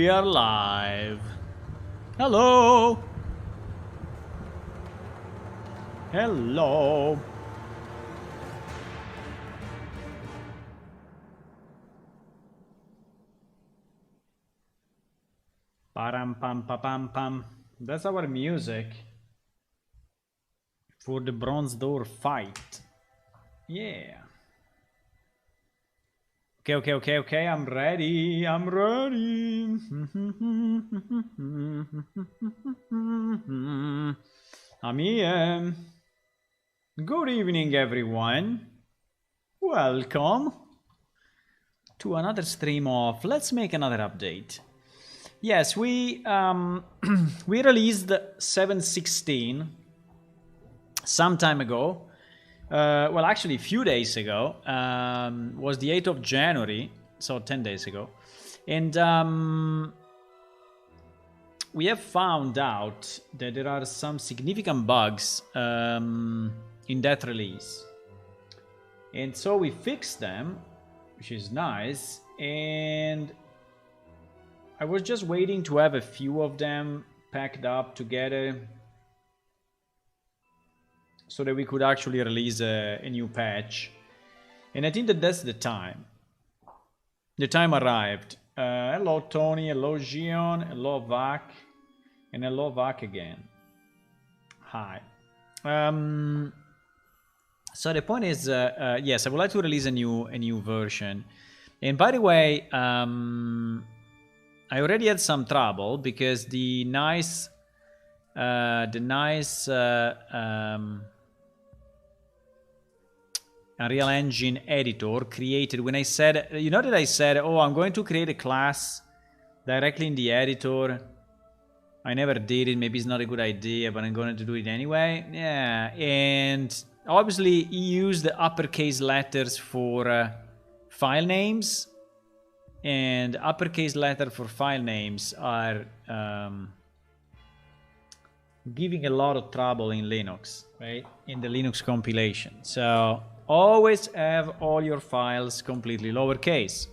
we are live. Hello. Hello. Param pam pam pam pam. That's our music for the bronze door fight. Yeah. Okay. I'm ready. I'm ready. I'm here. Good evening, everyone. Welcome to another stream of Let's Make Another Update. Yes, we we released 7.16 some time ago. Well, actually, a few days ago. Was the 8th of January, so 10 days ago. And we have found out that there are some significant bugs in that release. And so we fixed them, which is nice. And I was just waiting to have a few of them packed up together so that we could actually release a new patch. And I think that that's the time. The time arrived. Hello Tony, hello Gion, hello Vac, and hello Vac again. Hi. So the point is, yes, I would like to release a new version. And by the way, I already had some trouble because the nice Unreal Engine editor created, when I said, you know that I said, oh, I'm going to create a class directly in the editor. I never did it. Maybe it's not a good idea, but I'm going to do it anyway. Yeah, and obviously he used the uppercase letters for file names, and uppercase letters for file names are giving a lot of trouble in Linux, right? In the Linux compilation. So always have all your files completely lowercase.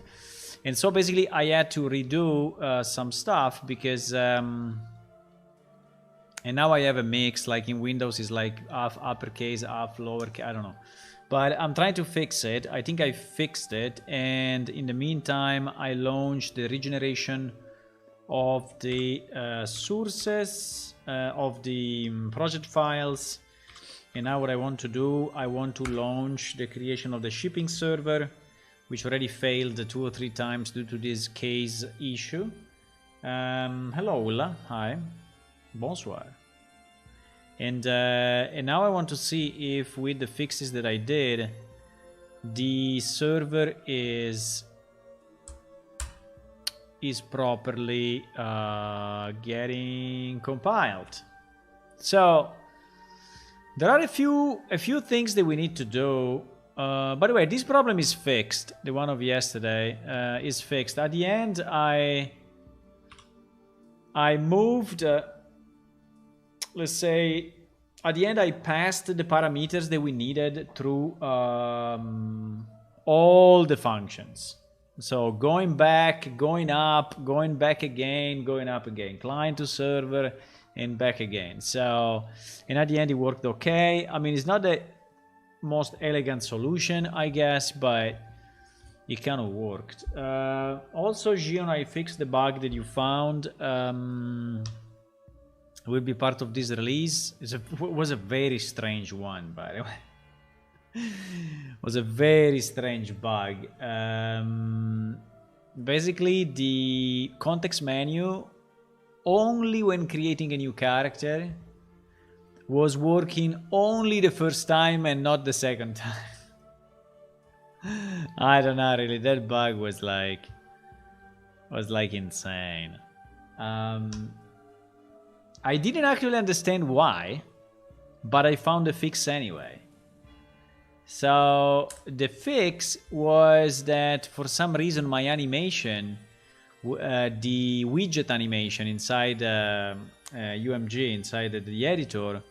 And so basically I had to redo some stuff because and now I have a mix, like in Windows is like half uppercase, half lowercase, I don't know. But I'm trying to fix it. I think I fixed it. And in the meantime, I launched the regeneration of the sources of the project files. And now what I want to do, I want to launch the creation of the shipping server, which already failed 2 or 3 times due to this case issue. Hello, Ulla. Hi. Bonsoir. And now I want to see if with the fixes that I did, the server is properly getting compiled. So there are a few things that we need to do. By the way, this problem is fixed. The one of yesterday is fixed. At the end, I moved. Let's say, at the end I passed the parameters that we needed through all the functions. So going back, going up, going back again, going up again, client to server and back again. So, and at the end it worked okay. I mean, it's not the most elegant solution, I guess, but it kind of worked. Also, Gion, I fixed the bug that you found. Will be part of this release. It was a very strange one, by the way. It was a very strange bug. Basically, the context menu, only when creating a new character, was working only the first time and not the second time. I don't know, really. That bug was like insane. I didn't actually understand why, but I found a fix anyway. So the fix was that for some reason my animation, the widget animation inside UMG, inside the editor,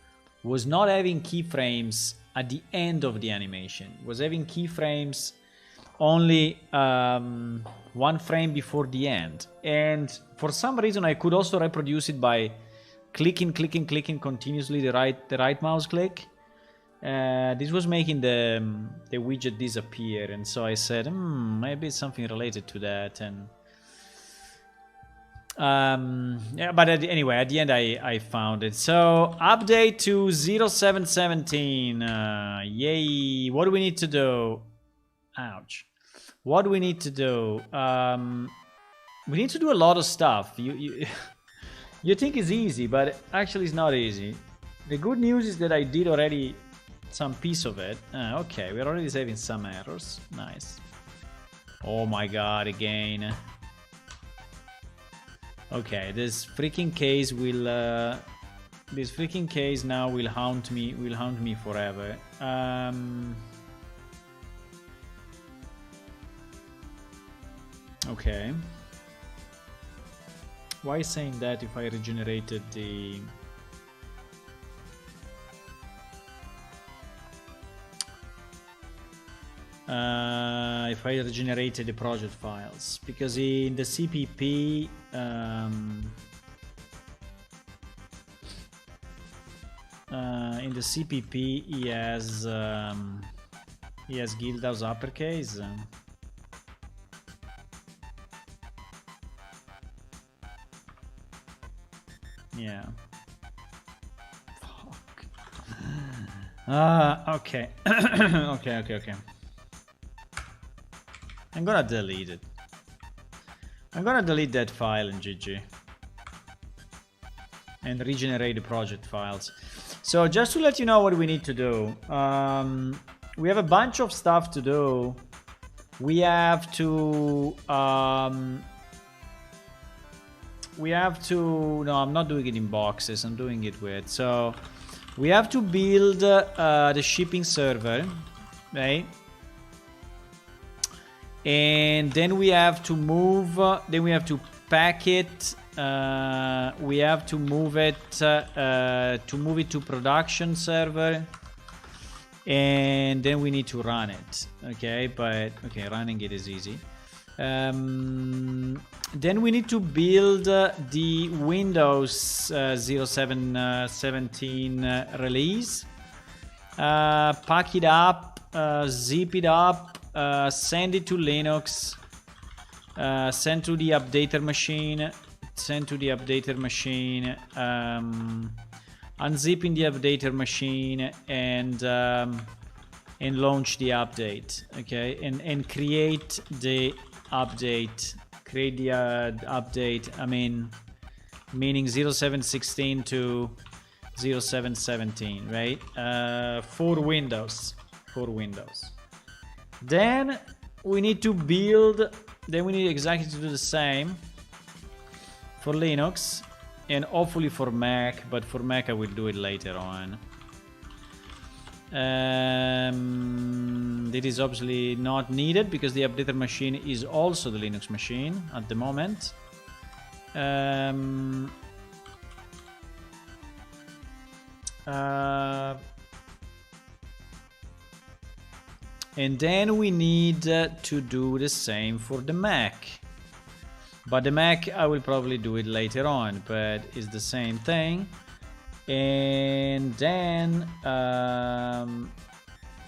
was not having keyframes at the end of the animation. It was having keyframes only 1 frame before the end. And for some reason I could also reproduce it by clicking continuously the right mouse click. This was making the widget disappear, and so I said, maybe it's something related to that. And yeah, but anyway, at the end I found it. So update to 0717. Yay! What do we need to do? Ouch! What do we need to do? We need to do a lot of stuff. You you think it's easy, but actually it's not easy. The good news is that I did already some piece of it. Okay, we're already saving some errors. Nice. Oh my god, again. Okay, this freaking case will now will haunt me forever. Okay. Why saying that if I regenerated the project files? Because in the CPP he has Guildhouse uppercase. Yeah. Fuck. Okay. Okay. I'm gonna delete it. I'm gonna delete that file in GG. And regenerate the project files. So just to let you know what we need to do. We have a bunch of stuff to do. We have to... no, I'm not doing it in boxes, I'm doing it with. So we have to build the shipping server, right? And then we have to move, then we have to pack it, we have to move it to production server, and then we need to run it. Okay, but okay, running it is easy. Then we need to build the Windows 0717 release, pack it up, zip it up, send it to Linux, send to the updater machine, unzipping the updater machine, and launch the update. Okay, and create the update. Create the update. I mean, meaning 0716 to 0717, right? For Windows. Then we need to build. Then we need exactly to do the same for Linux, and hopefully for Mac. But for Mac, I will do it later on. It is obviously not needed because the updater machine is also the Linux machine at the moment. And then we need to do the same for the Mac. But the Mac, I will probably do it later on, but it's the same thing. And then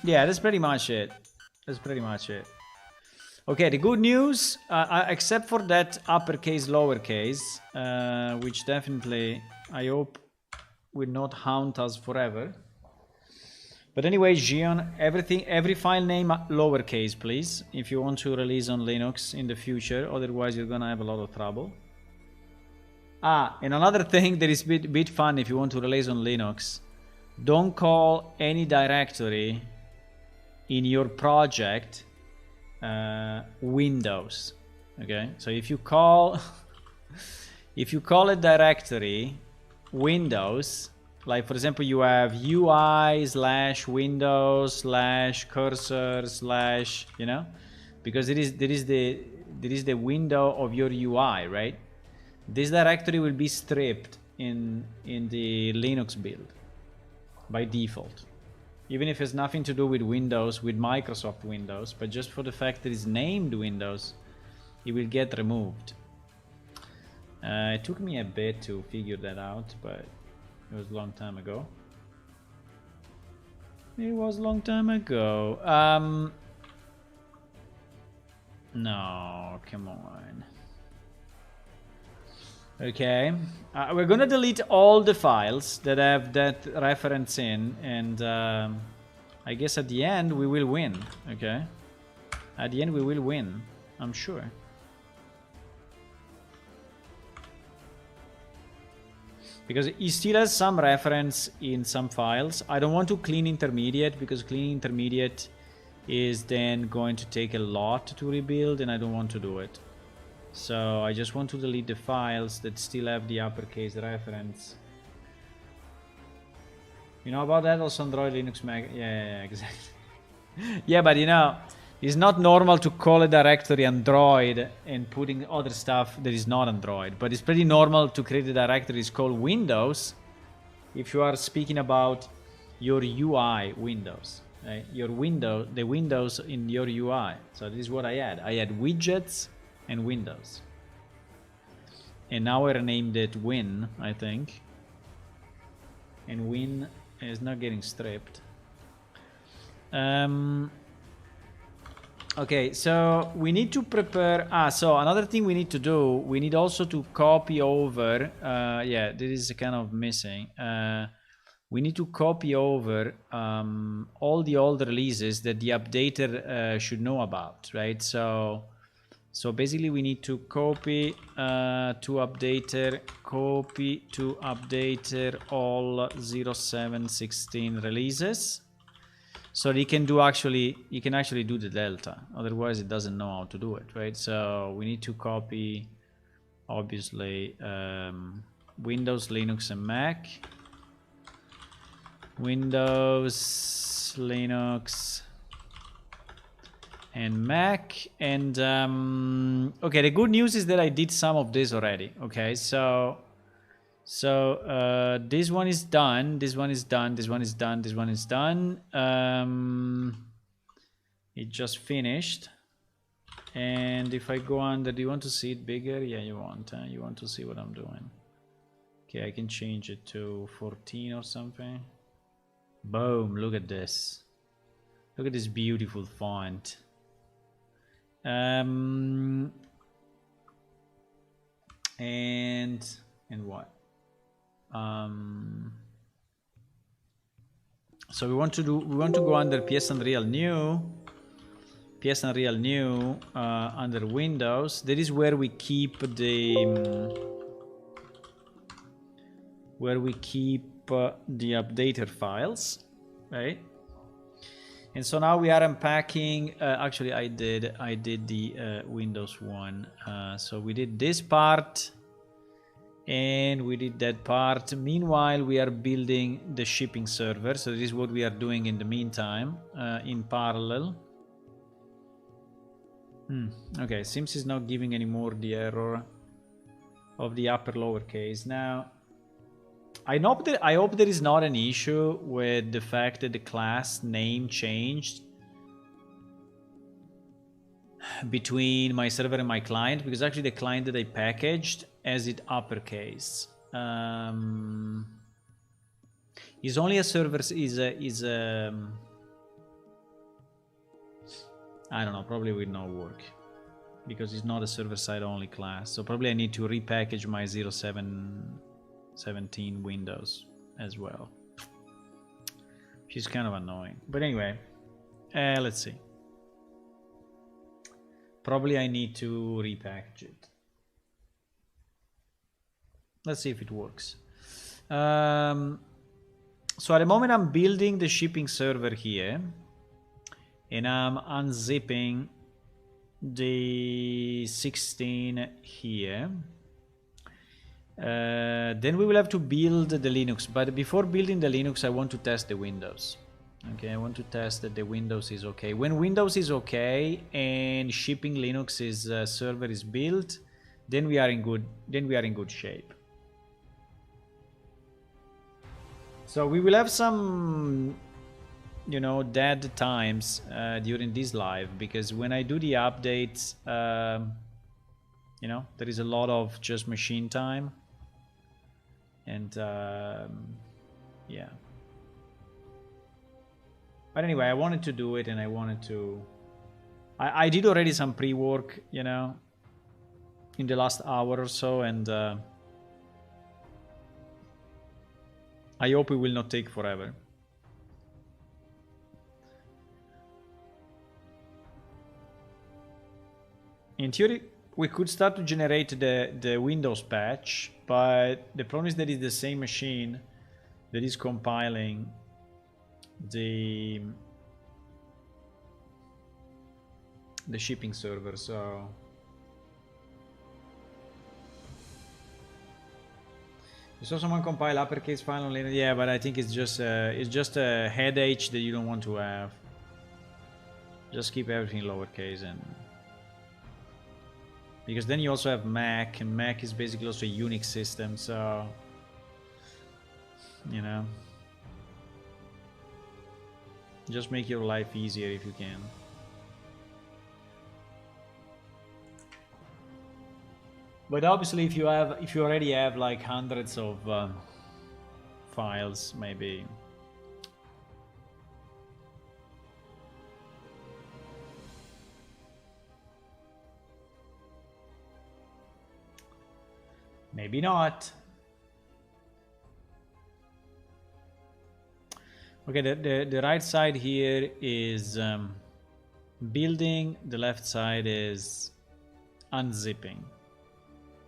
yeah, that's pretty much it. Okay, the good news, except for that uppercase lowercase, which definitely I hope will not haunt us forever. But anyway, Gion, every file name lowercase, please, if you want to release on Linux in the future. Otherwise, you're gonna have a lot of trouble. And another thing that is a bit fun if you want to release on Linux, don't call any directory in your project Windows. Okay, so if you call a directory Windows, like for example you have UI/Windows/cursor/ you know, because there is the window of your UI, right? This directory will be stripped in the Linux build by default. Even if it's nothing to do with Windows, with Microsoft Windows, but just for the fact that it's named Windows, it will get removed. It took me a bit to figure that out, but it was a long time ago. It was a long time ago. No, come on. Okay, we're gonna delete all the files that have that reference in, and I guess at the end we will win. Okay, at the end we will win, I'm sure. Because it still has some reference in some files. I don't want to clean intermediate, because cleaning intermediate is then going to take a lot to rebuild, and I don't want to do it. So I just want to delete the files that still have the uppercase reference. You know about that? Also Android, Linux, Mac. Yeah, exactly. Yeah, but you know, it's not normal to call a directory Android and putting other stuff that is not Android. But it's pretty normal to create a directory it's called Windows if you are speaking about your UI Windows. Right? Your window, the Windows in your UI. So this is what I had. I had widgets and Windows. And now I renamed it Win, I think. And Win is not getting stripped. Okay, so we need to prepare. So another thing we need to do, we need also to copy over. Yeah, this is kind of missing. We need to copy over all the old releases that the updater should know about, right? So basically we need to copy to updater, all 0716 releases. So you can actually do the delta. Otherwise it doesn't know how to do it, right? So we need to copy, obviously, Windows, Linux, and Mac. Windows, Linux, and Mac. And okay, the good news is that I did some of this already. Okay, so this one is done, this one is done, this one is done, this one is done. It just finished. And if I go under, do you want to see it bigger? Yeah, you want to see what I'm doing. Okay, I can change it to 14 or something. Boom, look at this. Look at this beautiful font. And what? So we want to go under PS Unreal New. PS Unreal New under Windows. That is where we keep the the updater files, right? And so now we are unpacking. Actually, I did the Windows one. So we did this part, and we did that part. Meanwhile, we are building the shipping server. So this is what we are doing in the meantime, in parallel. Okay, seems it's not giving anymore the error of the upper lowercase. Now, I hope there is not an issue with the fact that the class name changed between my server and my client, because actually the client that I packaged has it uppercase. Is only a server I don't know, probably will not work because it's not a server-side only class. So probably I need to repackage my 0717 Windows as well, which is kind of annoying. But anyway, let's see. Probably I need to repackage it. Let's see if it works. So at the moment I'm building the shipping server here, and I'm unzipping the 16 here. Then we will have to build the Linux, but before building the Linux I want to test the Windows. Okay, I want to test that the Windows is okay. When Windows is okay and shipping Linux server is built, then we are in good shape. So we will have some you know, dead times during this live, because when I do the updates, you know, there is a lot of just machine time, and yeah. But anyway, I wanted to do it, and I wanted to. I did already some pre-work, you know, in the last hour or so, and I hope it will not take forever. In theory, we could start to generate the Windows patch, but the problem is that it's the same machine that is compiling the shipping server, so you saw someone compile uppercase file on Linux. Yeah, but I think it's just a headache that you don't want to have. Just keep everything lowercase, and because then you also have Mac, and Mac is basically also a Unix system, so you know, just make your life easier if you can. But obviously, if you already have like hundreds of files, maybe. Maybe not. Okay, the right side here is building, the left side is unzipping.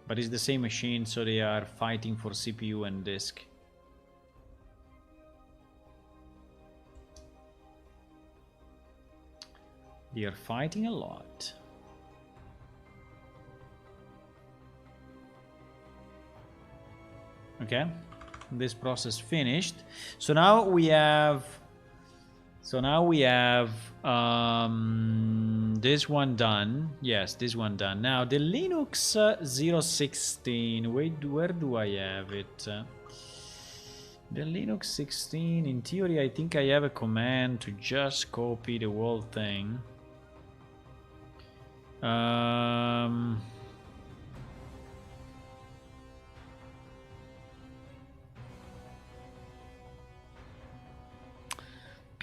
But it's the same machine, so they are fighting for CPU and disk. They are fighting a lot. Okay, this process finished. So now we have this one done. Yes, this one done. Now the Linux 016. Wait, where do I have it? The Linux 16. In theory, I think I have a command to just copy the whole thing.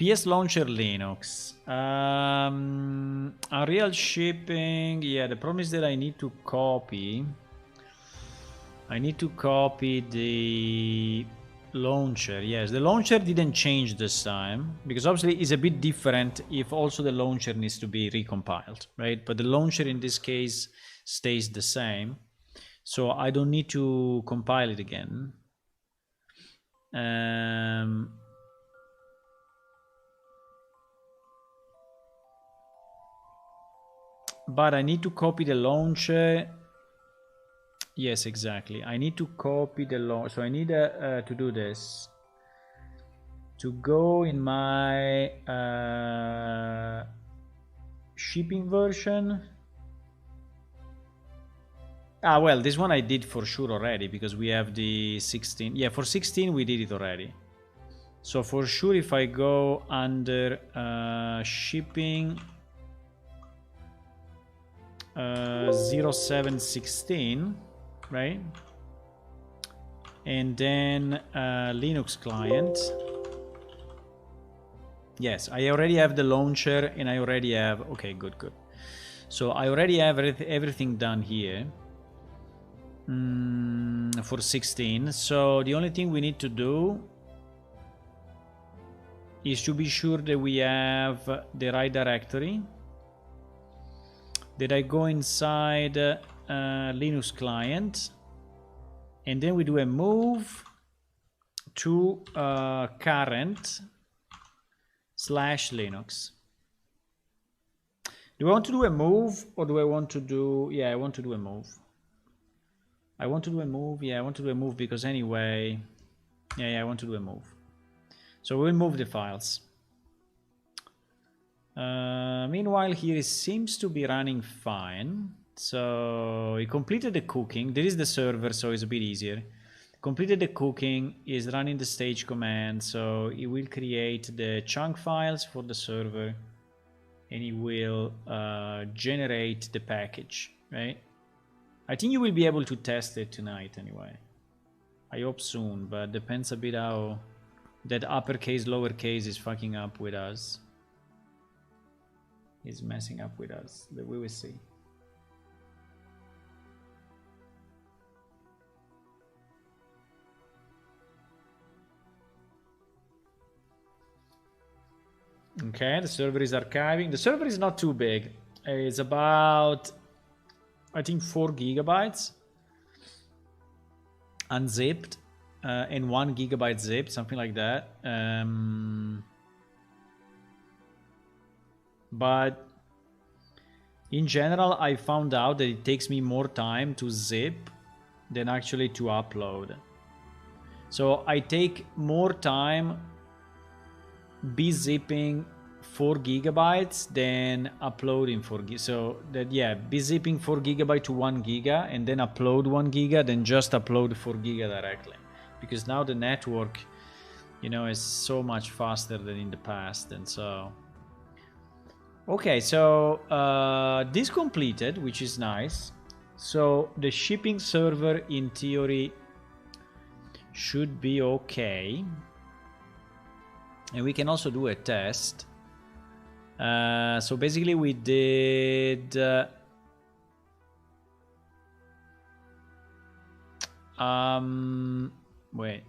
PS Launcher Linux. Unreal shipping. Yeah, the problem is that I need to copy. The launcher. Yes, the launcher didn't change this time, because obviously it's a bit different if also the launcher needs to be recompiled, right? But the launcher in this case stays the same, so I don't need to compile it again. But I need to copy the launcher. Yes, exactly. I need to copy the launcher. So I need to do this. To go in my shipping version. Ah, well, this one I did for sure already, because we have the 16. Yeah, for 16 we did it already. So for sure, if I go under shipping 0716, right? And then Linux client. Yes, I already have the launcher, and I already have. Okay, good. So I already have everything done here for 16. So the only thing we need to do is to be sure that we have the right directory. That I go inside Linux client, and then we do a move to current /Linux. Do I want to do a move, or do I want to do? Yeah, I want to do a move. Yeah, I want to do a move because anyway. Yeah, I want to do a move. So we'll move the files. Meanwhile, here it seems to be running fine. So we completed the cooking. There is the server, so it's a bit easier. completed the cooking, is running the stage command, so it will create the chunk files for the server and it will generate the package, right? I think you will be able to test it tonight anyway. I hope soon, but depends a bit how that uppercase, lowercase is fucking up with us. Is messing up with us. We will see. Okay, the server is archiving. The server is not too big. It's about, I think, 4 gigabytes unzipped and 1 gigabyte zipped, something like that. But in general, I found out that it takes me more time to zip than actually to upload. So I take more time zipping 4 gigabytes than uploading 4 gigabytes. So that, yeah, zipping 4 gigabyte to 1 giga and then upload 1 giga, then just upload 4 giga directly. Because now the network, you know, is so much faster than in the past. And so, okay, so this completed, which is nice. So the shipping server in theory should be okay. And we can also do a test. So basically we did wait.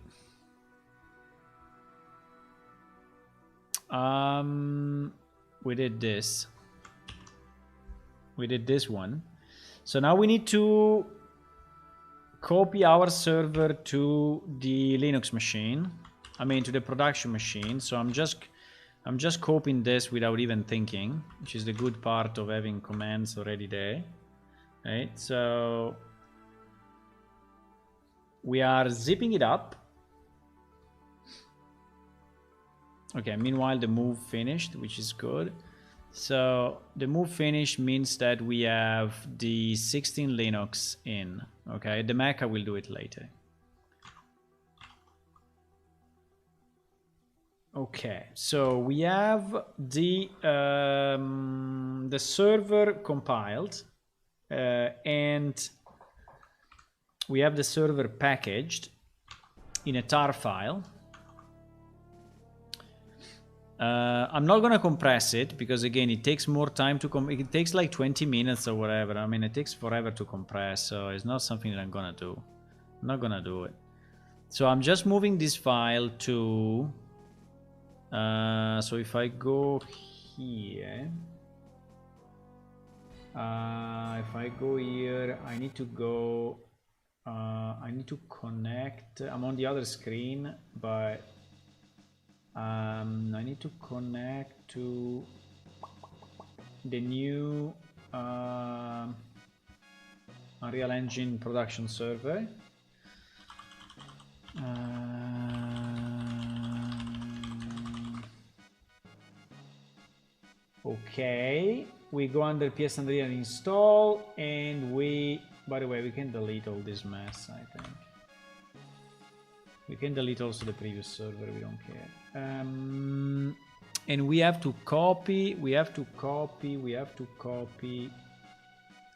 We did this. We did this one. So now we need to copy our server to the Linux machine. I mean, to the production machine. So I'm just copying this without even thinking, which is the good part of having commands already there. Right? So we are zipping it up. Okay, meanwhile the move finished, which is good. So the move finished means that we have the 16 Linux in. Okay, the Mac I will do it later. Okay, so we have the server compiled and we have the server packaged in a tar file. I'm not gonna compress it because again it takes more time to it takes like 20 minutes or whatever. I mean, it takes forever to compress, so it's not something that I'm gonna do. I'm not gonna do it. So I'm just moving this file to so if I go here, if I go here, I need to go I need to connect. I'm on the other screen, but I need to connect to the new Unreal Engine production server. Okay, we go under PS Unreal and install, and we, by the way, we can delete all this mess, I think. We can delete also the previous server, we don't care. And we have to copy,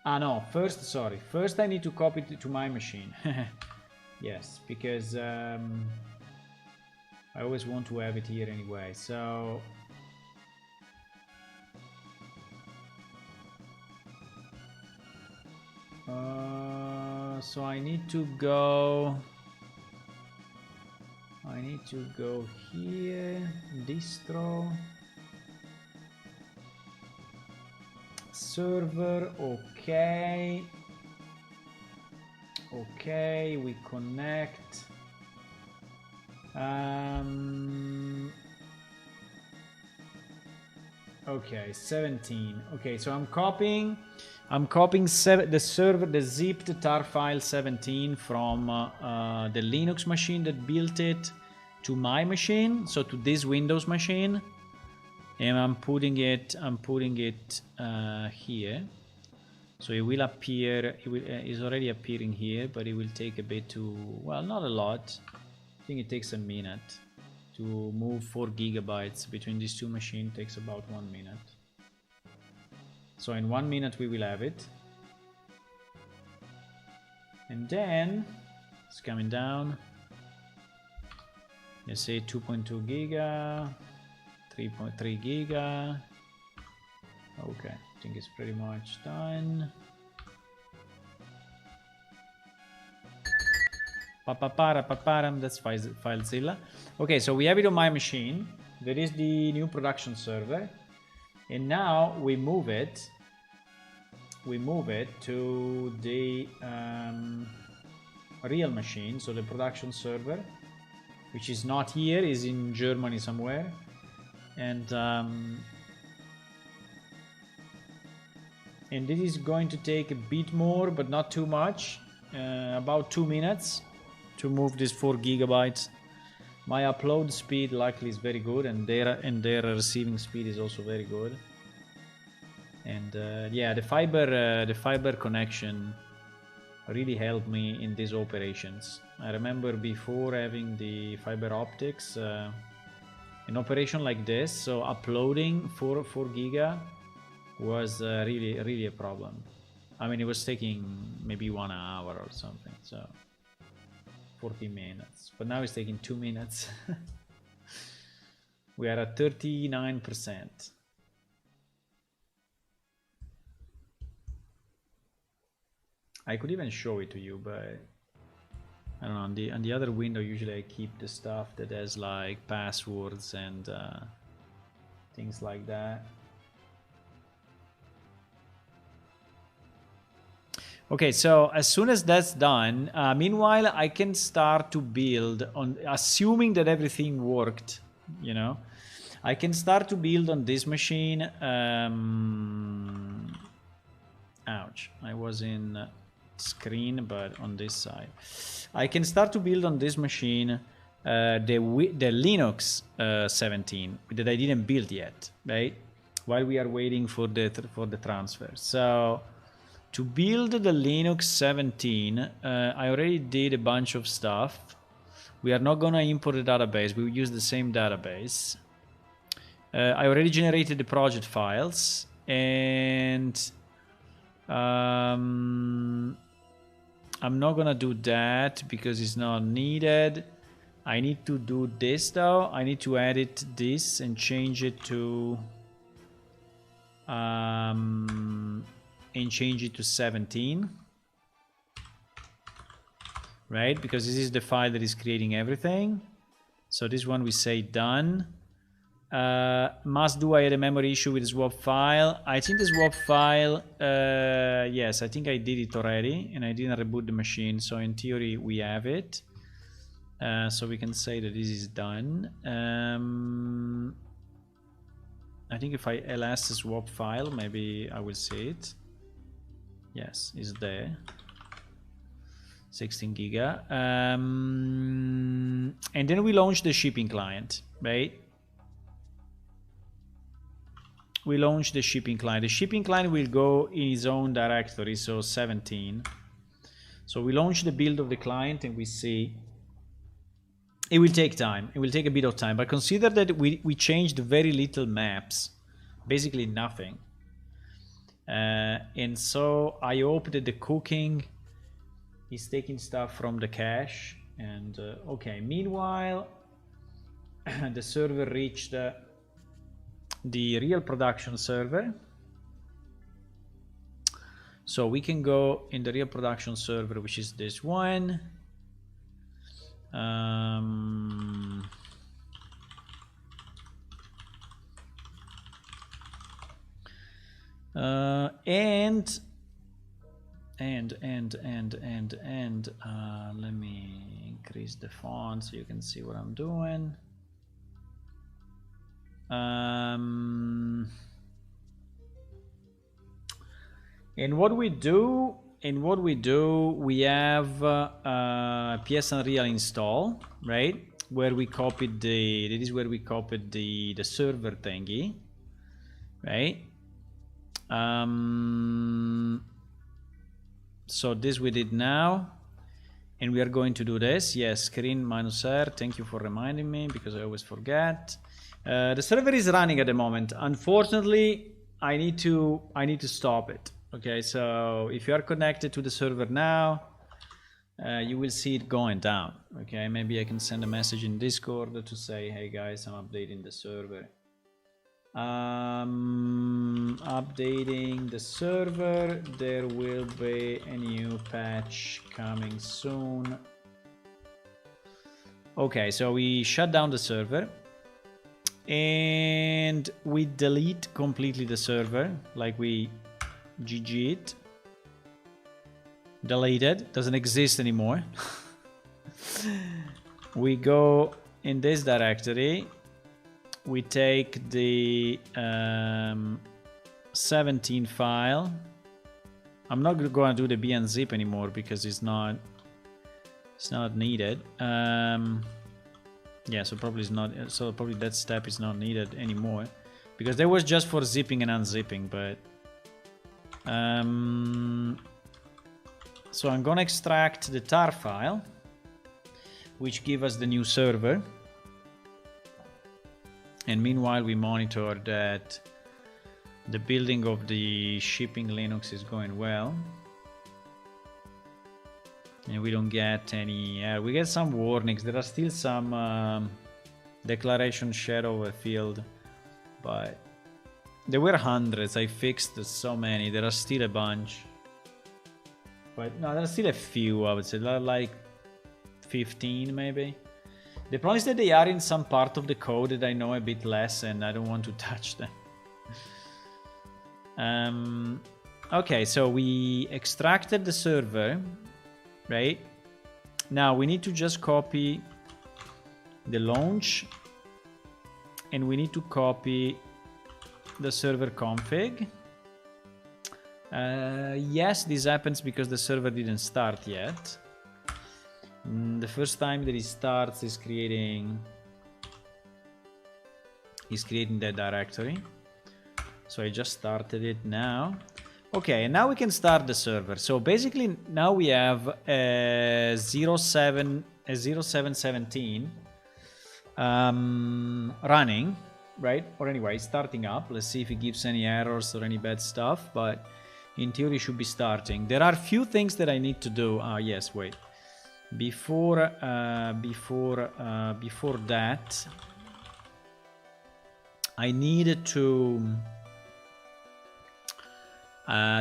ah no, first I need to copy it to my machine. Yes, because I always want to have it here anyway, so so I need to go here, distro, server, okay, we connect, okay, 17, okay, so I'm copying the server, the zipped tar file 17 from the Linux machine that built it to my machine, so to this Windows machine, and I'm putting it here. So it will appear, it's already appearing here, but it will take a bit to, well, not a lot. I think it takes a minute to move 4 gigabytes between these two machines. Takes about 1 minute. So in 1 minute we will have it. And then it's coming down. You see 2.2 giga, 3.3 giga. Okay, I think it's pretty much done. That's FileZilla. Okay, so we have it on my machine. There is the new production server. And now we move it. We move it to the real machine. So the production server, which is not here, is in Germany somewhere. And this is going to take a bit more, but not too much. About 2 minutes to move this 4 gigabytes. My upload speed likely is very good, and their receiving speed is also very good. And yeah, the fiber connection really helped me in these operations. I remember before having the fiber optics, an operation like this, so uploading 4 giga was really a problem. I mean, it was taking maybe 1 hour or something, so 40 minutes. But now it's taking 2 minutes. We are at 39%. I could even show it to you, but I don't know. On the other window, usually I keep the stuff that has like passwords and things like that. Okay, so as soon as that's done, meanwhile, I can start to build on, assuming that everything worked, you know, I can start to build on this machine. Ouch, I was in screen, but on this side. I can start to build on this machine the Linux 17 that I didn't build yet, right? While we are waiting for the transfer. So to build the Linux 17, I already did a bunch of stuff. We are not gonna import the database. We will use the same database. I already generated the project files, and I'm not gonna do that because it's not needed. I need to do this though. I need to edit this and change it to 17, right? Because this is the file that is creating everything. So this one we say done. Must do, I had a memory issue with the swap file. I think the swap file, yes, I think I did it already, and I didn't reboot the machine, so in theory we have it. So we can say that this is done. I think if I ls the swap file, maybe I will see it. Yes, it's there. 16 giga. And then we launch the shipping client, right? We launch the shipping client. The shipping client will go in its own directory, so 17. So we launch the build of the client and we see. It will take time. It will take a bit of time, but consider that we changed very little maps, basically nothing. And so I hope that the cooking is taking stuff from the cache. And okay, meanwhile, the server reached the real production server. So we can go in the real production server, which is this one. Let me increase the font so you can see what I'm doing. And what we do, we have PS Unreal install, right? Where we copied this is where we copied the server thingy, right? So this we did now. And we are going to do this. Yes, screen -R. Thank you for reminding me because I always forget. The server is running at the moment. Unfortunately, I need to stop it. Okay, so if you are connected to the server now, you will see it going down. Okay, maybe I can send a message in Discord to say, hey guys, I'm updating the server. Updating the server. There will be a new patch coming soon. Okay, so we shut down the server and we delete completely the server, like we GG it. Deleted, doesn't exist anymore. We go in this directory. We take the 17 file. I'm not going to do the bnzip anymore because it's not needed. Yeah, so probably it's not. So probably that step is not needed anymore because that was just for zipping and unzipping. But so I'm gonna extract the tar file, which give us the new server. And meanwhile, we monitor that the building of the shipping Linux is going well. And we don't get any error. We get some warnings. There are still some declaration shadow field, but there were hundreds. I fixed so many. There are still a bunch. But no, there are still a few, I would say. Like 15 maybe. The problem is that they are in some part of the code that I know a bit less and I don't want to touch them. Okay, so we extracted the server, right? Now we need to just copy the launch and we need to copy the server config. Yes, this happens because the server didn't start yet. The first time that it starts is creating that directory. So I just started it now. Okay, and now we can start the server. So basically now we have a 0717 running, right? Or anyway, starting up. Let's see if it gives any errors or any bad stuff, but in theory it should be starting. There are a few things that I need to do. Yes, wait. Before that, I needed to.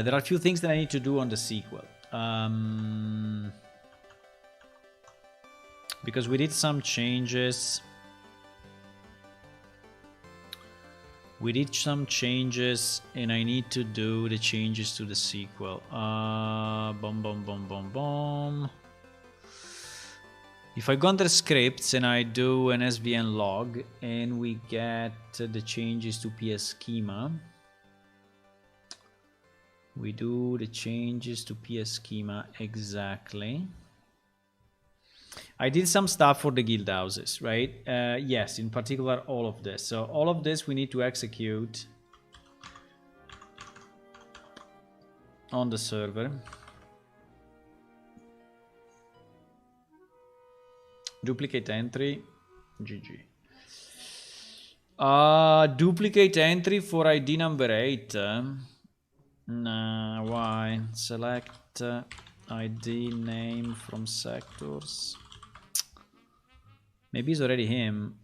There are a few things that I need to do on the sequel. Because we did some changes. And I need to do the changes to the sequel. If I go under scripts and I do an SVN log and we get the changes to PS schema, we do the changes to PS schema exactly. I did some stuff for the guild houses, right? Yes, in particular all of this. So all of this we need to execute on the server. Duplicate entry, GG. Duplicate entry for ID number 8. Nah, why? Select ID name from sectors. Maybe it's already him.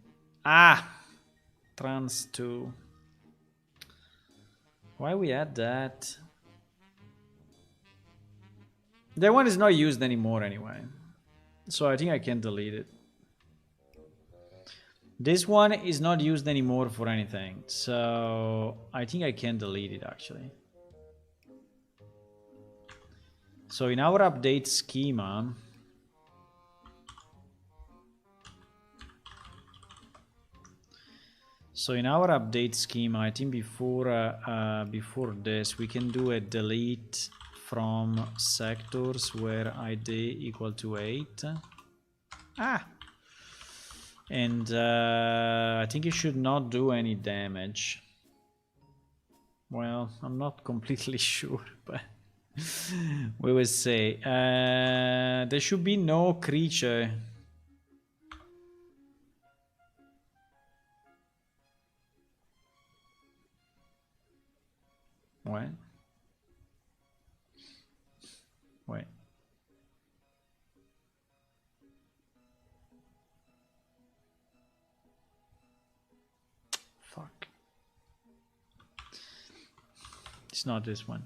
Trans 2. Why we add that? That one is not used anymore anyway. So I think I can delete it. This one is not used anymore for anything. So I think I can delete it actually. So in our update schema, I think before this, we can do a delete from sectors where ID equal to 8. And I think it should not do any damage. Well, I'm not completely sure, but We will say there should be no creature. What? Wait. Fuck. It's not this one.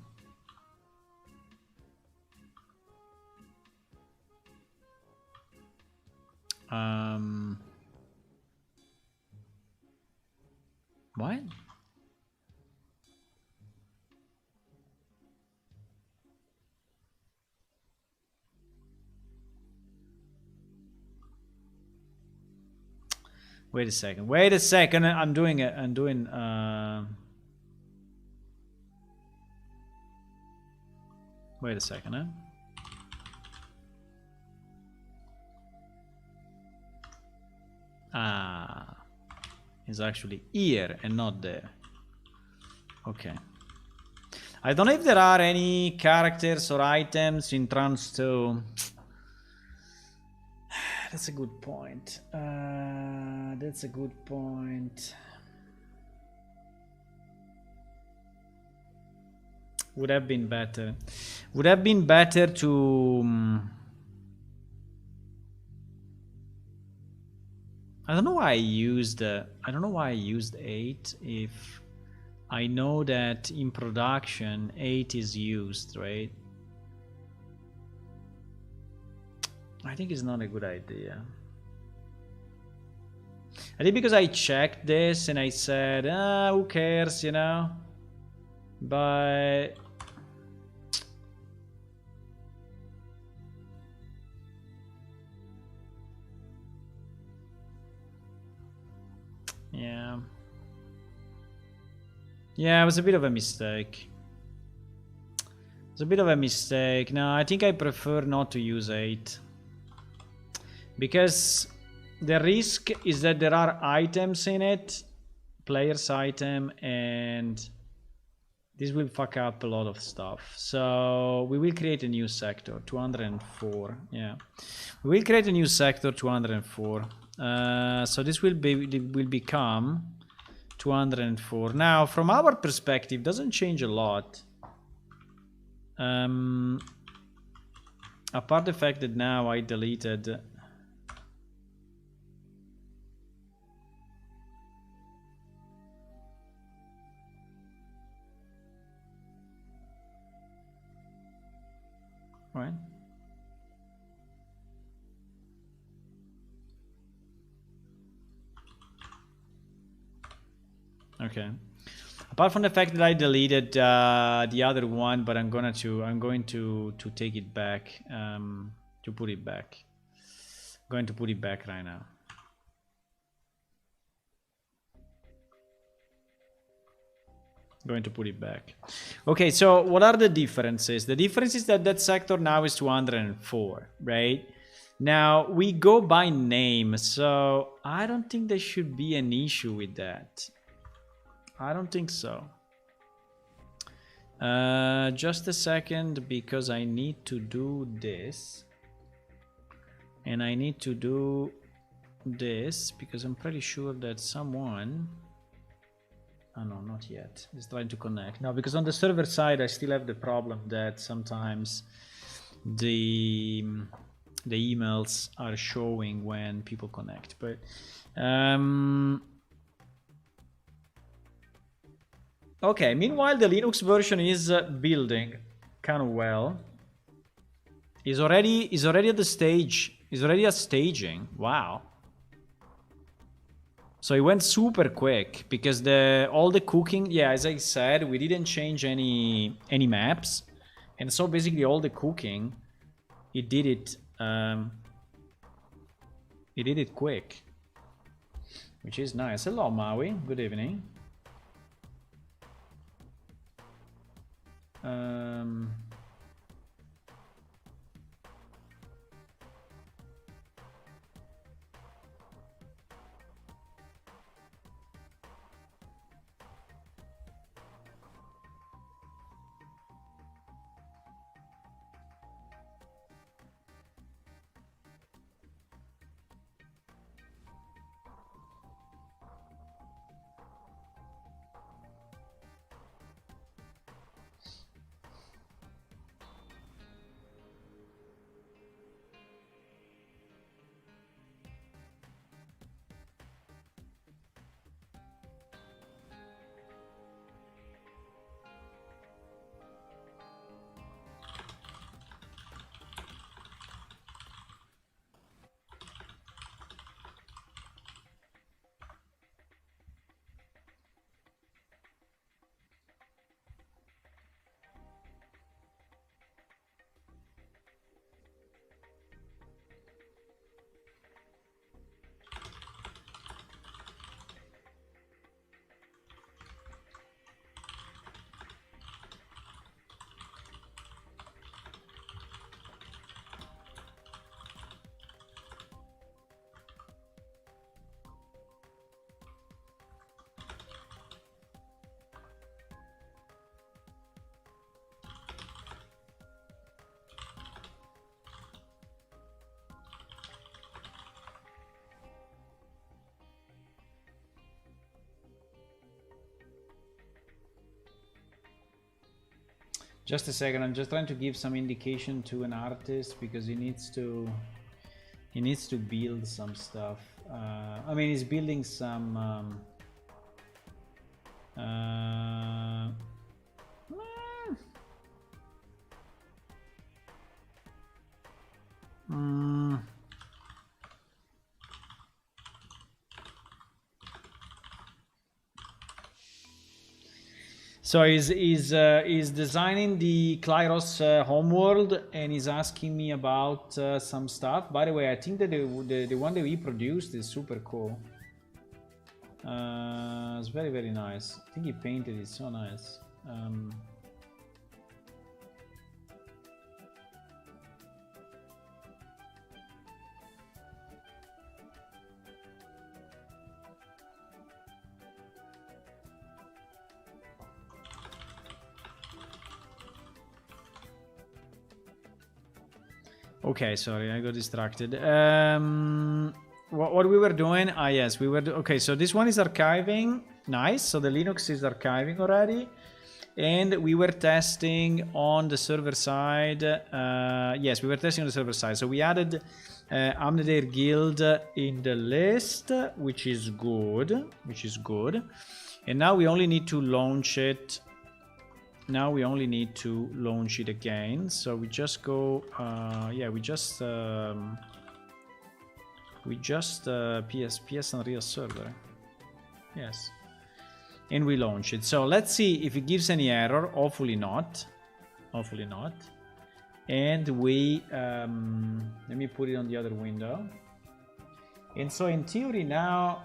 What? Wait a second. Wait a second. I'm doing it. I'm doing. Wait a second. Huh? Ah, it's actually here and not there. Okay. I don't know if there are any characters or items in Trans 2. That's a good point. That's a good point. Would have been better. Would have been better to. I don't know why I used. I don't know why I used 8 if I know that in production 8 is used, right? I think it's not a good idea. I think because I checked this and I said, who cares, you know? But yeah. Yeah, it was a bit of a mistake. It's a bit of a mistake. No, I think I prefer not to use 8. Because the risk is that there are items in it, player's item, and this will fuck up a lot of stuff. So we will create a new sector, 204. Yeah, we will create a new sector, 204. So this will become 204. Now, from our perspective, doesn't change a lot. Apart the fact that now I deleted. Right. Okay. Apart from the fact that I deleted the other one, but I'm going to take it back, to put it back. I'm going to put it back right now. Going to put it back. Okay, so what are the differences? The difference is that that sector now is 204, right? Now we go by name, so I don't think there should be an issue with that. I don't think so. Just a second, because I need to do this. And I need to do this because I'm pretty sure that someone... Oh no, not yet. It's trying to connect. No, because on the server side, I still have the problem that sometimes the emails are showing when people connect. But okay, meanwhile, the Linux version is building kind of well. Is already at the stage. Is already at staging. Wow. So it went super quick because all the cooking, yeah, as I said, we didn't change any maps, and so basically all the cooking, it did it quick, which is nice. Hello, Maui. Good evening. Just a second, I'm just trying to give some indication to an artist because he needs to build some stuff. I mean, he's building some so he's designing the Klyros homeworld, and he's asking me about some stuff. By the way, I think that the one that we produced is super cool. It's very, very nice. I think he painted it so nice. Okay, sorry, I got distracted. What we were doing? Ah, yes, we were. Okay, so this one is archiving. Nice. So the Linux is archiving already, and we were testing on the server side. Yes, we were testing on the server side. So we added Amnedir Guild in the list, which is good. And now we only need to launch it. Now we only need to launch it again. So we just go. Yeah, we just PS Unreal Server. Yes. And we launch it. So let's see if it gives any error. Hopefully not. Hopefully not. And we let me put it on the other window. And so in theory now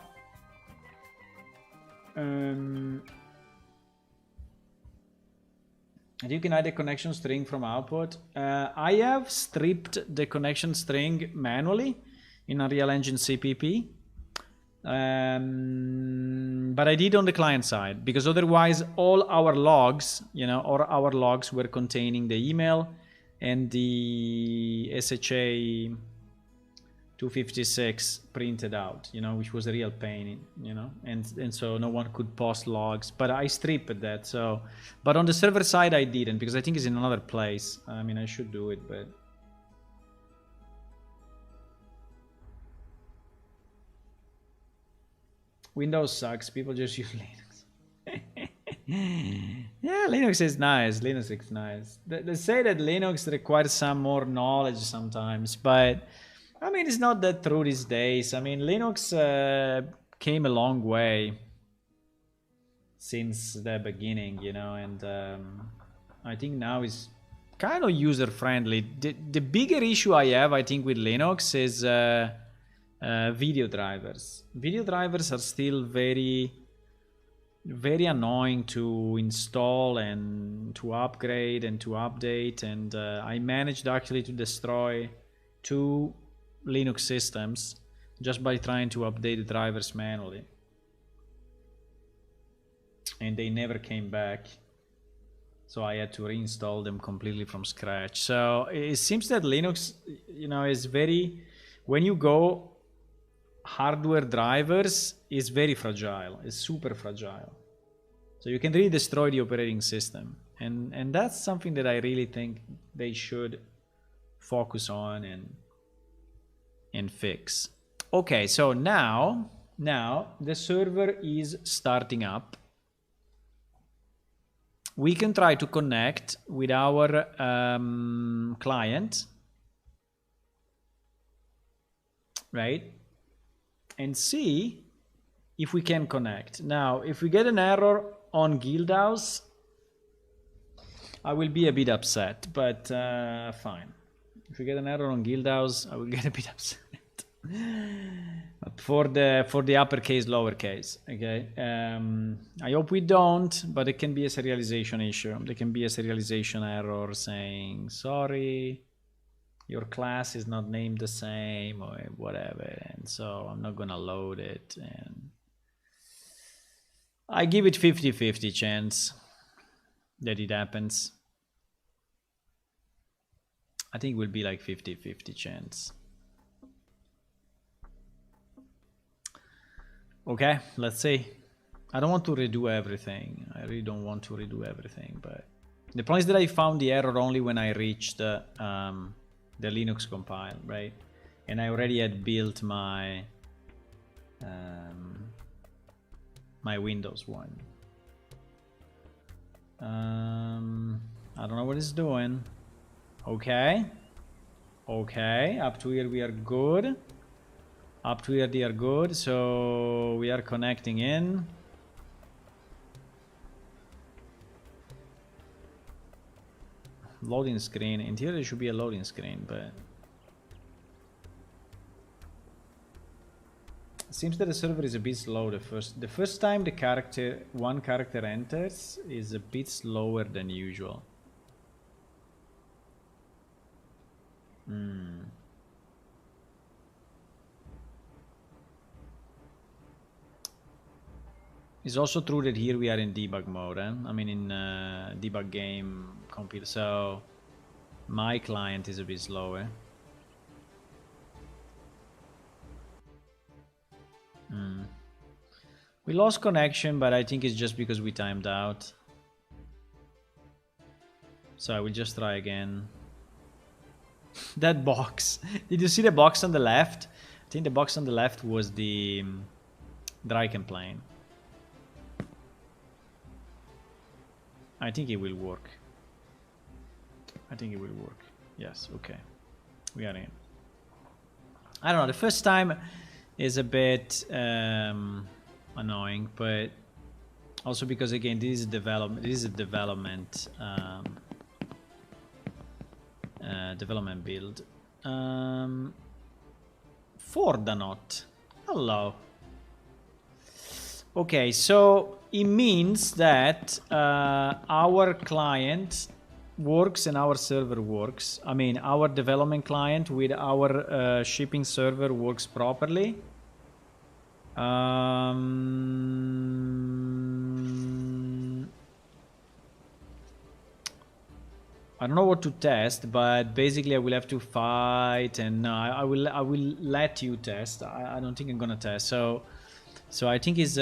you can add a connection string from output. I have stripped the connection string manually in Unreal Engine CPP, but I did on the client side because otherwise all our logs, or our logs were containing the email and the SHA 256 printed out, which was a real pain, and so no one could post logs, but I stripped that. So, but on the server side I didn't because I think it's in another place. I mean, I should do it, but Windows sucks. People just use Linux. Yeah, Linux is nice. Linux is nice. They say that Linux requires some more knowledge sometimes, but I mean, it's not that true these days. I mean, Linux came a long way since the beginning, and I think now is kind of user-friendly. The bigger issue I have, I think, with Linux is video drivers. Video drivers are still very, very annoying to install and to upgrade and to update, and I managed actually to destroy 2 Linux systems just by trying to update the drivers manually, and they never came back, so I had to reinstall them completely from scratch. So it seems that Linux, is very, when you go hardware drivers, is very fragile. It's super fragile, so you can really destroy the operating system, and that's something that I really think they should focus on and fix. Okay, so now the server is starting up. We can try to connect with our client, right, and see if we can connect. Now, if we get an error on Guildhouse, I will be a bit upset, but fine. If we get an error on Guildhouse, I will get a bit upset. But for the uppercase, lowercase, okay. I hope we don't, but it can be a serialization issue. There can be a serialization error saying sorry, your class is not named the same or whatever, and so I'm not gonna load it, and I give it 50-50 chance that it happens. I think it will be like 50-50 chance. Okay, let's see. I don't want to redo everything. I really don't want to redo everything, but The point is that I found the error only when I reached the Linux compile, right? And I already had built my my Windows one. I don't know what it's doing. Okay. Okay, up to here we are good. Up to here they are good, so we are connecting in. Loading screen. In theory there should be a loading screen, but it seems that the server is a bit slow. The first time one character enters is a bit slower than usual. It's also true that here we are in debug mode. I mean in debug game compile, so my client is a bit slower. We lost connection, but I think it's just because we timed out. So I will just try again. That box. Did you see the box on the left? I think the box on the left was the Draken plane. I think it will work. I think it will work. Yes, okay. We are in. I don't know, the first time is a bit annoying, but also because again this is development. This is a development development build. Fordanot. Hello. Okay, so it means that our client works and our server works. I mean, our development client with our shipping server works properly. I don't know what to test, but basically I will have to fight, and I will let you test. I don't think I'm gonna test. So I think is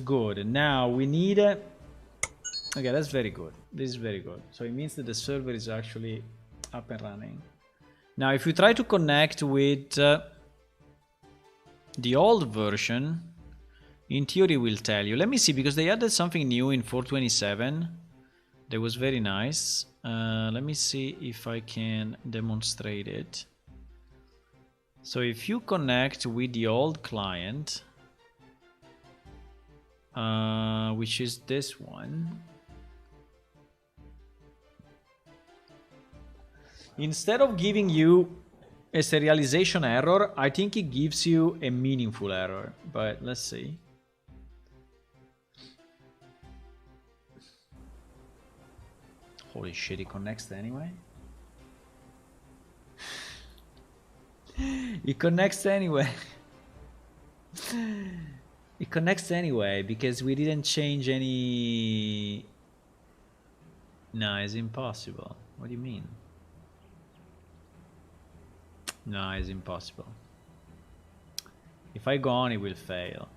good. Now we need a. Okay, that's very good. This is very good. So it means that the server is actually up and running. Now, if you try to connect with the old version, in theory will tell you. Let me see, because they added something new in 4.27. That was very nice. Let me see if I can demonstrate it. So if you connect with the old client, which is this one, instead of giving you a serialization error, I think it gives you a meaningful error. But let's see. Holy shit, it connects anyway. It connects anyway. It connects anyway because we didn't change any. No, it's impossible. What do you mean? No, it's impossible. If I go on, it will fail.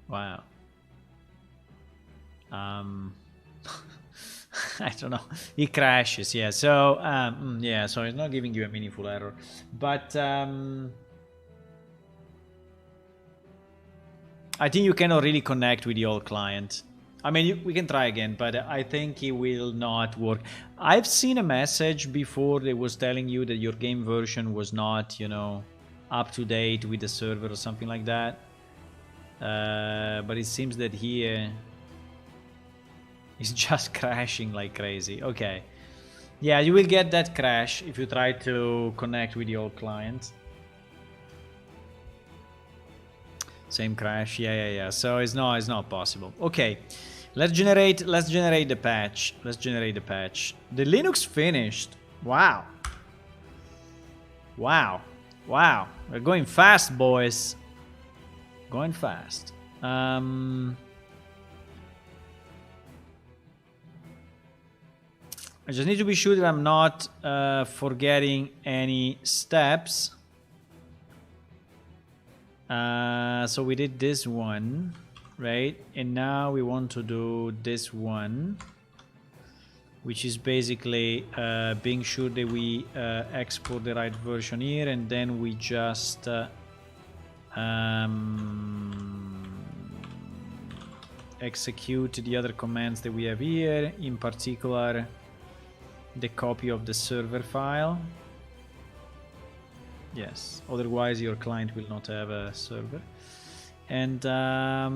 Wow. I don't know. It crashes, yeah. So yeah, so it's not giving you a meaningful error, but I think you cannot really connect with the old client. I mean, we can try again, but I think it will not work. I've seen a message before that was telling you that your game version was not, you know, up to date with the server or something like that. But it seems that here it's just crashing like crazy. Okay. Yeah, you will get that crash if you try to connect with the old client. Same crash. Yeah. So it's not possible. Okay. Let's generate the patch. The Linux finished. Wow. We're going fast, boys. Going fast. I just need to be sure that I'm not forgetting any steps. So we did this one. right? And now we want to do this one, which is basically being sure that we export the right version here, and then we just execute the other commands that we have here, in particular the copy of the server file. Yes, otherwise your client will not have a server. And the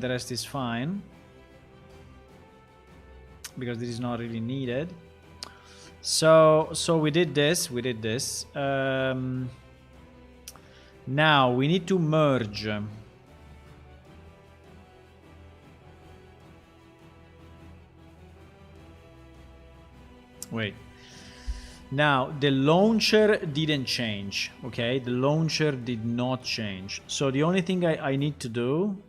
rest is fine, because this is not really needed. So we did this. Now we need to merge. Wait. Now the launcher didn't change, okay? The launcher did not change. So the only thing I need to do,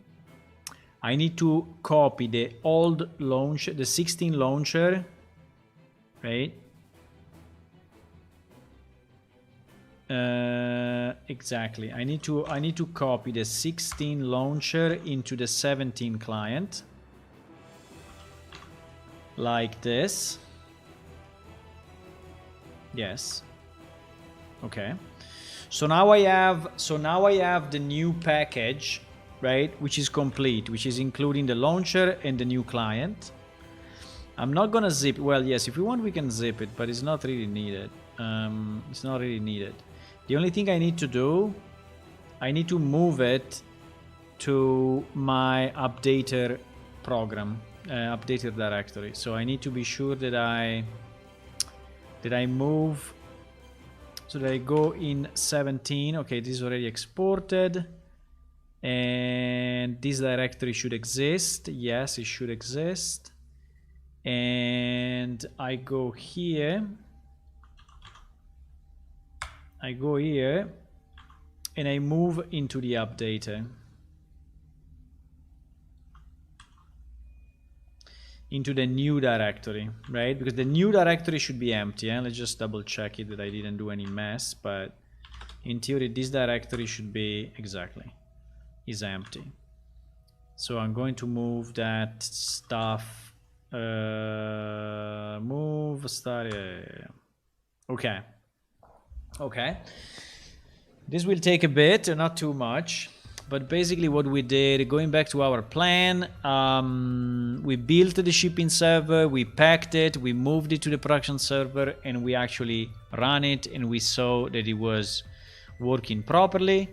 I need to copy the old launcher, the 16 launcher, right? Exactly. I need to copy the 16 launcher into the 17 client, like this. Yes. Okay. So now I have the new package, right? Which is complete, which is including the launcher and the new client. I'm not gonna zip. Well, yes, if we want, we can zip it, but it's not really needed. It's not really needed. The only thing I need to do, I need to move it to my updater program, updater directory. So I need to be sure that I move, so that I go in 17. Okay, this is already exported, and this directory should exist. Yes, it should exist. And I go here, and I move into the updater, into the new directory, right? Because the new directory should be empty. Let's just double check it that I didn't do any mess, but in theory this directory should be is empty. So I'm going to move that stuff, move start. Okay. This will take a bit, not too much. But basically what we did, going back to our plan, we built the shipping server, we packed it, we moved it to the production server, and we actually ran it, and we saw that it was working properly.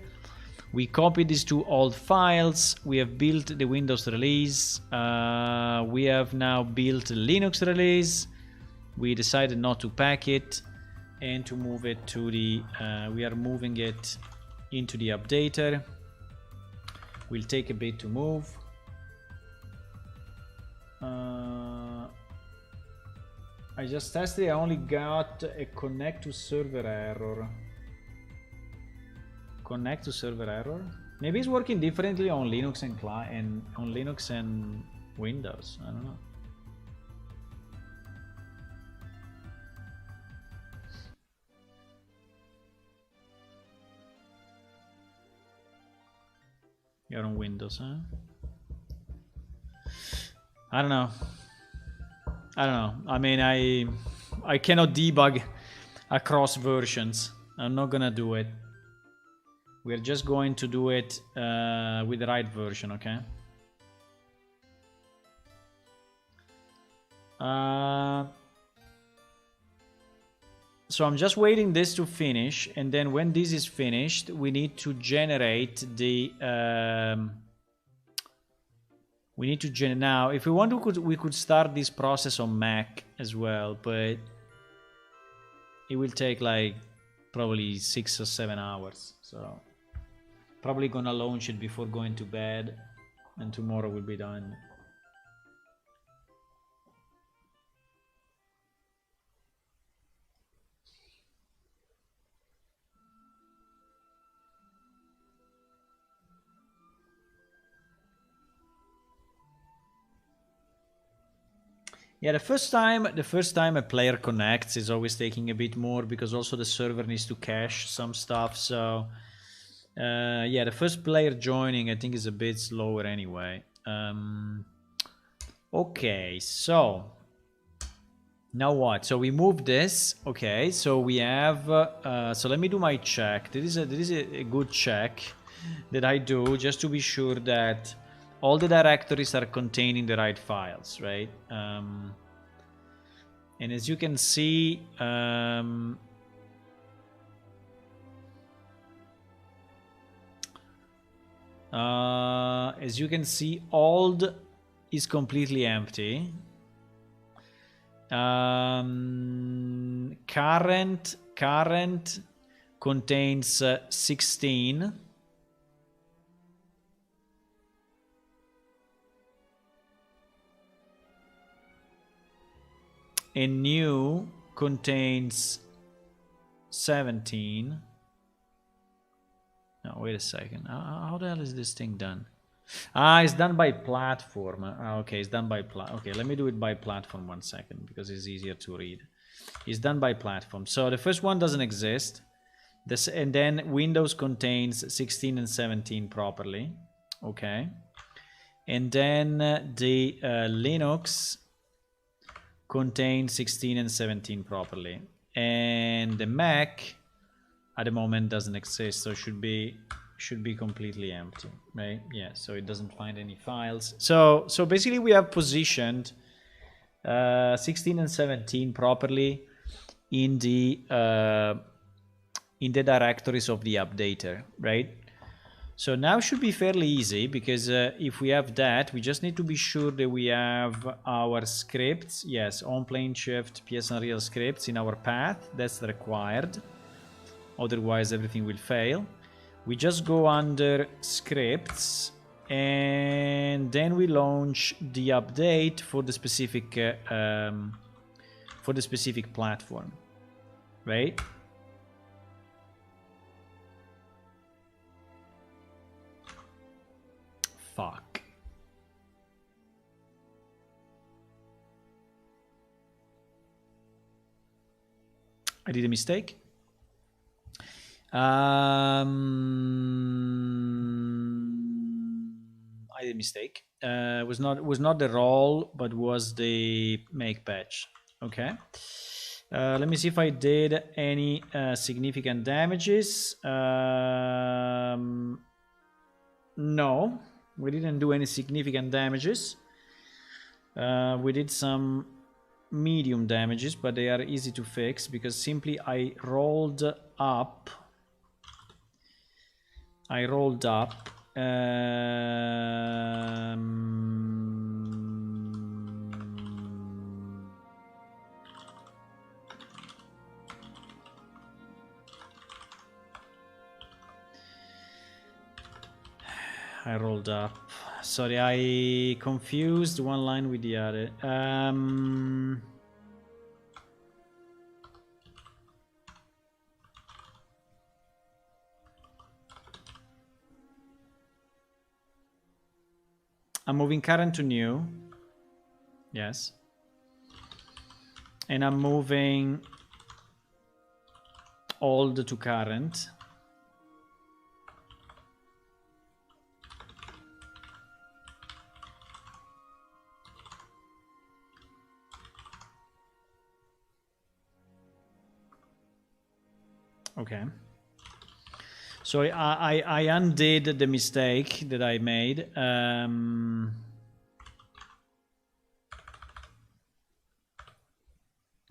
We copied these two old files, we have built the Windows release, we have now built the Linux release, we decided not to pack it, and to move it to the, we are moving it into the updater. Will take a bit to move. I just tested, I only got a connect to server error. Connect to server error? Maybe it's working differently on Linux and on Linux and Windows. I don't know. You're on Windows, huh? I don't know. I mean, I cannot debug across versions. I'm not gonna do it. We're just going to do it with the right version, okay? So I'm just waiting this to finish, and then when this is finished, we need to generate the now if we want to, we could start this process on Mac as well, but it will take like probably 6 or 7 hours, so probably gonna launch it before going to bed, and tomorrow will be done. Yeah, the first time a player connects is always taking a bit more because also the server needs to cache some stuff. So yeah, the first player joining I think is a bit slower anyway. Okay, so now what? So we move this. Okay, so we have. So let me do my check. This is a good check that I do just to be sure that all the directories are containing the right files, right? And as you can see, old is completely empty. Current contains 16. And new contains 17. No, wait a second. How the hell is this thing done? It's done by platform. Okay, it's done by okay, let me do it by platform 1 second because it's easier to read. It's done by platform. So the first one doesn't exist. And then Windows contains 16 and 17 properly. Okay. And then the Linux contains 16 and 17 properly. And the Mac at the moment doesn't exist, so should be completely empty, right? Yeah, so it doesn't find any files. So basically we have positioned 16 and 17 properly in the directories of the updater, right? So now should be fairly easy because if we have that, we just need to be sure that we have our scripts. Yes, on plane shift PS Unreal scripts in our path. That's required. Otherwise, everything will fail. We just go under scripts and then we launch the update for the specific platform, right? Fuck. I did a mistake. I did a mistake. Was not the roll, but was the make patch. Okay. Let me see if I did any significant damages. No, we didn't do any significant damages. We did some medium damages, but they are easy to fix because simply I rolled up. I rolled up sorry, I confused one line with the other. I'm moving current to new. Yes. And I'm moving old to current. Okay. So I undid the mistake that I made.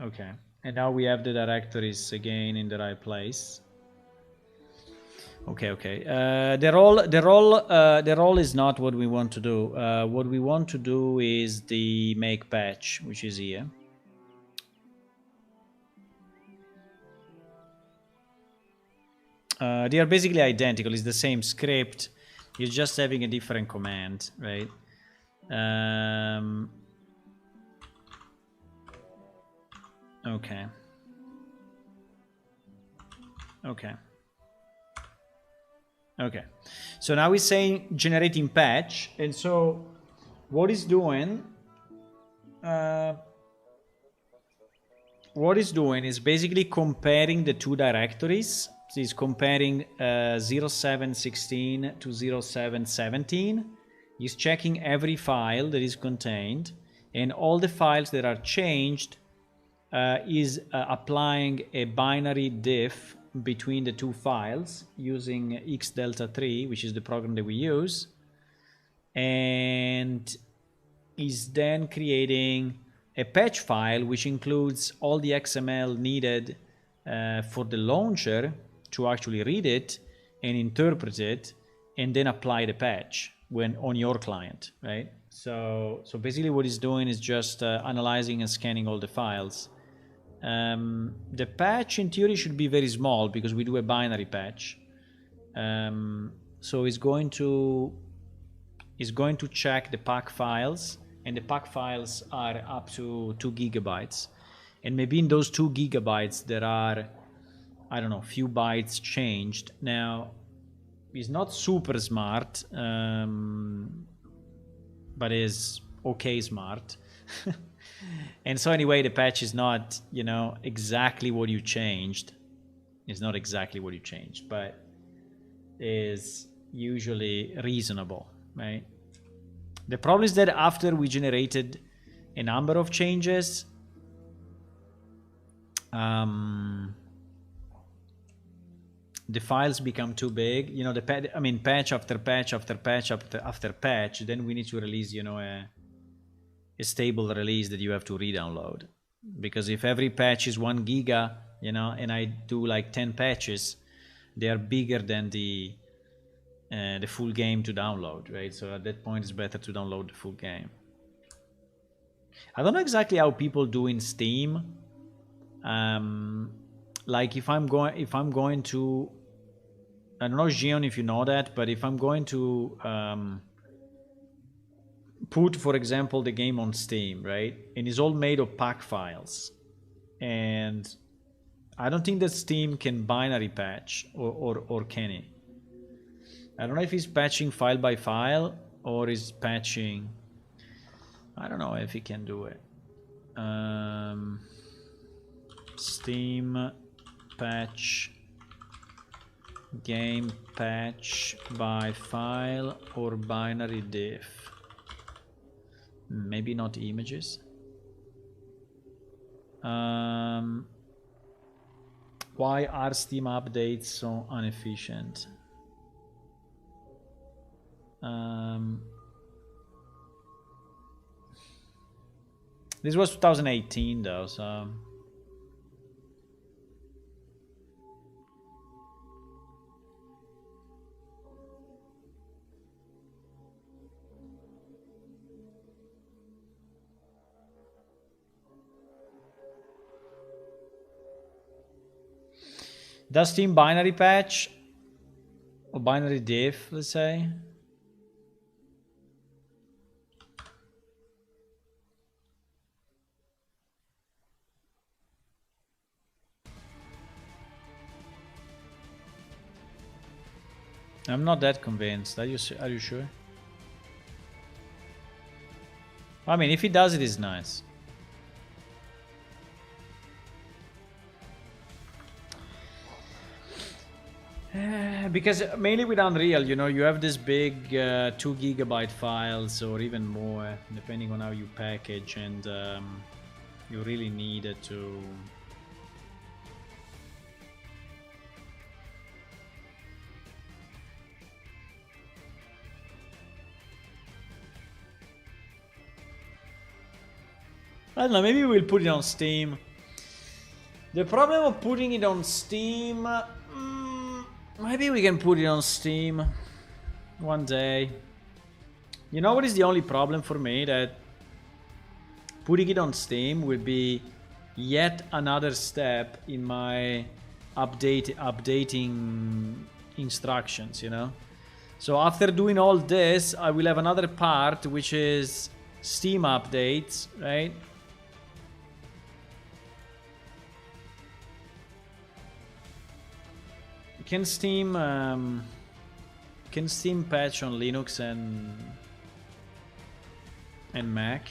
Okay, and now we have the directories again in the right place. Okay. The role is not what we want to do. What we want to do is the make patch, which is here. They are basically identical. It's the same script. You're just having a different command, right? Okay. So now we're saying generating patch, and so what it's doing what it's doing is basically comparing the two directories. So it's comparing 0716 to 0717. He's checking every file that is contained, and all the files that are changed is applying a binary diff between the two files using xdelta3, which is the program that we use, and is then creating a patch file which includes all the XML needed for the launcher to actually read it and interpret it and then apply the patch when on your client, right? So basically what it's doing is just analyzing and scanning all the files. The patch in theory should be very small because we do a binary patch. So it's going to check the pack files, and the pack files are up to 2 gigabytes. And maybe in those 2 gigabytes there are, I don't know, a few bytes changed. Now, it's not super smart, but is okay smart. And so anyway, the patch is not, you know, exactly what you changed. It's not exactly what you changed, but is usually reasonable, right? The problem is that after we generated a number of changes, the files become too big. You know, patch after patch after patch after patch. Then we need to release, you know, a stable release that you have to re-download. Because if every patch is 1 giga, you know, and I do like 10 patches, they are bigger than the full game to download, right? So at that point, it's better to download the full game. I don't know exactly how people do in Steam. Like if I'm going to, I don't know, Gion, if you know that, but if I'm going to put, for example, the game on Steam, right? And it's all made of pack files. And I don't think that Steam can binary patch, or can it? I don't know if he's patching file by file or is patching. I don't know if he can do it. Steam patch, game patch by file or binary diff. Maybe not images. Why are Steam updates so inefficient? This was 2018 though, so does Steam binary patch or binary diff, let's say? I'm not that convinced. Are you sure? I mean, if he does it, it's nice. Because mainly with Unreal, you know, you have this big 2 gigabyte files or even more, depending on how you package, and you really need it to. I don't know, maybe we'll put it on Steam. The problem of putting it on Steam, maybe we can put it on Steam one day. You know what is the only problem for me? That putting it on Steam would be yet another step in my updating instructions, you know? So after doing all this, I will have another part, which is Steam updates, right? Can Steam patch on Linux and Mac?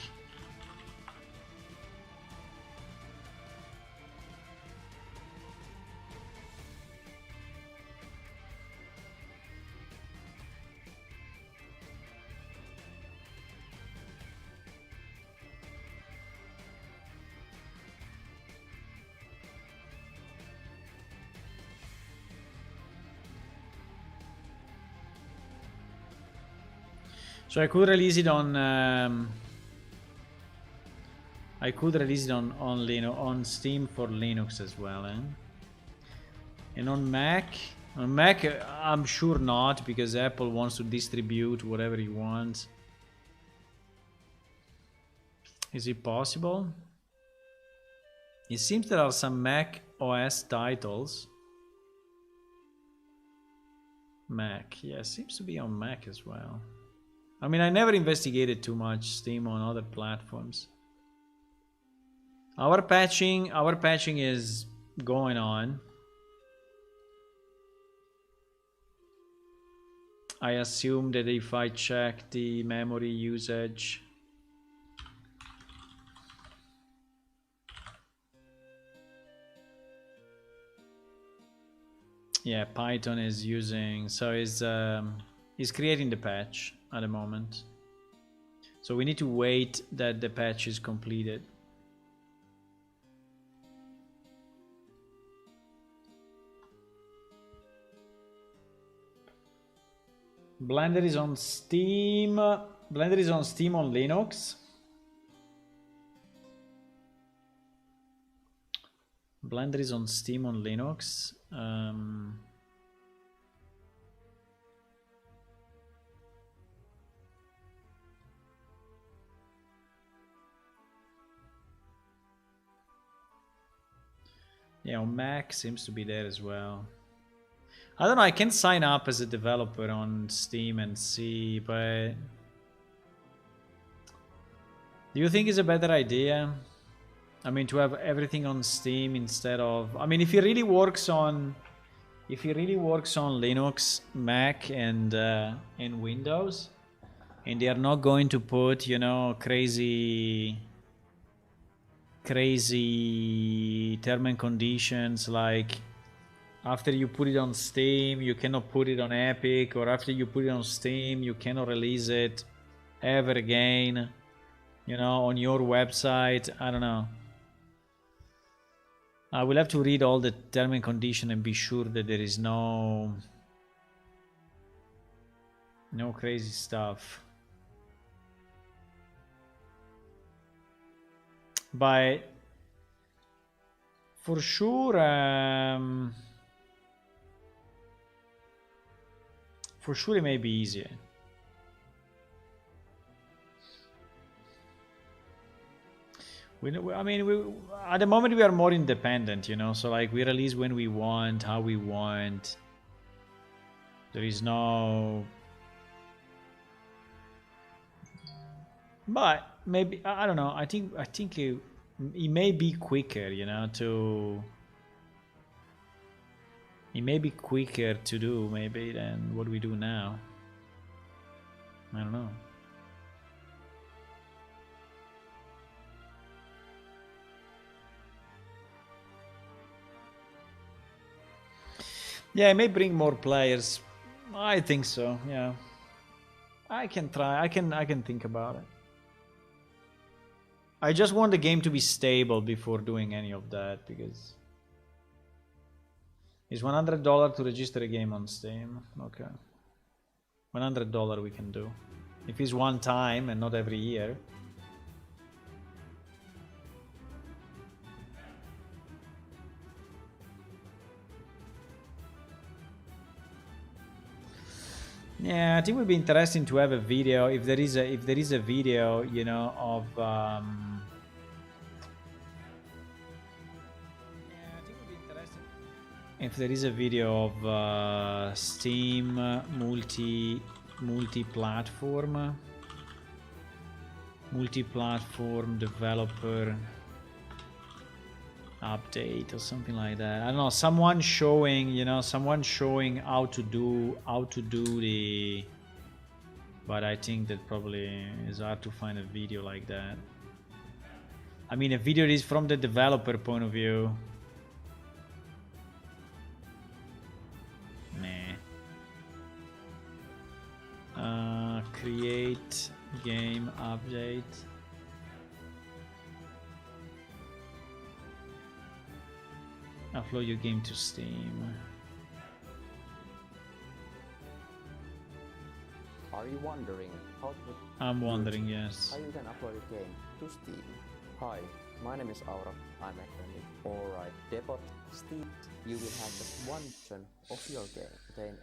So I could release it on I could release it on Linux, on Steam for Linux as well, eh? And on Mac, I'm sure not, because Apple wants to distribute whatever he wants. Is it possible? It seems there are some Mac OS titles. Mac, yeah, seems to be on Mac as well. I mean, I never investigated too much Steam on other platforms. Our patching is going on. I assume that if I check the memory usage, yeah, Python is using, so is creating the patch at the moment. So we need to wait that the patch is completed. Blender is on Steam. Blender is on Steam on Linux. Blender is on Steam on Linux. Yeah, on Mac seems to be there as well. I don't know, I can sign up as a developer on Steam and see, but do you think it's a better idea? I mean, to have everything on Steam instead of, I mean, if it really works on Linux, Mac, and Windows, and they are not going to put, you know, crazy term and conditions like after you put it on Steam, you cannot put it on Epic, or after you put it on Steam, you cannot release it ever again, you know, on your website. I don't know. I will have to read all the term and condition and be sure that there is no crazy stuff. But for sure, it may be easier. I mean, at the moment we are more independent, you know. So like we release when we want, how we want. There is no. But maybe I don't know. I think it may be quicker, you know. It may be quicker to do maybe than what we do now. I don't know. Yeah, it may bring more players. I think so, yeah. I can try. I can think about it. I just want the game to be stable before doing any of that, because it's $100 to register a game on Steam. Okay. $100 we can do. If it's one time and not every year. Yeah, I think it would be interesting to have a video, if there is a video, you know, of if there is a video of Steam multi-platform developer update or something like that. I don't know, someone showing, you know, how to do the, but I think that probably is hard to find a video like that. I mean, a video is from the developer point of view. Create game update. Upload your game to Steam. Are Are you wondering how to I'm wondering, yes. how you can upload a game to Steam? Hi, my name is Aura. I'm a friendly. Alright, debut Steam. You will have just one version of your game. Then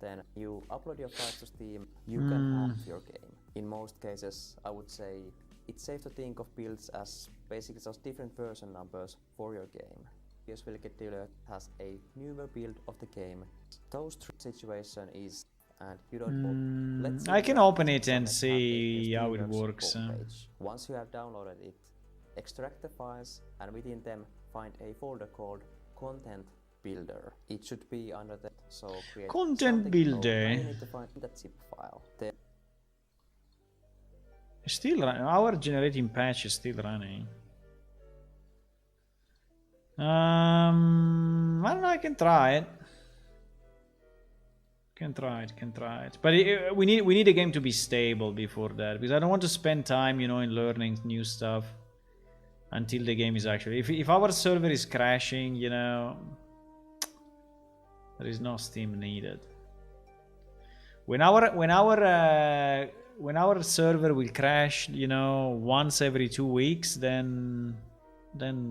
then you upload your files to Steam. You can have your game. In most cases, I would say it's safe to think of builds as basically just different version numbers for your game. Yes, will get dealer has a newer build of the game. Those three situation is and you don't let's I can open it and see how it works. Once you have downloaded it, extract the files and within them find a folder called Content Builder. It should be under that, so create Content Builder. You need to find that zip file. Still running. Our generating patch is still running. I don't know. I can try it. Can try it. But we need a game to be stable before that, because I don't want to spend time, in learning new stuff until the game is actually. If our server is crashing, there is no Steam needed. When our server will crash, once every 2 weeks, then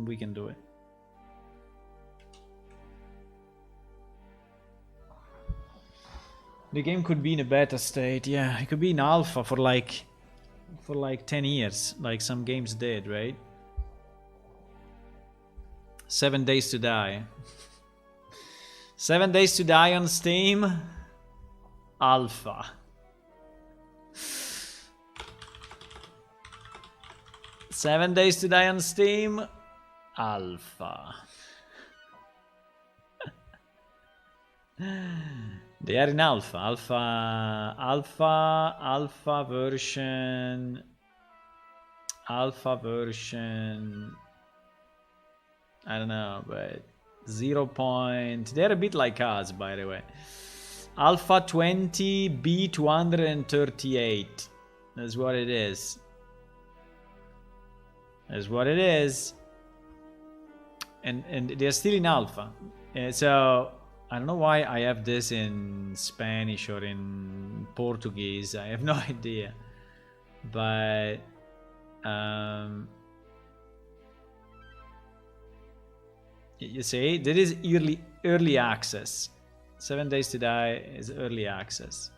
we can do it. The game could be in a beta state, yeah. It could be in alpha for like 10 years, like some games did, right? 7 Days to Die. 7 Days to Die on Steam. Alpha. Seven Days to Die on Steam. Alpha. They are in alpha. Alpha version. I don't know, but 0. They're a bit like us, by the way. Alpha 20 B238. That's what it is. And they're still in alpha. So I don't know why I have this in Spanish or in Portuguese. I have no idea. But you see, that is early access. 7 Days to Die is early access.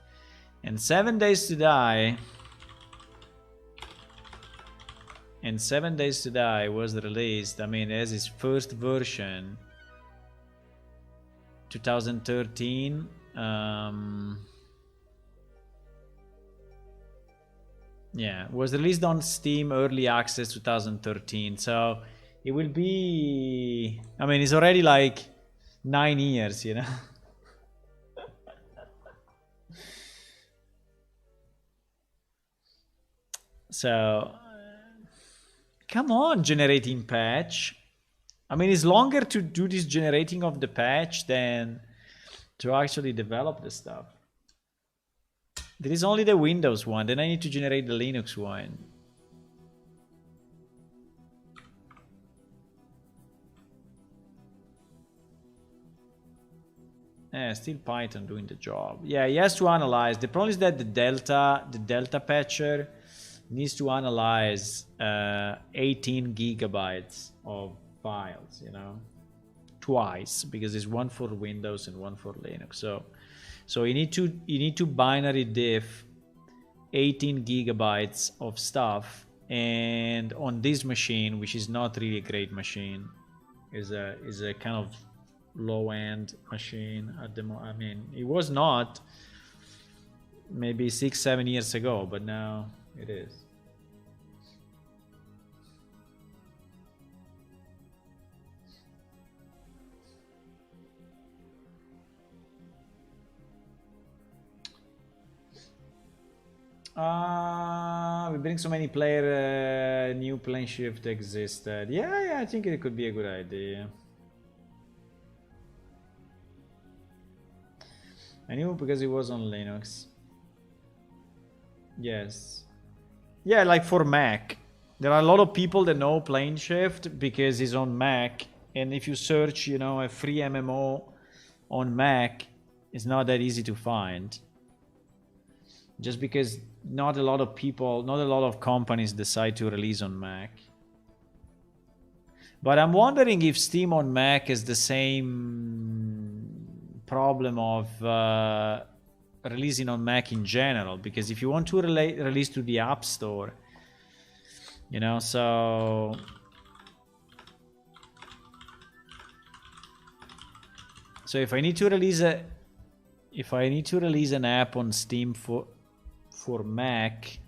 And 7 Days to Die was released, as its first version 2013. Was released on Steam early access 2013. So it will be, it's already like 9 years, So come on, generating patch. It's longer to do this generating of the patch than to actually develop the stuff. There is only the Windows one, then I need to generate the Linux one. Still Python doing the job. Yeah, he has to analyze. The problem is that the Delta patcher needs to analyze 18 gigabytes of files, twice, because there's one for Windows and one for Linux. So you need to binary diff 18 gigabytes of stuff, and on this machine, which is not really a great machine, is a kind of low-end machine at the moment. It was not maybe 6-7 years ago, but now it is. We bring so many player, new plane shift existed. Yeah, I think it could be a good idea. I knew because it was on Linux. Yes. Yeah, like for Mac. There are a lot of people that know plane shift because it's on Mac. And if you search, a free MMO on Mac, it's not that easy to find. just because not a lot of people, not a lot of companies decide to release on Mac. But I'm wondering if Steam on Mac is the same problem of releasing on Mac in general, because if you want to release to the App Store, you know, so if I need to release an app on Steam for Mac,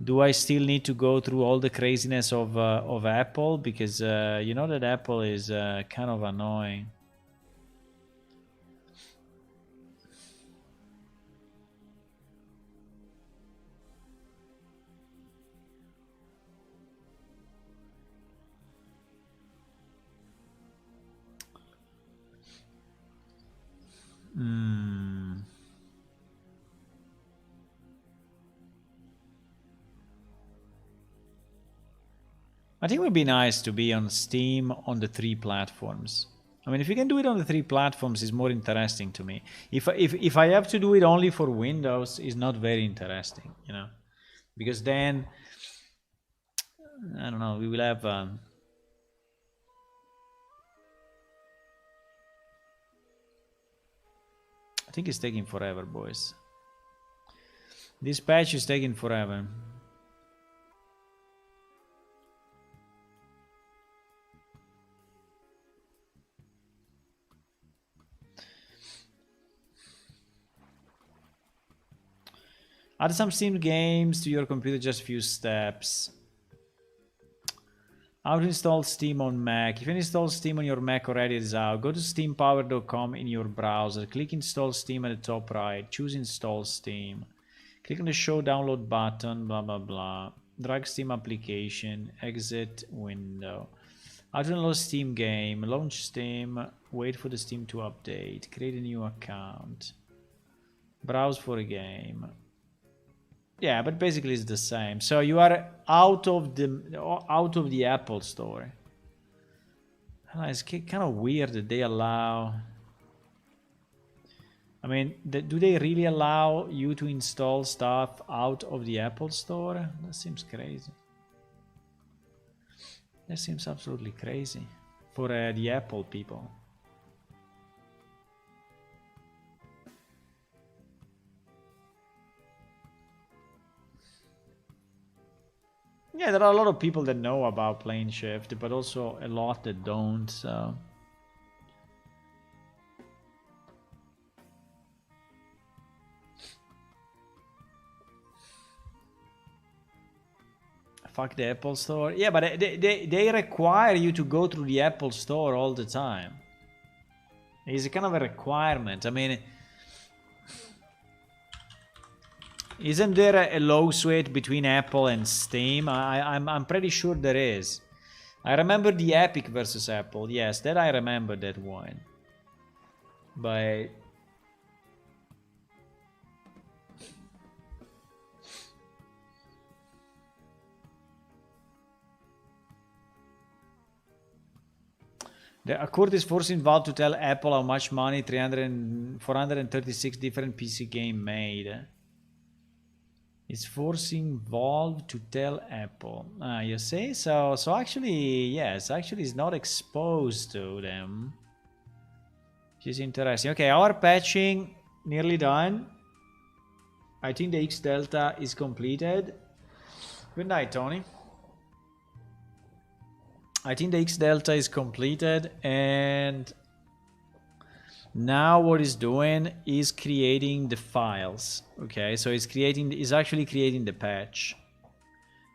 do I still need to go through all the craziness of Apple? Because you know that Apple is kind of annoying. I think it would be nice to be on Steam on the 3 platforms. I mean, if you can do it on the 3 platforms, it's more interesting to me. If I have to do it only for Windows, it's not very interesting, you know, because then I don't know. We will have. I think it's taking forever, boys. This patch is taking forever. Add some Steam games to your computer, just a few steps. How to install Steam on Mac. If you install Steam on your Mac already, it is out. Go to steampower.com in your browser. Click Install Steam at the top right. Choose Install Steam. Click on the Show Download button, blah, blah, blah. Drag Steam application. Exit window. How to download Steam game. Launch Steam. Wait for the Steam to update. Create a new account. Browse for a game. Yeah, but basically it's the same. So you are out of the Apple Store. It's kind of weird that they allow. I mean, do they really allow you to install stuff out of the Apple Store? That seems crazy. That seems absolutely crazy for the Apple people. Yeah, there are a lot of people that know about Plane Shift, but also a lot that don't, so. Fuck the Apple Store. Yeah, but they require you to go through the Apple Store all the time. It's a kind of a requirement. I mean, isn't there a lawsuit between Apple and Steam? I'm pretty sure there is. I remember the Epic versus Apple. Yes, that I remember that one. But a court is forcing Valve to tell Apple how much money 436 different PC game made. It's forcing Valve to tell Apple. You see? So actually, yes, actually it's not exposed to them. Which is interesting. Okay, our patching nearly done. I think the X Delta is completed. Good night, Tony. I think the X Delta is completed, and now what it's doing is creating the files. Okay, so it's actually creating the patch.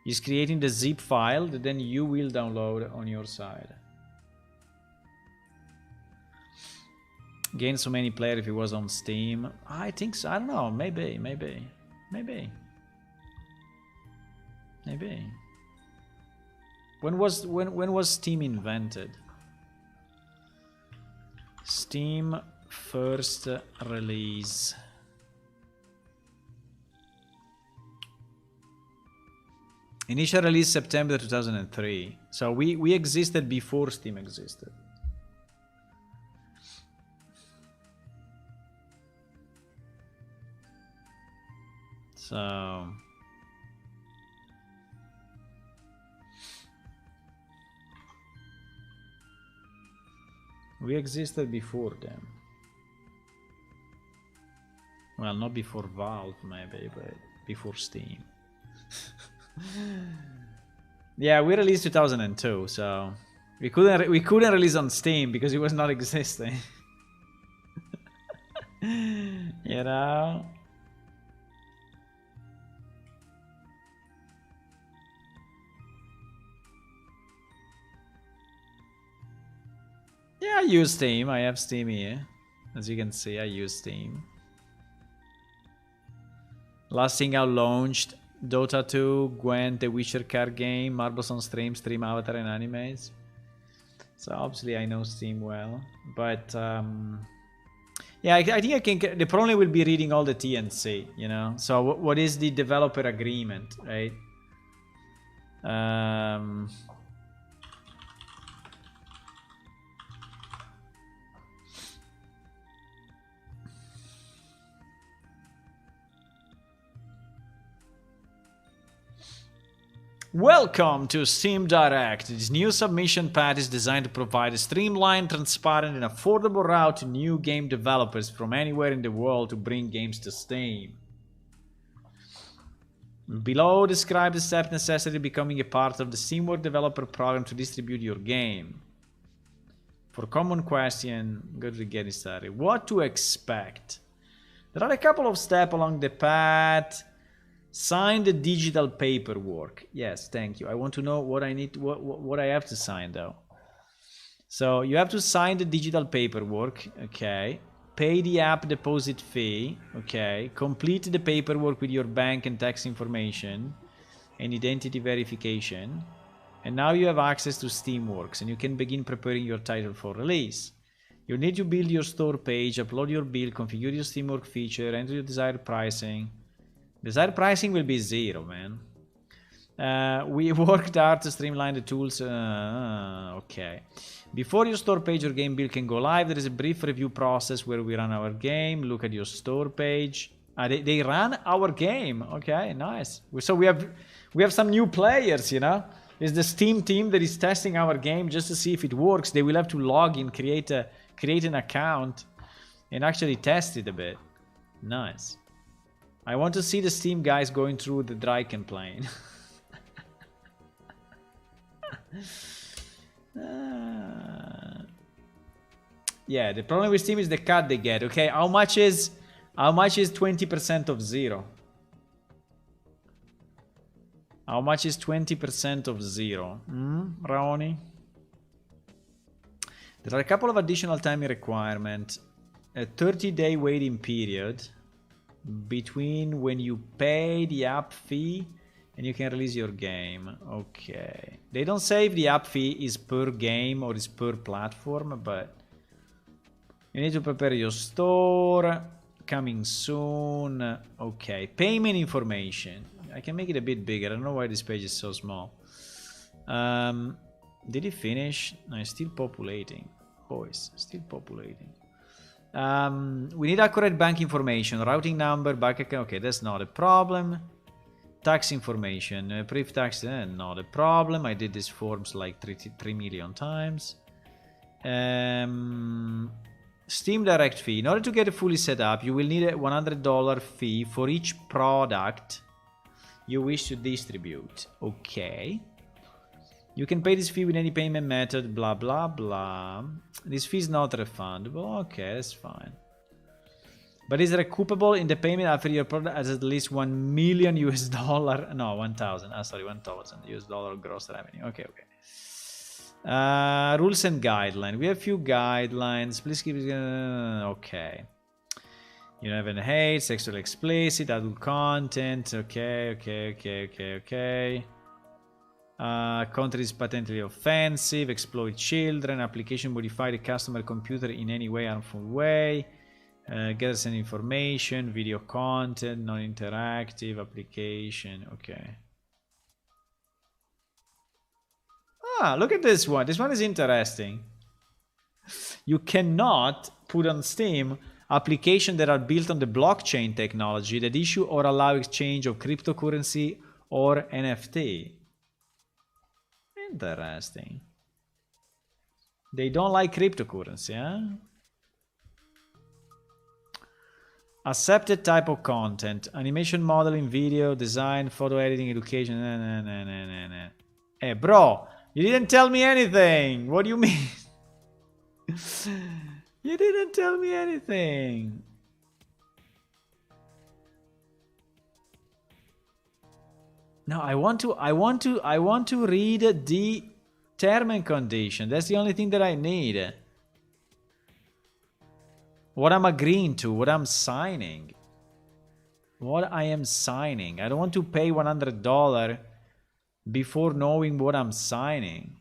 It's creating the zip file that then you will download on your side. Gain so many players if it was on Steam. I think so. I don't know. Maybe. When was Steam invented? Steam first release. Initial release September 2003. So we existed before Steam existed. So we existed before them. Well, not before Valve, maybe, but before Steam. Yeah, we released 2002, so we couldn't release on Steam because it was not existing. You know. Yeah, I use Steam. I have Steam here. As you can see, I use Steam. Last thing I launched, Dota 2, Gwent, The Witcher card game, Marbles on Stream, Stream Avatar and Animes. So obviously I know Steam well. But yeah, I think I can... The problem will be reading all the T and C, you know? So what is the developer agreement, right? Welcome to Steam Direct. This new submission path is designed to provide a streamlined, transparent, and affordable route to new game developers from anywhere in the world to bring games to Steam. Below describe the step necessary to becoming a part of the Steamworks developer program to distribute your game. For common question, go to getting started. What to expect? There are a couple of steps along the path. Sign the digital paperwork. Yes, thank you. I want to know what I need, what I have to sign though. So you have to sign the digital paperwork. Okay. Pay the app deposit fee. Okay. Complete the paperwork with your bank and tax information and identity verification. And now you have access to Steamworks and you can begin preparing your title for release. You need to build your store page, upload your build, configure your Steamworks feature, enter your desired pricing. Desired pricing will be 0, man. We worked hard to streamline the tools. Okay. Before your store page or game build can go live, there is a brief review process where we run our game. Look at your store page. They ran our game. Okay, nice. So we have some new players, you know. It's the Steam team that is testing our game just to see if it works. They will have to log in, create an account, and actually test it a bit. Nice. I want to see the Steam guys going through the dry complaint. Yeah, the problem with Steam is the cut they get. Okay, how much is 20% of 0? How much is 20% of 0? Raoni? There are a couple of additional timing requirements. A 30-day waiting period between when you pay the app fee and you can release your game. Okay. They don't say if the app fee is per game or is per platform, but you need to prepare your store. Coming soon. Okay. Payment information. I can make it a bit bigger. I don't know why this page is so small. Did it finish? No, it's still populating. Boys, still populating. We need accurate bank information, routing number, bank account. Okay, that's not a problem. Tax information, pre-tax, not a problem. I did these forms like 3 million times. Steam Direct fee. In order to get it fully set up, you will need a $100 fee for each product you wish to distribute. Okay. You can pay this fee with any payment method, blah, blah, blah. This fee is not refundable. Okay, that's fine. But is recoupable in the payment after your product has at least 1 million US dollar. No, 1,000. Sorry, 1,000 US dollar gross revenue. Okay, okay. Rules and guidelines. We have a few guidelines. Please keep... okay. You don't have any hate, sexually explicit, adult content. Okay, okay, okay, okay, okay. Content is patently offensive, exploit children, application modify the customer computer in any way, harmful way, gather any information, video content, non-interactive application. Okay. Look at this one. This one is interesting. You cannot put on Steam applications that are built on the blockchain technology that issue or allow exchange of cryptocurrency or NFT. Interesting. They don't like cryptocurrency, huh? Accepted type of content. Animation, modeling, video, design, photo editing, education. Nah. Hey, bro, you didn't tell me anything. What do you mean? You didn't tell me anything. No, I want to read the term and condition. That's the only thing that I need. What I'm agreeing to, what I'm signing. What I am signing. I don't want to pay $100 before knowing what I'm signing.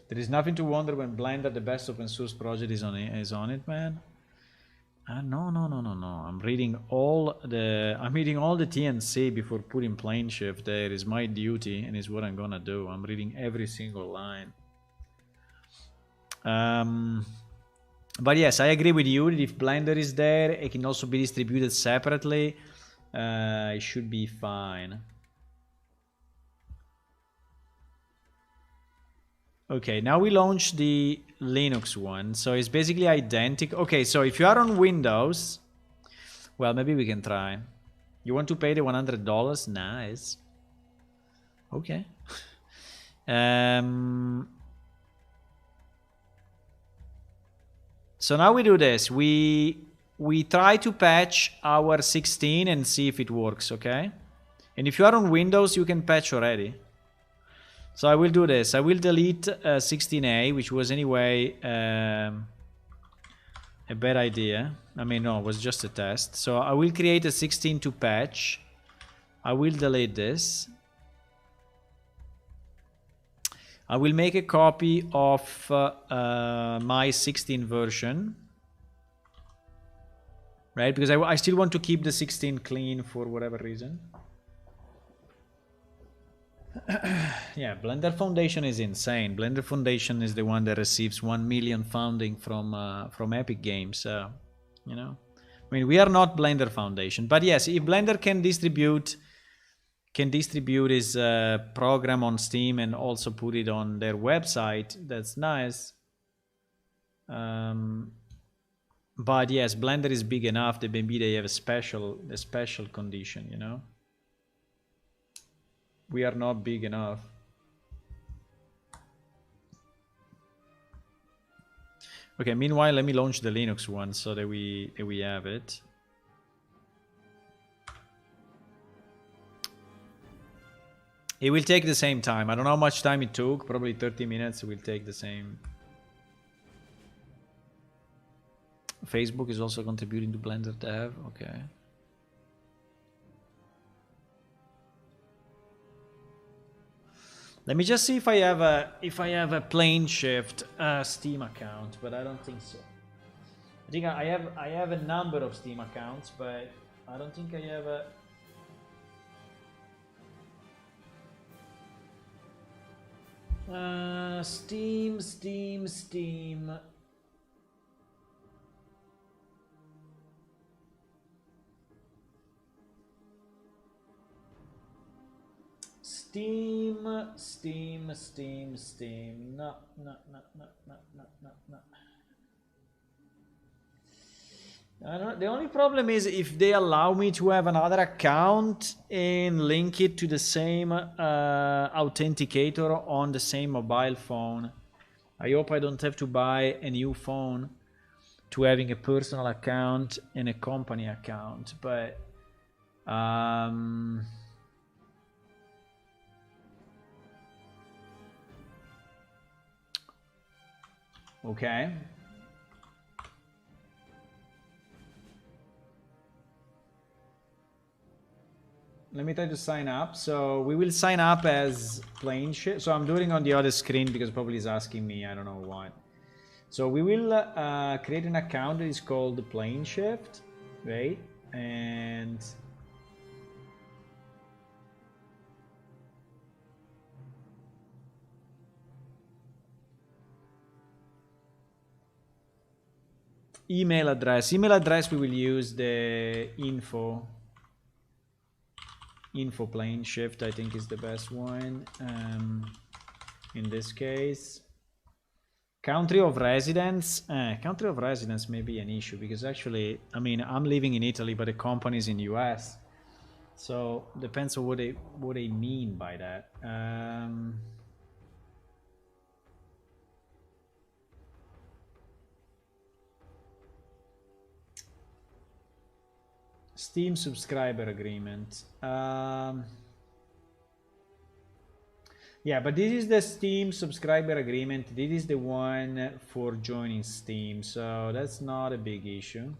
There is nothing to wonder when Blender, the best open source project, is on it, man. No. I'm reading all the TNC before putting plane shift there. Is my duty and is what I'm gonna do. I'm reading every single line. But yes, I agree with you that if Blender is there, it can also be distributed separately. It should be fine. Okay, now we launch the Linux one. So it's basically identical. Okay, so if you are on Windows, well, maybe we can try. You want to pay the $100? Nice. Okay. So now we do this. We try to patch our 16 and see if it works, okay? And if you are on Windows, you can patch already. So I will do this. I will delete 16A, which was anyway a bad idea. I mean, no, it was just a test. So I will create a 16 to patch. I will delete this. I will make a copy of my 16 version. Right? Because I still want to keep the 16 clean for whatever reason. Yeah, Blender Foundation is insane. Blender Foundation is the one that receives 1 million funding from Epic Games. You know, I mean, we are not Blender Foundation, but yes, if Blender can distribute his program on Steam and also put it on their website, that's nice. But yes, Blender is big enough that maybe they have a special condition, you know. We are not big enough. Okay, meanwhile, let me launch the Linux one so that we have it. It will take the same time. I don't know how much time it took. Probably 30 minutes. It will take the same. Facebook is also contributing to Blender Dev. Okay. Let me just see if I have a plane shift Steam account, but I don't think so. I think I have a number of Steam accounts, but I don't think I have a. Steam. Steam. No. I don't, the only problem is if they allow me to have another account and link it to the same authenticator on the same mobile phone. I hope I don't have to buy a new phone to having a personal account and a company account, but okay. Let me try to sign up. So we will sign up as plane shift. So I'm doing it on the other screen because probably it's asking me, I don't know what. So we will create an account that is called Plane Shift, right? And email address. Email address, we will use the info plane shift, I think is the best one in this case. Country of residence. Country of residence may be an issue because actually, I mean, I'm living in Italy, but the company is in US. So depends on what they mean by that. Steam subscriber agreement. Yeah, but this is the Steam subscriber agreement. This is the one for joining Steam, so that's not a big issue.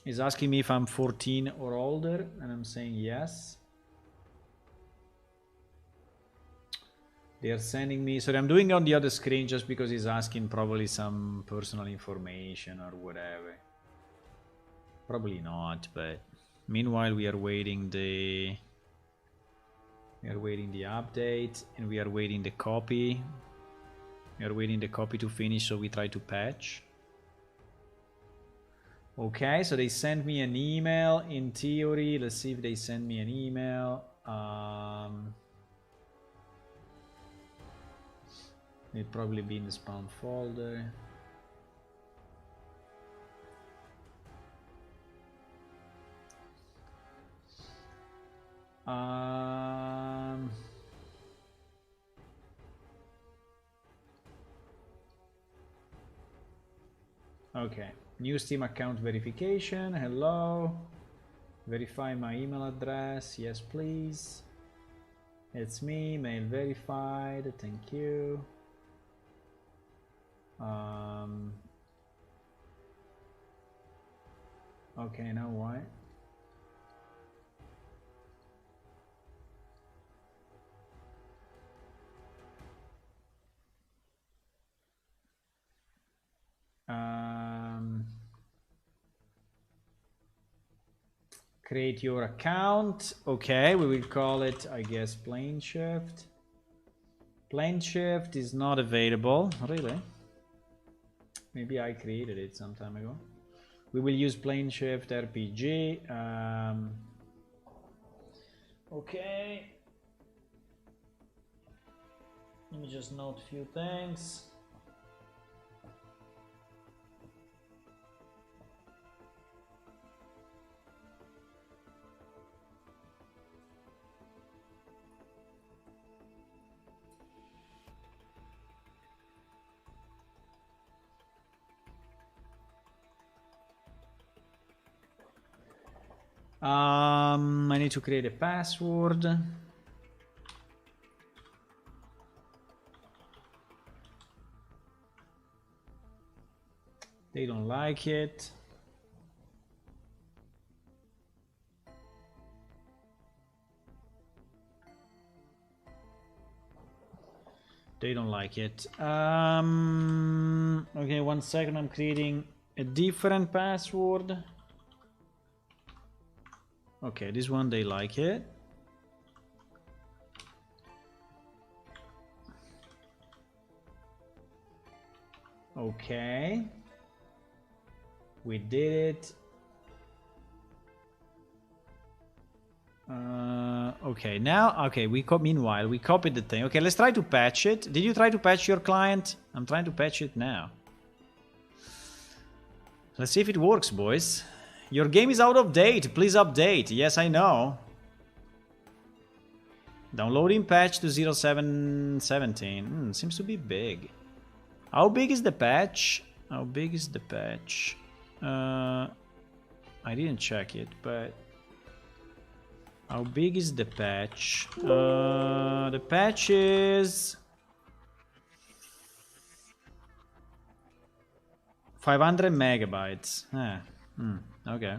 He's asking me if I'm 14 or older, and I'm saying yes. They are sending me, so I'm doing it on the other screen just because he's asking probably some personal information or whatever. Probably not, but meanwhile we are waiting the update, and we are waiting the copy. We are waiting the copy to finish, so we try to patch. Okay, so they sent me an email in theory. Let's see if they send me an email. It'd probably be in the spam folder. Okay, new Steam account verification. Hello. Verify my email address. Yes, please. It's me, mail verified. Thank you. Okay, now what? Create your account. Okay, we will call it, I guess, Plane Shift. Plane Shift is not available. Really? Maybe I created it some time ago. We will use Plane Shift RPG. Okay. Let me just note a few things. I need to create a password. They don't like it. They don't like it. Okay, 1 second. I'm creating a different password. Okay, this one they like it. Okay. We did it. Okay, now, okay, meanwhile, we copied the thing. Okay, let's try to patch it. Did you try to patch your client? I'm trying to patch it now. Let's see if it works, boys. Your game is out of date. Please update. Yes, I know. Downloading patch to 0717. Seems to be big. How big is the patch? How big is the patch? I didn't check it, but... How big is the patch? The patch is... 500 megabytes. Okay.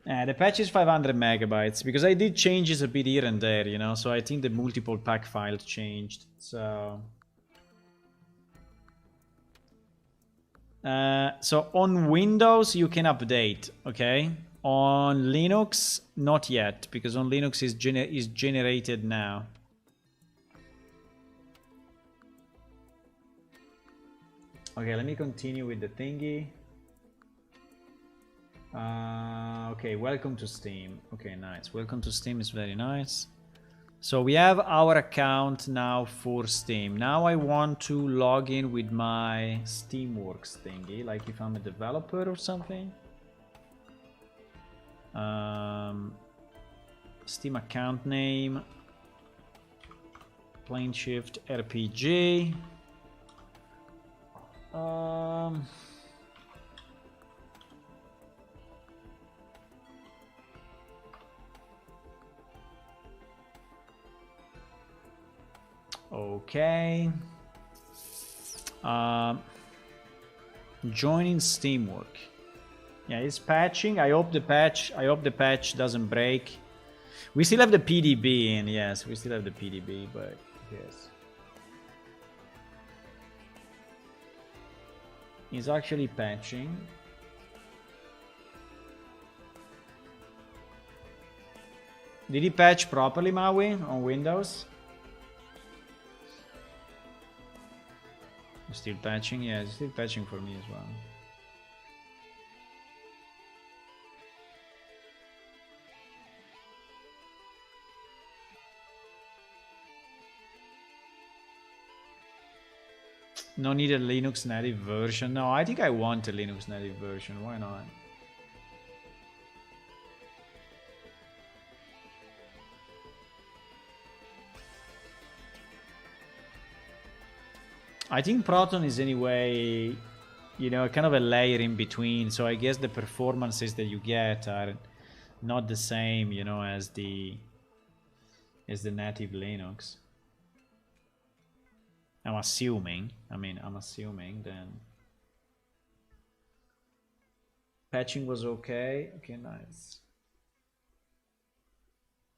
The patch is 500 megabytes because I did changes a bit here and there, you know, so I think the multiple pack files changed. So on Windows you can update, okay? On Linux, not yet, because on Linux is generated now. Okay, let me continue with the thingy. Okay, welcome to Steam. Okay, nice. Welcome to Steam is very nice. So we have our account now for Steam. Now I want to log in with my Steamworks thingy, like if I'm a developer or something. Steam account name, Planeshift RPG. Okay. Joining Steamwork. Yeah, it's patching. I hope the patch doesn't break. We still have the PDB in, yes, we still have the PDB, but yes. It's actually patching. Did he patch properly, Maui, on Windows? Still patching? Yeah, it's still patching for me as well. No need a Linux native version. No, I think I want a Linux native version. Why not? I think Proton is anyway, you know, kind of a layer in between. So I guess the performances that you get are not the same, you know, as the native Linux. I'm assuming. I'm assuming then. Patching was okay. Okay, nice.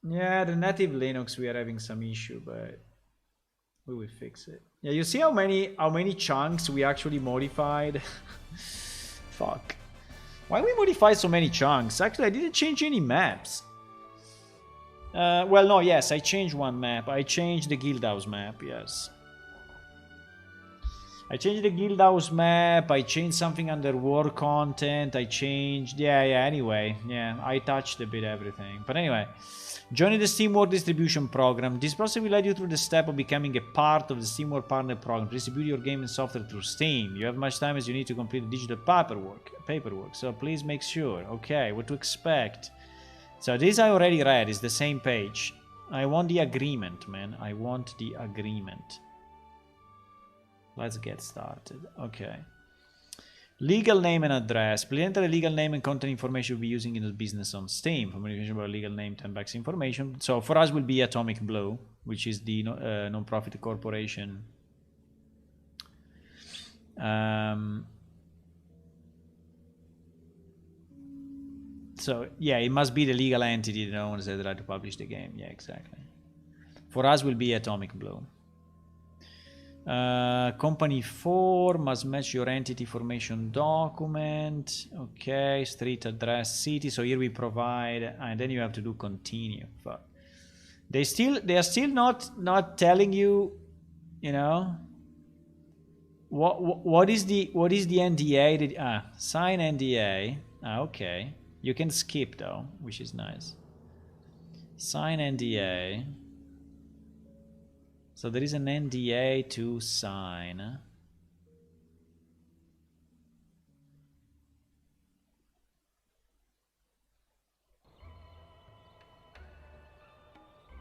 Yeah, the native Linux we are having some issue, but we will fix it. Yeah, you see how many chunks we actually modified? Fuck. Why we modify so many chunks? Actually, I didn't change any maps. Well, no, yes, I changed one map. I changed the Guildhouse map, yes. I changed the Guildhouse map, I changed something under war content, I changed... Yeah, anyway. Yeah, I touched a bit everything. But anyway, joining the Steamworks distribution program. This process will lead you through the step of becoming a part of the Steamworks partner program. Distribute your game and software through Steam. You have much time as you need to complete the digital paperwork. So please make sure. Okay, what to expect. So this I already read, is the same page. I want the agreement, man. I want the agreement. Let's get started. Okay. Legal name and address. Please enter the legal name and contact information you'll be using in the business on Steam. For more information about legal name, 10 bucks information. So for us will be Atomic Blue, which is the non-profit corporation. So yeah, it must be the legal entity that owns the right to publish the game. Yeah, exactly. For us will be Atomic Blue. Company 4 must match your entity formation document. Okay, street address, city. So here we provide, and then you have to do continue. Fuck. They are still not telling you, you know, what is the NDA that, sign NDA. Okay, you can skip though, which is nice. Sign NDA. So there is an NDA to sign.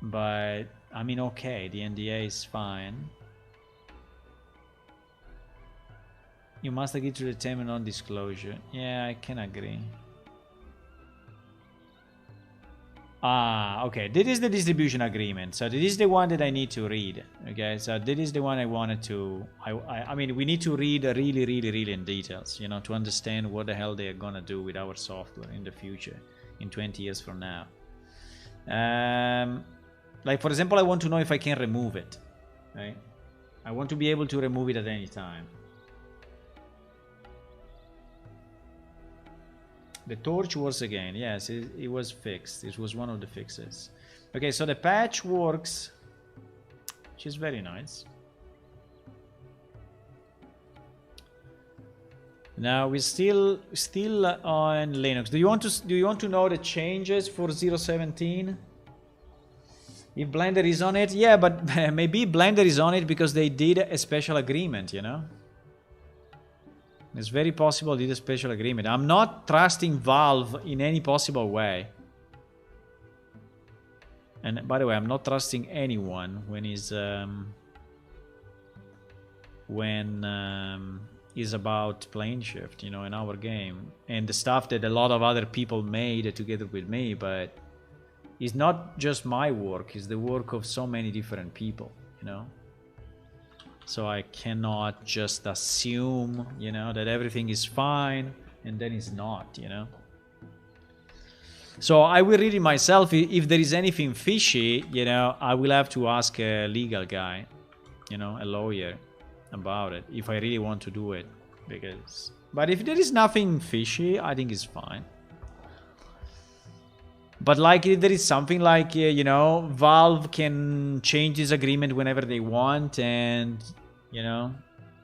But, I mean, okay, the NDA is fine. You must agree to the term of non-disclosure. Yeah, I can agree. Okay, this is the distribution agreement. So this is the one that I need to read. Okay, so this is the one I wanted to... I mean, we need to read really in details, you know, to understand what the hell they are gonna do with our software in the future. in 20 years from now. Like, for example, I want to know if I can remove it, right? I want to be able to remove it at any time. The torch works again. Yes, it was fixed. It was one of the fixes. Okay, so the patch works, which is very nice. Now we're still on Linux. Do you want to know the changes for 017? If Blender is on it, yeah, but maybe Blender is on it because they did a special agreement, you know? It's very possible they did a special agreement. I'm not trusting Valve in any possible way. And by the way, I'm not trusting anyone when he's is about plane shift, you know, in our game, and the stuff that a lot of other people made together with me. But it's not just my work, it's the work of so many different people, you know. So I cannot just assume, you know, that everything is fine and then it's not, you know. So I will read it myself. If there is anything fishy, you know, I will have to ask a legal guy, you know, a lawyer about it, if I really want to do it. But if there is nothing fishy, I think it's fine. But like, if there is something like, you know, Valve can change this agreement whenever they want, and, you know,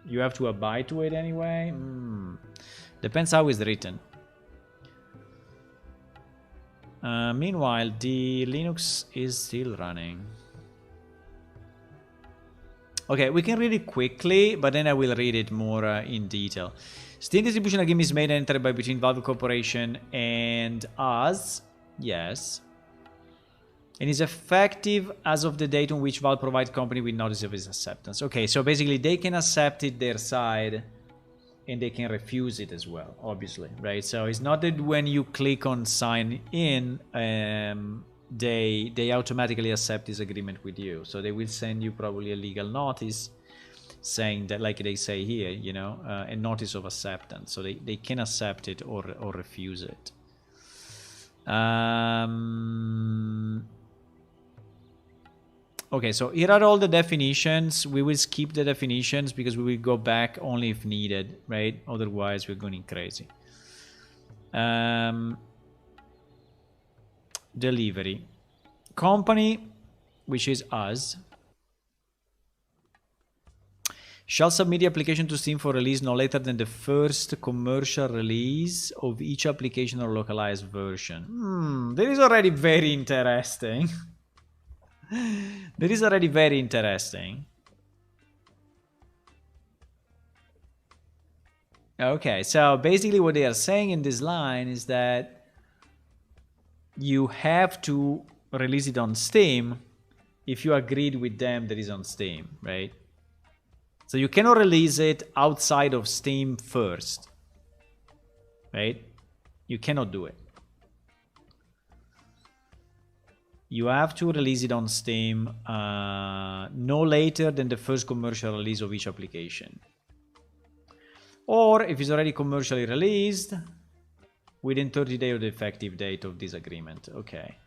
you have to abide to it anyway. Depends how it's written. Meanwhile, the Linux is still running. Okay, we can read it quickly, but then I will read it more in detail. Steam distribution agreement is made and entered by between Valve Corporation and us. Yes. And is effective as of the date on which Valve provides company with notice of its acceptance. Okay, so basically they can accept it their side and they can refuse it as well, obviously, right? So it's not that when you click on sign in, they automatically accept this agreement with you. So they will send you probably a legal notice saying that, like they say here, you know, a notice of acceptance. So they can accept it or refuse it. Okay, so here are all the definitions. We will skip the definitions because we will go back only if needed, right? Otherwise, we're going crazy. Delivery. Company, which is us, shall submit the application to Steam for release no later than the first commercial release of each application or localized version. That is already very interesting. That is already very interesting. Okay, so basically what they are saying in this line is that you have to release it on Steam if you agreed with them that is on Steam, right? So you cannot release it outside of Steam first, right? You cannot do it. You have to release it on Steam no later than the first commercial release of each application. Or if it's already commercially released, within 30 days of the effective date of this agreement. Okay.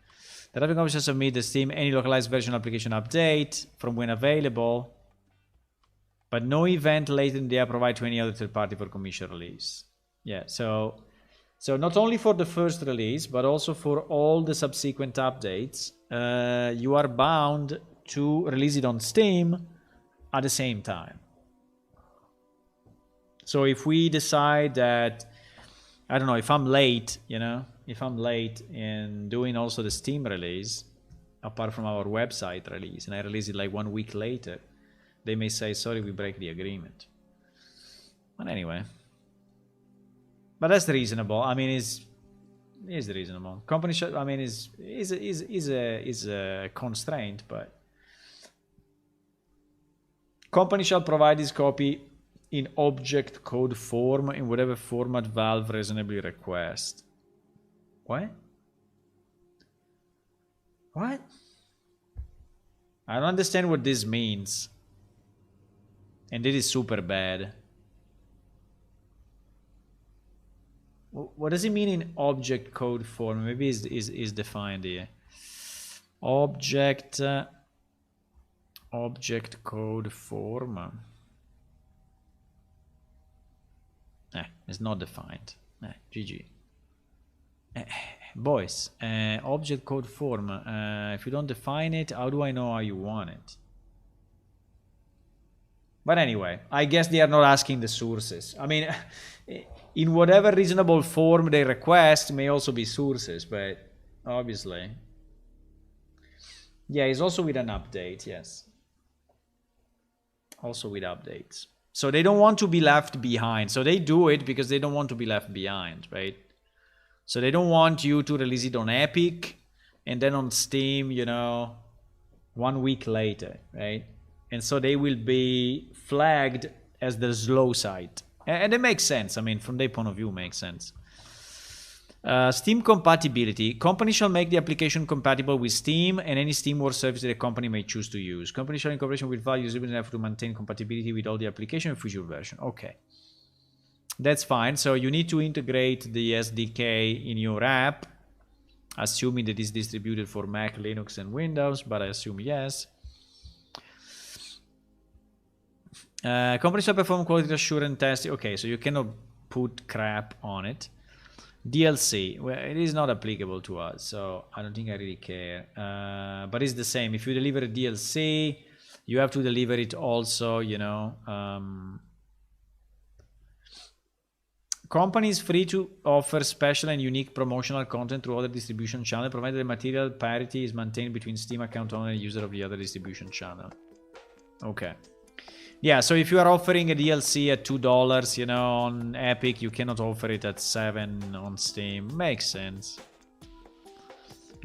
The developing company shall submit the Steam any localized version application update from when available, but no event later than they are provided to any other third party for commercial release. Yeah, so not only for the first release, but also for all the subsequent updates, you are bound to release it on Steam at the same time. So if we decide that, I don't know, if I'm late, you know, if I'm late in doing also the Steam release, apart from our website release, and I release it like 1 week later, they may say, sorry, we break the agreement. But anyway. But that's reasonable. I mean, is reasonable. Company should, I mean, is a constraint, but company shall provide this copy in object code form in whatever format Valve reasonably requests. What? What? I don't understand what this means. And this is super bad. What does it mean in object code form? Maybe is defined here. Object code form. It's not defined. GG. Boys, object code form. If you don't define it, how do I know how you want it? But anyway, I guess they are not asking the sources. I mean, in whatever reasonable form they request may also be sources, but obviously. Yeah, it's also with an update, yes. Also with updates. So they don't want to be left behind. So they do it because they don't want to be left behind, right? So they don't want you to release it on Epic and then on Steam, you know, 1 week later, right? And so they will be flagged as the slow site. And it makes sense. I mean, from their point of view, it makes sense. Steam compatibility. Company shall make the application compatible with Steam and any Steam or service that a company may choose to use. Company shall in cooperation with value usability enough to maintain compatibility with all the application and future version. Okay. That's fine. So you need to integrate the SDK in your app, assuming that it's distributed for Mac, Linux, and Windows, but I assume yes. Company shall perform quality assurance testing. Okay, so you cannot put crap on it. DLC, well, it is not applicable to us, so I don't think I really care. But it's the same. If you deliver a DLC, you have to deliver it also, you know. Company is free to offer special and unique promotional content through other distribution channels, provided the material parity is maintained between Steam account owner and user of the other distribution channel. Okay. Yeah, so if you are offering a DLC at $2, you know, on Epic, you cannot offer it at $7 on Steam. Makes sense.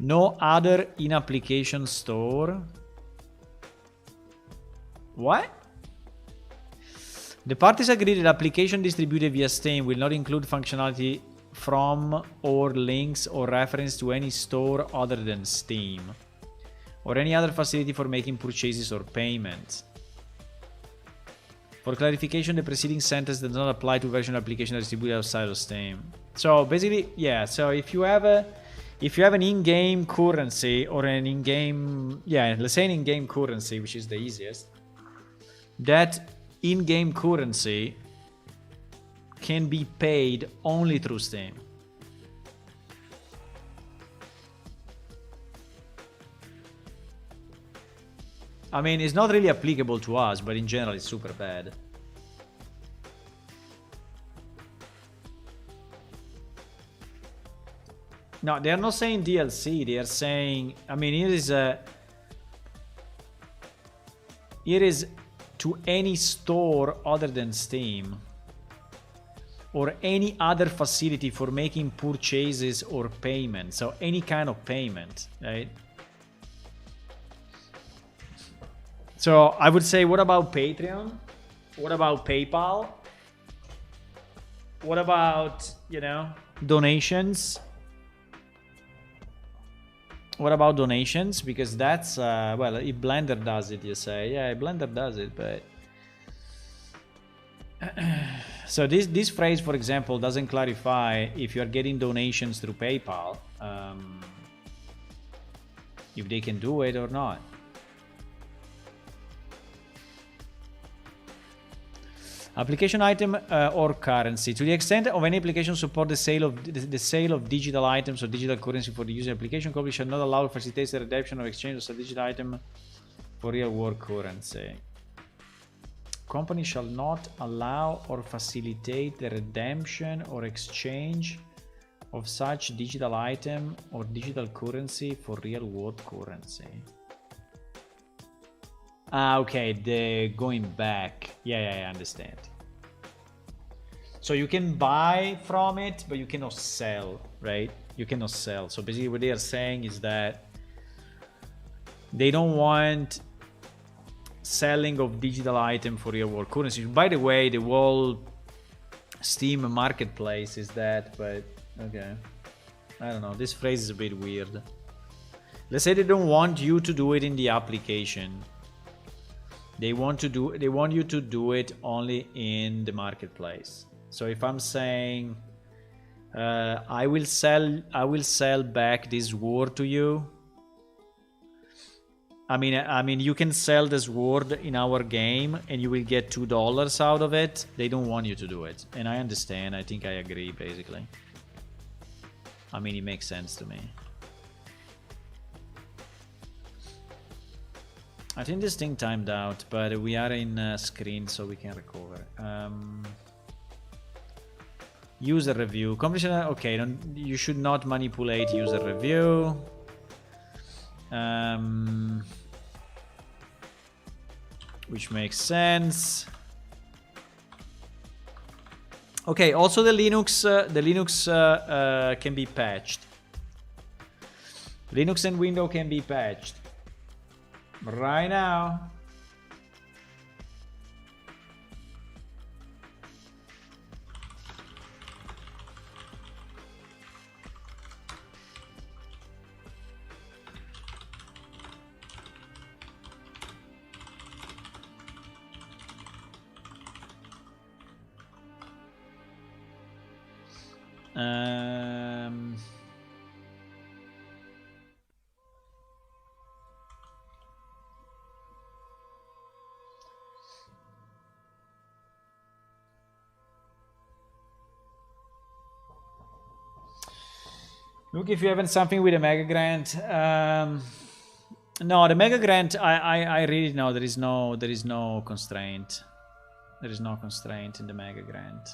No other in-application store. What? The parties agree that application distributed via Steam will not include functionality from or links or reference to any store other than Steam, or any other facility for making purchases or payments. For clarification, the preceding sentence does not apply to version application distributed outside of Steam. So basically, yeah. So if you have an in-game currency or an in-game, yeah, let's say an in-game currency, which is the easiest, that in-game currency can be paid only through Steam. I mean, it's not really applicable to us, but in general, it's super bad. No, they are not saying DLC. They are saying, I mean, it is to any store other than Steam, or any other facility for making purchases or payments. So any kind of payment, right? So I would say, what about Patreon? What about PayPal? What about, you know, donations? What about donations? Because that's, well, if Blender does it, you say, yeah, Blender does it, but... So this phrase, for example, doesn't clarify if you're getting donations through PayPal, if they can do it or not. Application item or currency. To the extent of any application support the sale of digital items or digital currency for the user application, company shall not allow or facilitate the redemption or exchange of such digital item for real world currency. Company shall not allow or facilitate the redemption or exchange of such digital item or digital currency for real world currency. Ah, okay, they're going back. Yeah, I understand. So you can buy from it, but you cannot sell, right? You cannot sell. So basically what they are saying is that they don't want selling of digital item for real world currency. By the way, the whole Steam marketplace is that, but okay. I don't know, this phrase is a bit weird. Let's say they don't want you to do it in the application. They want you to do it only in the marketplace. So if I'm saying I will sell back this sword to you. I mean, you can sell the sword in our game, and you will get $2 out of it. They don't want you to do it, and I understand. I think I agree, basically. I mean, it makes sense to me. I think this thing timed out, but we are in screen, so we can recover. User review. Competition. Okay, you should not manipulate user review. Which makes sense. Okay. Also, the Linux can be patched. Linux and Windows can be patched right now. Look, if you haven't something with a mega grant. No, the mega grant. I really know there is no constraint. There is no constraint in the mega grant.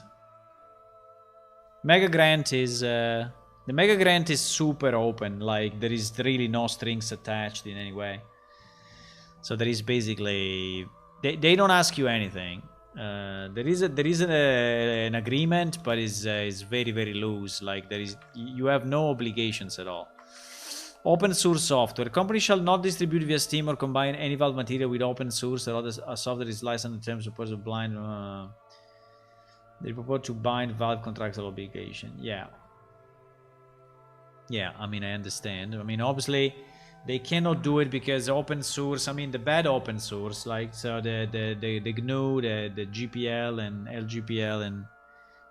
Mega grant is the mega grant is super open. Like there is really no strings attached in any way. So there is basically they don't ask you anything. There is an agreement, but is very very loose. Like you have no obligations at all. Open source software. Company shall not distribute via Steam or combine any Valve material with open source or other software is licensed in terms of person blind. They purport to bind Valve contractual obligation. Yeah. I mean, I understand. I mean, obviously, they cannot do it because open source. I mean, the bad open source, like so the GNU, the GPL and LGPL, and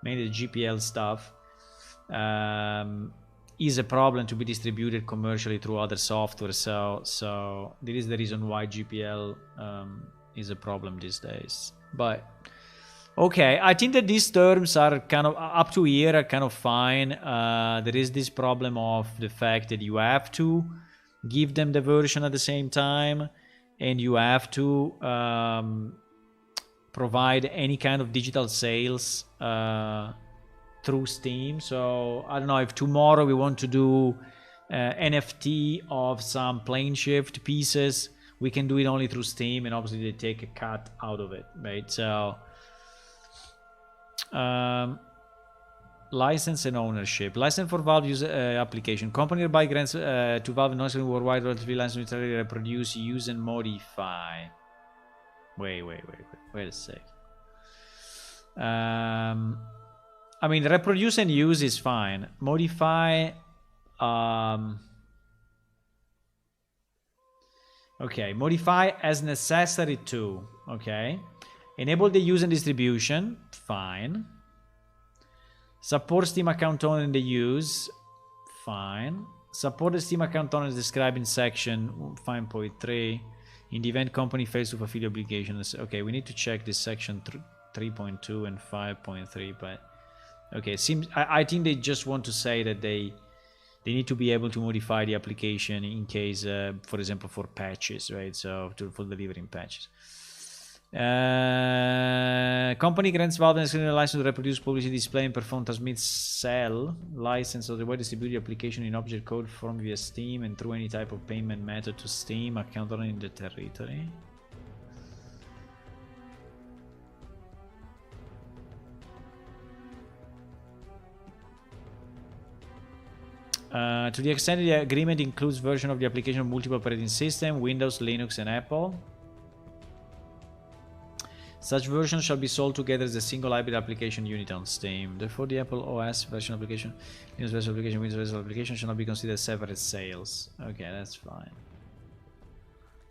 mainly the GPL stuff, is a problem to be distributed commercially through other software. So this is the reason why GPL is a problem these days. But okay, I think that these terms are kind of up to here are kind of fine. There is this problem of the fact that you have to give them the version at the same time, and you have to provide any kind of digital sales through Steam. So I don't know if tomorrow we want to do NFT of some plane shift pieces, we can do it only through Steam, and obviously they take a cut out of it, right? So license and ownership. License for Valve user application. Company hereby grants to Valve non worldwide royalty license to reproduce, use, and modify. Wait a sec. I mean, reproduce and use is fine. Modify. Okay, modify as necessary too. Okay. Enable the use and distribution. Fine. Support Steam account owner in the use. Fine. Support the Steam account owner as described in section 5.3. In the event company fails to fulfill obligations. Okay, we need to check this section 3.2 and 5.3, but okay, seems I think they just want to say that they need to be able to modify the application in case, for example, for patches, right? So for delivering patches. Company grants Valve a license to reproduce, publish, display, and perform, transmit, sell license or the way distribute the application in object code form via Steam and through any type of payment method to Steam account owner in the territory. To the extent the agreement includes version of the application of multiple operating system, Windows, Linux, and Apple. Such versions shall be sold together as a single hybrid application unit on Steam. Therefore, the Apple OS version application, Linux version application, Windows version application shall not be considered separate sales. Okay, that's fine.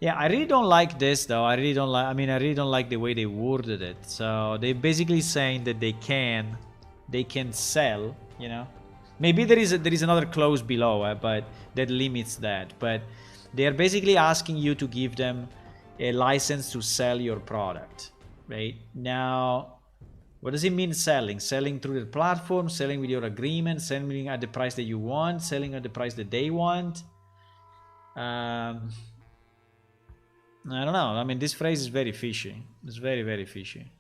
Yeah, I really don't like this though. I really don't like the way they worded it. So they're basically saying that they can sell, you know, Maybe there is another clause below, but that limits that. But they are basically asking you to give them a license to sell your product, right? Now, what does it mean selling? Selling through the platform, selling with your agreement, selling at the price that you want, selling at the price that they want. I don't know. I mean, this phrase is very fishy. It's very, very fishy.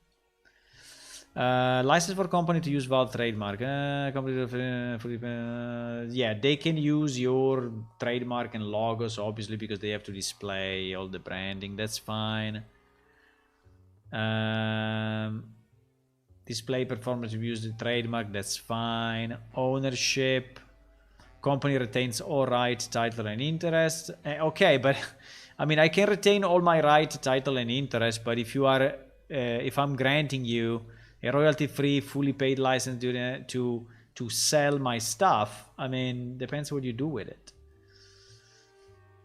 License for company to use Valve trademark. Yeah, they can use your trademark and logos, obviously, because they have to display all the branding. That's fine. Display performance reviews the trademark. That's fine. Ownership. Company retains all rights, title, and interest. Okay, but I mean, I can retain all my right, title, and interest. But if you are, if I'm granting you a royalty-free, fully paid license to sell my stuff, I mean, depends what you do with it.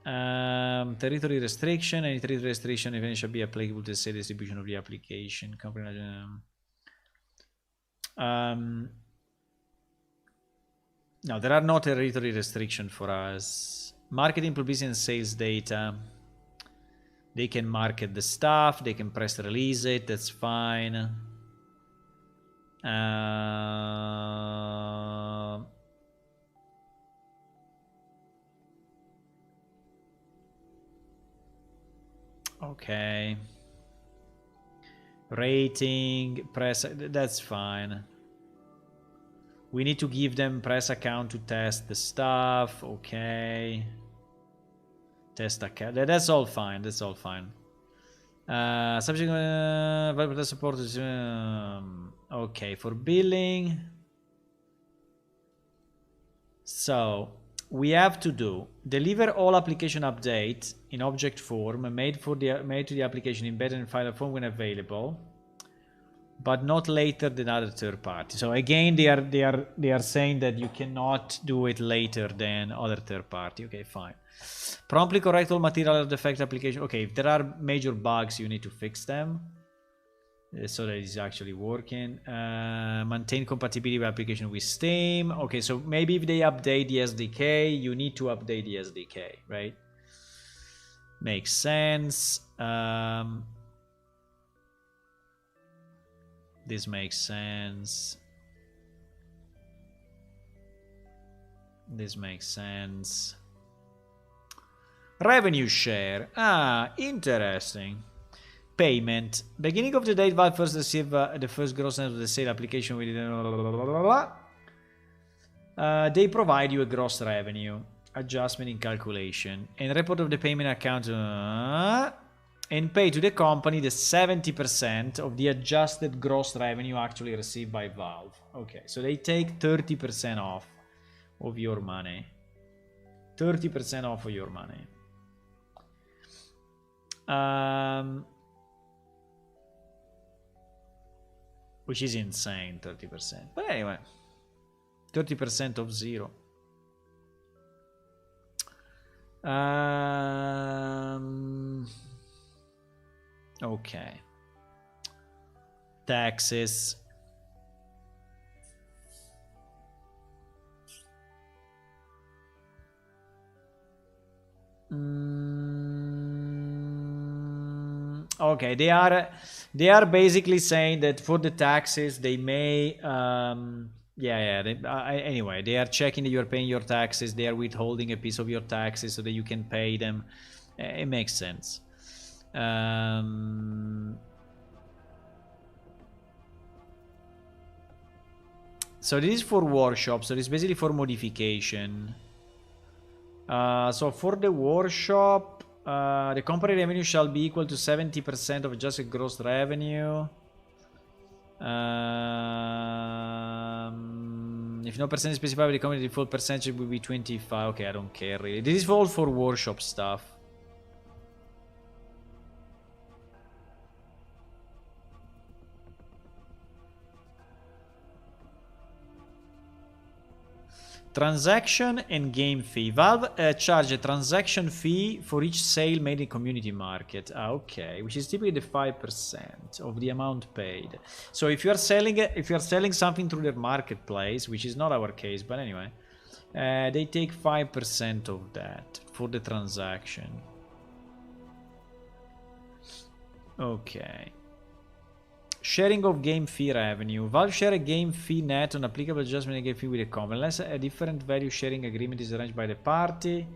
Territory restriction. Any territory restriction event shall be applicable to the sale distribution of the application. Company. No, there are no territory restrictions for us. Marketing, publicity, and sales data. They can market the stuff. They can press release it. That's fine. Okay. Rating, press. That's fine. We need to give them press account to test the stuff. Okay. Test account. That's all fine. That's all fine. Subject support is okay for billing. So we have to deliver all application updates in object form made to the application embedded in file form when available, but not later than other third party. So again, they are saying that you cannot do it later than other third party. Okay, fine. Promptly correct all material defect application. Okay, if there are major bugs, you need to fix them so that it's actually working. Maintain compatibility with application with Steam. Okay, so maybe if they update the SDK, you need to update the SDK, right? Makes sense. This makes sense. This makes sense. Revenue share. Interesting. Payment. Beginning of the date, Valve first receive the first gross net of the sale application with they provide you a gross revenue adjustment in calculation and report of the payment account and pay to the company the 70% of the adjusted gross revenue actually received by Valve. Okay, so they take 30% off of your money. 30% off of your money. Which is insane, 30%. But anyway, 30% of zero. Okay. Taxes. Okay, they are basically saying that for the taxes they may anyway, they are checking that you're paying your taxes. They are withholding a piece of your taxes so that you can pay them. It makes sense. So this is for workshop. So this is basically for modification. So for the workshop, the company revenue shall be equal to 70% of adjusted gross revenue. If no percentage specified by the company, the default percentage will be 25. Okay, I don't care really. This is all for workshop stuff. Transaction and game fee. Valve charge a transaction fee for each sale made in community market. Okay, which is typically the 5% of the amount paid. So if you are selling something through their marketplace, which is not our case, but anyway, they take 5% of that for the transaction. Okay. Sharing of game fee revenue. Valve share a game fee net on applicable adjustment and game fee with a company. Unless a different value sharing agreement is arranged by the party,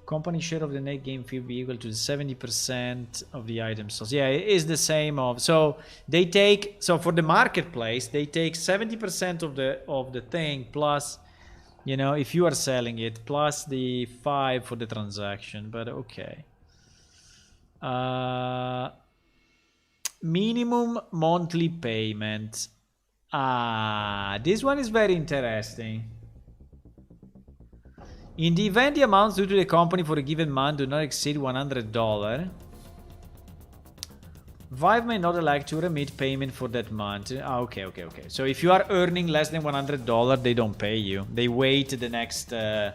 company share of the net game fee will be equal to 70% of the item sold. Yeah, it is the same of. So they take, so for the marketplace, they take 70% of the thing plus, you know, if you are selling it, plus the 5 for the transaction. But okay. Minimum monthly payment. This one is very interesting. In the event the amounts due to the company for a given month do not exceed $100, Valve may not elect to remit payment for that month. Okay. So if you are earning less than $100, they don't pay you. They wait the next... yeah,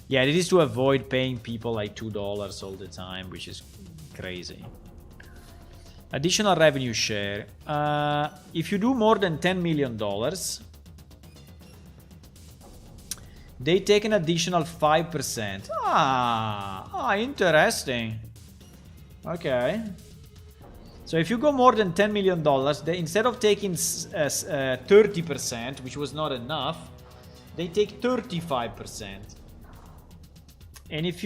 it is to avoid paying people like $2 all the time, which is crazy. Additional revenue share. If you do more than $10 million, they take an additional 5%. Interesting. Okay. So if you go more than $10 million, they, instead of taking 30%, which was not enough, they take 35%. And if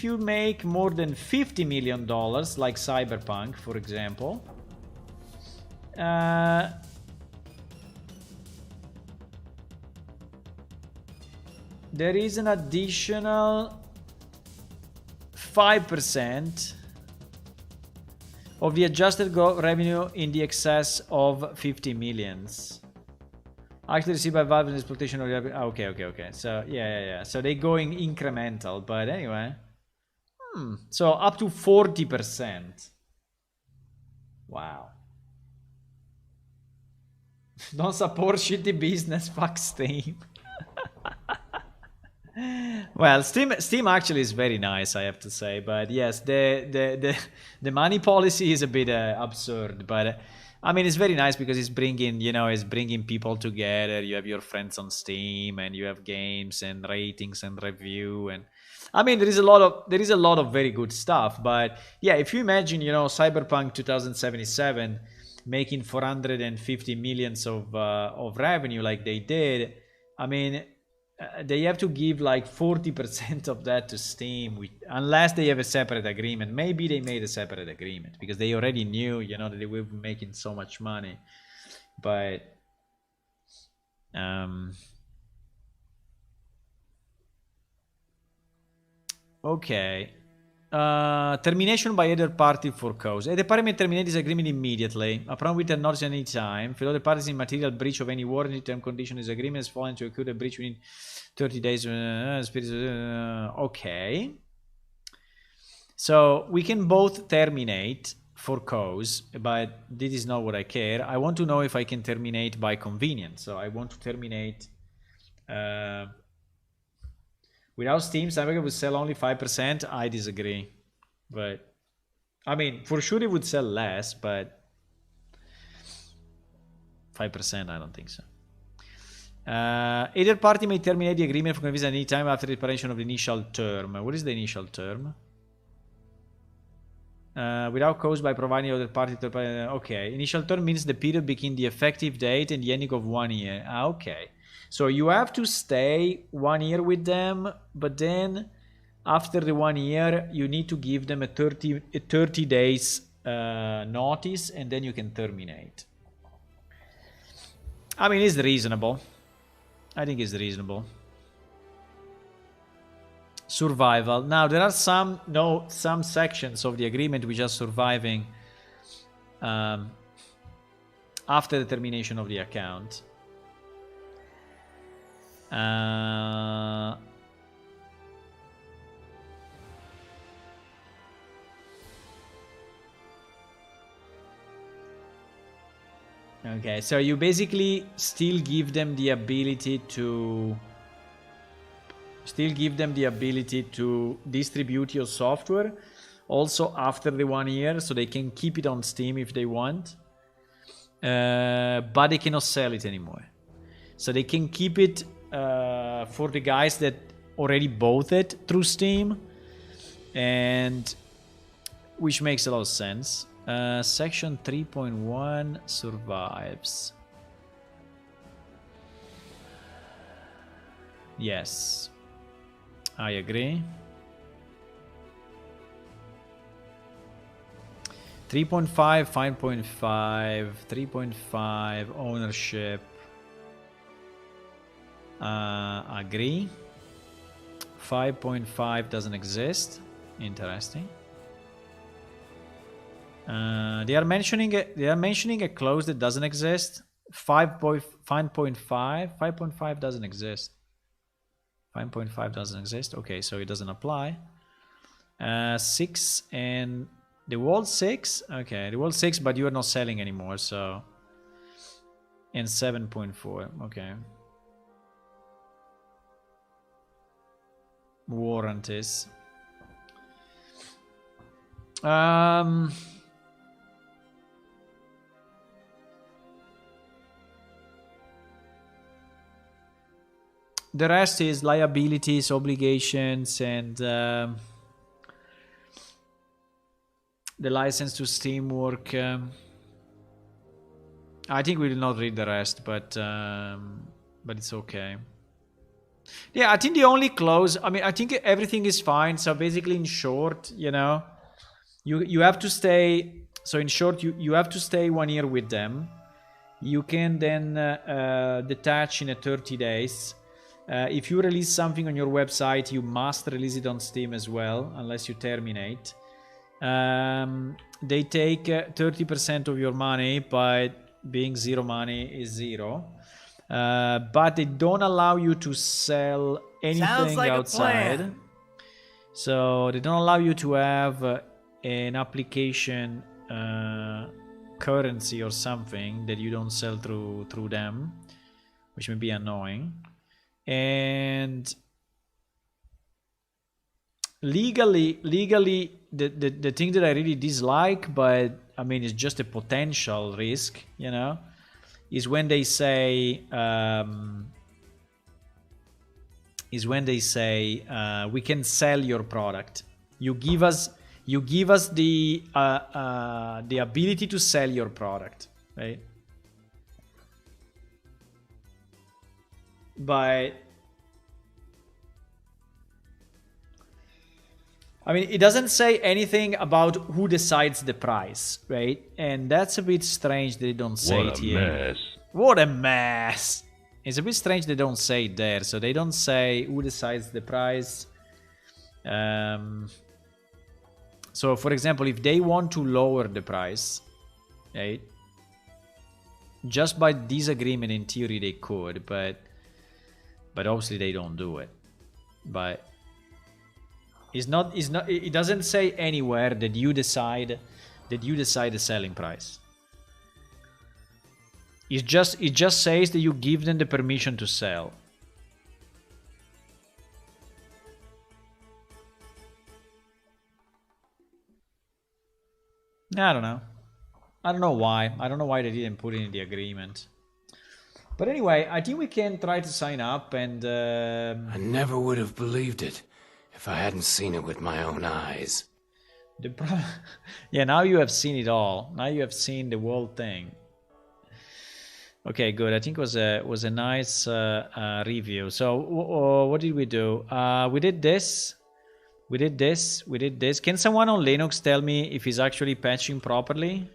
you make more than $50 million, like Cyberpunk, for example, there is an additional 5% of the adjusted revenue in the excess of 50 millions. Actually received by Valve in exploitation of the... Okay. So, yeah. So they're going incremental, but anyway. So up to 40%. Wow. Don't support shitty business, fuck Steam. Well, Steam actually is very nice, I have to say, but yes, the money policy is a bit absurd, but I mean, it's very nice because it's bringing people together. You have your friends on Steam, and you have games and ratings and review, and I mean, there is a lot of very good stuff. But yeah, if you imagine, Cyberpunk 2077 making 450 millions of revenue like they did, I mean, they have to give like 40% of that to Steam, unless they have a separate agreement. Maybe they made a separate agreement because they already knew, that they were making so much money. But okay. Termination by either party for cause. Either party may terminate this agreement immediately, upon with an notice any time. If the other party is in material breach of any warranty term condition, this agreement is falling to occur a breach within 30 days. Okay. So we can both terminate for cause, but this is not what I care. I want to know if I can terminate by convenience. So I want to terminate... without Steam, Cyberpunk would sell only 5%. I disagree. But, I mean, for sure it would sell less, but 5%, I don't think so. Either party may terminate the agreement for convenience at any time after the expiration of the initial term. What is the initial term? Without cause by providing other party to... okay. Initial term means the period between the effective date and the ending of 1 year. Okay. So you have to stay 1 year with them, but then after the 1 year, you need to give them a 30 days notice, and then you can terminate. I mean, it's reasonable. I think it's reasonable. Survival. Now, there are some sections of the agreement which are surviving after the termination of the account. Okay, so you basically still give them the ability to Still give them the ability to distribute your software also after the 1 year, so they can keep it on Steam if they want. But they cannot sell it anymore. So they can keep it for the guys that already bought it through Steam, and which makes a lot of sense. Section 3.1 survives. Yes, I agree. 3.5, 5.5, 3.5, ownership. Agree. 5.5 doesn't exist. Interesting. They are mentioning a clause that doesn't exist. 5.5 doesn't exist. 5.5 doesn't exist. Okay, so it doesn't apply. 6 and the wall 6. Okay, the wall 6, but you are not selling anymore, so. And 7.4. Okay. Warranties. The rest is liabilities, obligations, and the license to Steam work. I think we will not read the rest, but it's okay. Yeah, I think the only clause. I mean, I think everything is fine. So basically, in short, you have to stay. So in short, you have to stay 1 year with them. You can then detach in 30 days. If you release something on your website, you must release it on Steam as well, unless you terminate. They take 30% of your money, but being zero money is zero. But they don't allow you to sell anything like outside. So they don't allow you to have an application currency or something that you don't sell through them, which may be annoying. And legally, the thing that I really dislike, but I mean it's just a potential risk, is when they say we can sell your product. You give us the ability to sell your product, right? But I mean, it doesn't say anything about who decides the price, right? And that's a bit strange they don't say it here. What a mess. What a mess. It's a bit strange they don't say it there. So they don't say who decides the price. So, for example, if they want to lower the price, right? Just by disagreement, in theory, they could, but obviously they don't do it. But it doesn't say anywhere that you decide the selling price. It just says that you give them the permission to sell. I don't know. I don't know why. I don't know why they didn't put it in the agreement. But anyway, I think we can try to sign up and... I never would have believed it if I hadn't seen it with my own eyes. Yeah, now you have seen it all. Now you have seen the whole thing. Okay, good. I think it was a nice review. So what did we do? We did this. We did this. We did this. Can someone on Linux tell me if he's actually patching properly?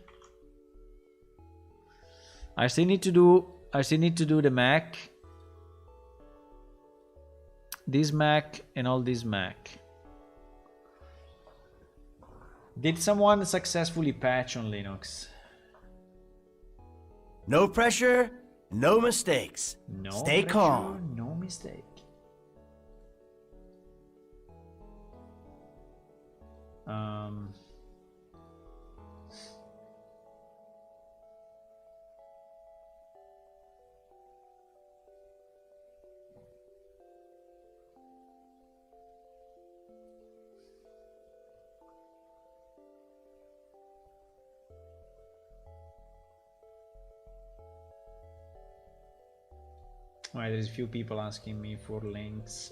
I still need to do the Mac. This Mac and all this Mac. Did someone successfully patch on Linux? No pressure, no mistakes. No Stay pressure, calm. no mistake. Right, there's a few people asking me for links.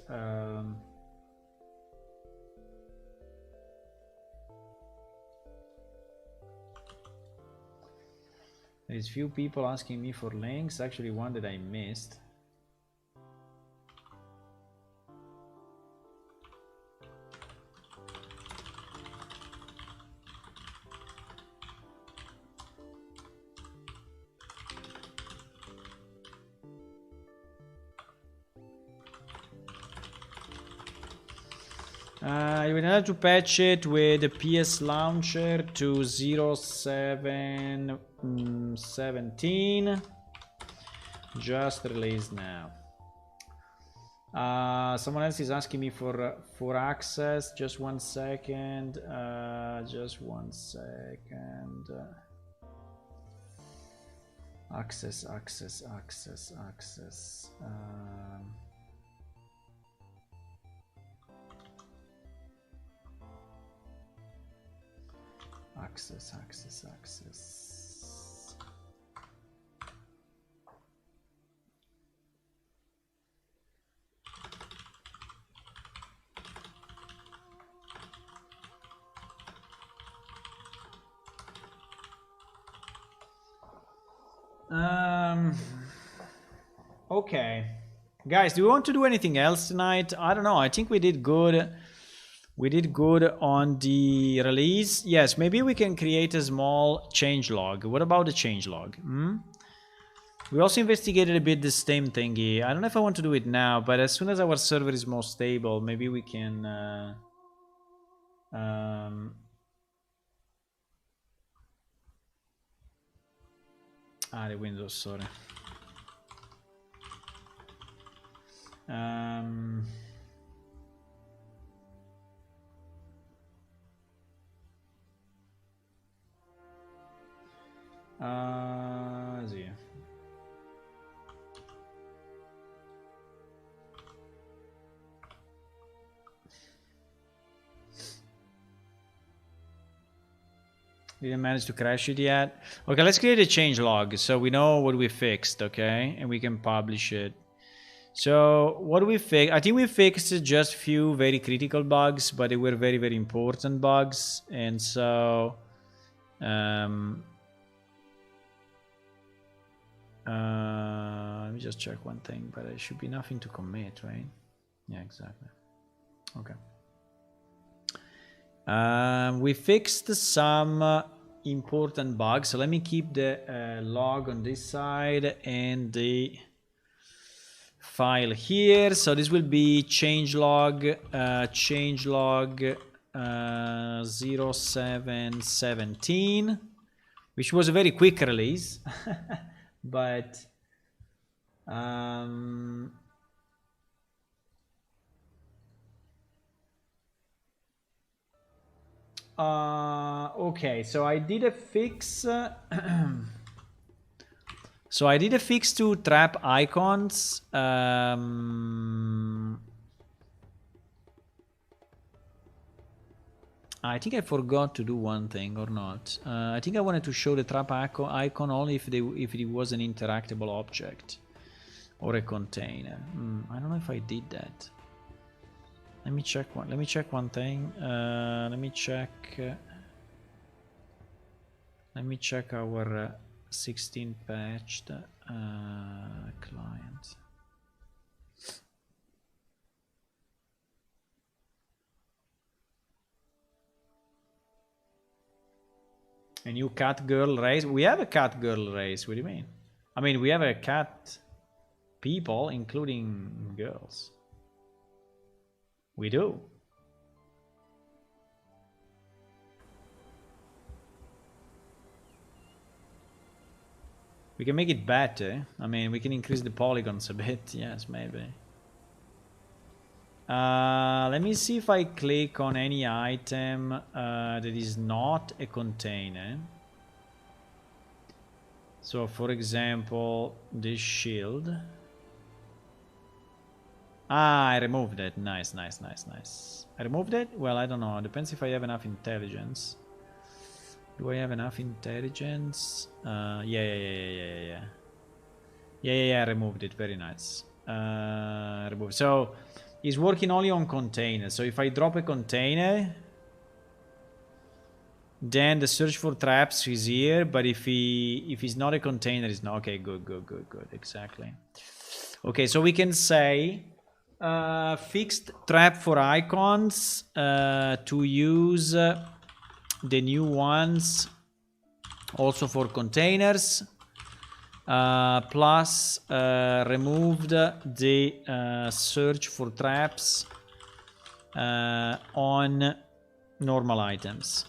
There's few people asking me for links. Actually, one that I missed. You will have to patch it with the PS launcher to 0717. Just released now. Someone else is asking me for access. Just 1 second. Just 1 second. Access. Access. Okay. Guys, do we want to do anything else tonight? I don't know. I think we did good. We did good on the release. Yes, maybe we can create a small changelog. What about the changelog? We also investigated a bit the stem thingy. I don't know if I want to do it now, but as soon as our server is more stable, maybe we can... the Windows, sorry. Sì. Didn't manage to crash it yet. Okay, let's create a change log so we know what we fixed, okay? And we can publish it. So what we fixed, I think we fixed just few very critical bugs, but they were very, very important bugs. And so let me just check one thing, but it should be nothing to commit, right? Yeah, exactly. Okay. We fixed some important bugs, so let me keep the log on this side and the file here. So this will be changelog 0717, which was a very quick release, but okay, so I did a fix. So I did a fix to trap icons. I think I forgot to do one thing or not. I think I wanted to show the trap icon only if it was an interactable object or a container. I don't know if I did that. Let me check one. Let me check one thing. Let me check our 16 patched client. A new cat girl race. We have a cat girl race. What do you mean? I mean, we have a cat people, including girls. We do. We can make it better. I mean, we can increase the polygons a bit. Yes, maybe. Let me see if I click on any item that is not a container. So, for example, this shield. I removed it. Nice. I removed it? Well, I don't know. Depends if I have enough intelligence. Do I have enough intelligence? Yeah, I removed it. Very nice. remove. So he's working only on containers. So if I drop a container, then the search for traps is here. But if he's not a container, it's not. Okay, good. Exactly. Okay, so we can say fixed trap for icons to use the new ones also for containers. Plus removed the search for traps on normal items,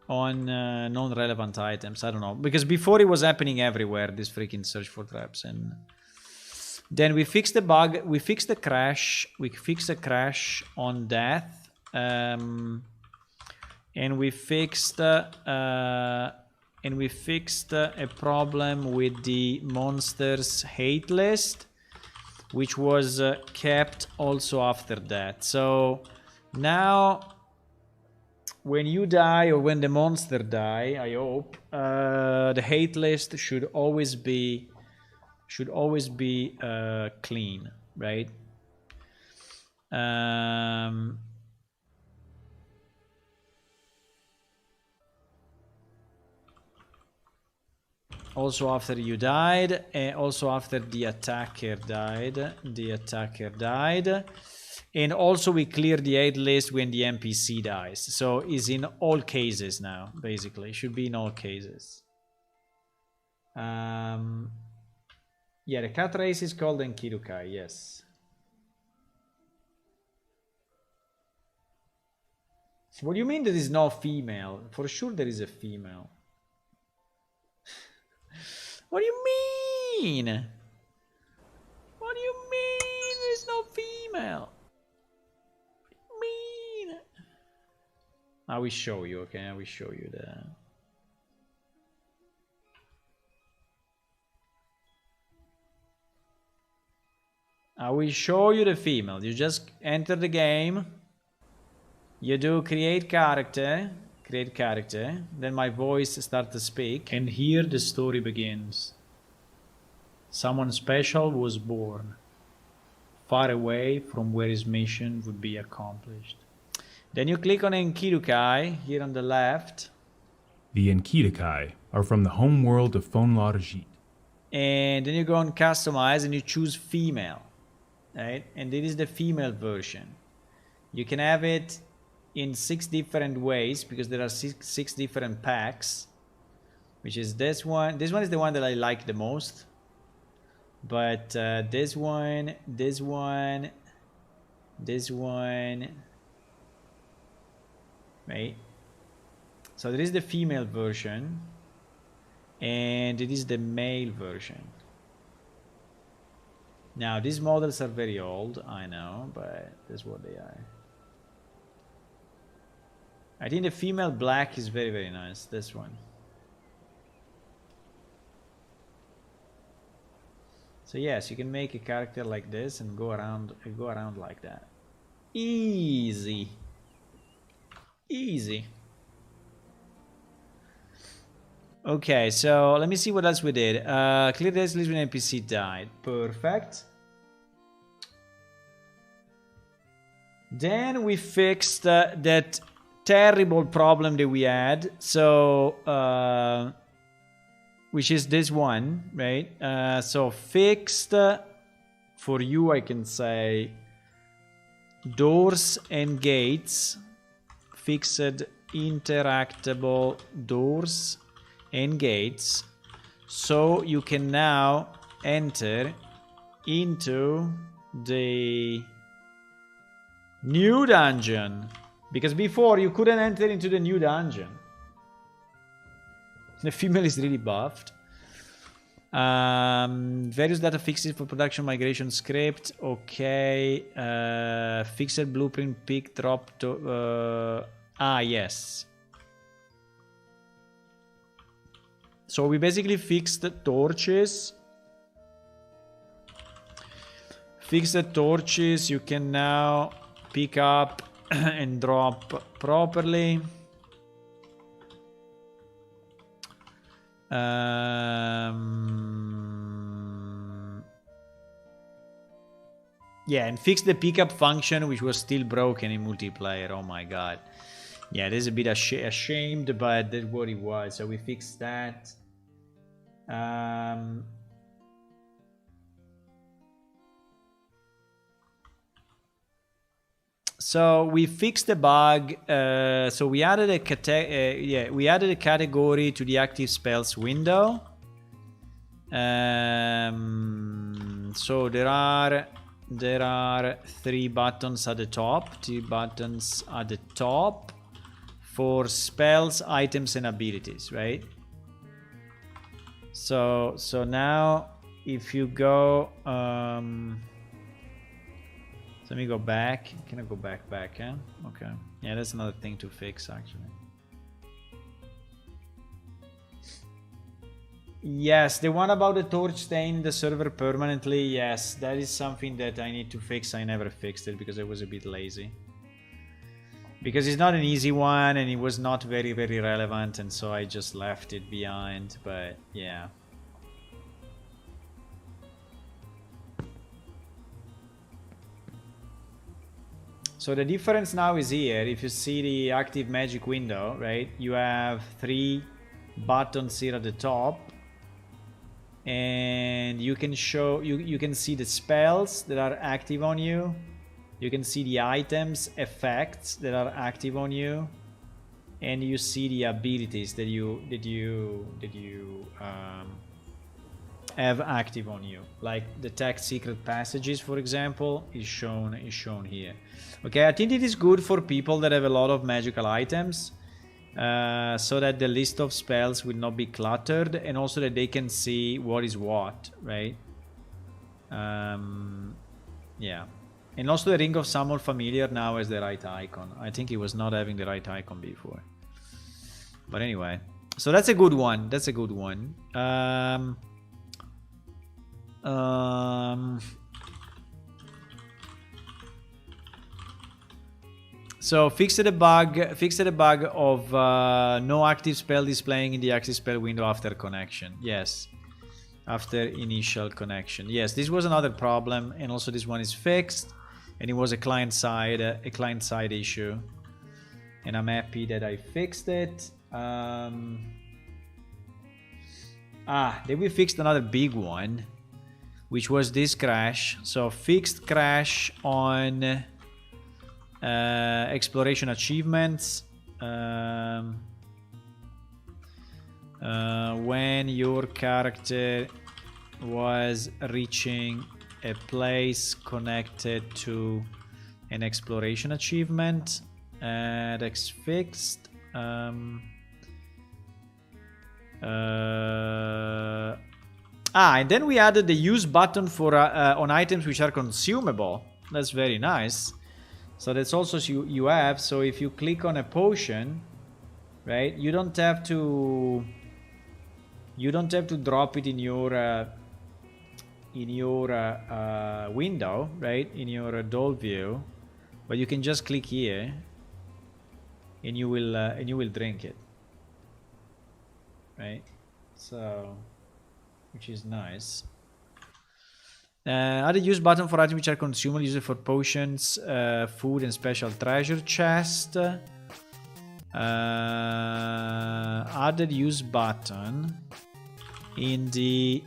on non-relevant items. I don't know, because before it was happening everywhere, this freaking search for traps. And then we fixed the bug, we fixed the crash, on death, and we fixed a problem with the monsters hate list, which was kept also after that. So now when you die, or when the monster die, I hope the hate list should always be clean, right? Also after you died, and also after the attacker died. And also we clear the hate list when the NPC dies. So it's in all cases now, basically. It should be in all cases. Yeah, the cat race is called Enkidukai, yes. What do you mean there is no female? For sure there is a female. What do you mean? What do you mean there's no female? What do you mean? I will show you, okay? I will show you the... I will show you the female. You just enter the game. You do create character. Then my voice starts to speak. And here the story begins. Someone special was born, far away from where his mission would be accomplished. Then you click on Enkidukai here on the left. The Enkidukai are from the home world of Fonlarjit. And then you go on customize and you choose female. Right? And this is the female version. You can have it in 6 different ways, because there are six different packs, which is this one. This one is the one that I like the most. But this one, right? So there is the female version, and it is the male version. Now these models are very old, I know, but that's what they are. I think the female black is very, very nice, this one. So yes, you can make a character like this and go around like that. Easy. Okay, so let me see what else we did. Clear this list when NPC died. Perfect. Then we fixed that terrible problem that we had. So, which is this one, right? So fixed for you, I can say doors and gates. Fixed interactable doors and gates, so you can now enter into the new dungeon, because before you couldn't enter into the new dungeon. The female is really buffed. Various data fixes for production migration script. Okay. Fixed blueprint pick drop to yes. So we basically fixed the torches. Fix the torches. You can now pick up and drop properly. Yeah, and fix the pickup function, which was still broken in multiplayer. Oh my god. Yeah, this is a bit ashamed, but that's what it was. So we fixed that. So we fixed the bug. So we added a category to the active spells window. So there are 3 buttons at the top. 2 buttons at the top for spells, items, and abilities, right? So now if you go, let me go back. Can I go back? Yeah? Okay. Yeah, that's another thing to fix, actually. Yes, the one about the torch staying in the server permanently. Yes, that is something that I need to fix. I never fixed it because I was a bit lazy. Because it's not an easy one and it was not very, very relevant, and so I just left it behind. But yeah. So the difference now is here. If you see the active magic window, right, you have 3 buttons here at the top, and you can show you can see the spells that are active on you. You can see the items effects that are active on you, and you see the abilities that you have active on you, like detect secret passages, for example, is shown here. Okay, I think it is good for people that have a lot of magical items, so that the list of spells will not be cluttered, and also that they can see what is what, right? Yeah, and also the Ring of Summon Familiar now has the right icon. I think it was not having the right icon before, but anyway, so that's a good one. That's a good one. So fixed the bug of no active spell displaying in the active spell window after connection. Yes, after initial connection. Yes, this was another problem, and also this one is fixed, and it was a client side issue, and I'm happy that I fixed it. Then we fixed another big one, which was this crash. So fixed crash on exploration achievements. When your character was reaching a place connected to an exploration achievement, that's fixed. And then we added the use button for on items which are consumable. That's very nice. So that's also you have. So if you click on a potion, right, you don't have to drop it in your window, right, in your doll view, but you can just click here, and you will drink it, right? So, which is nice. Add a use button for items which are consumable, use it for potions, food, and special treasure chest. Added use button in the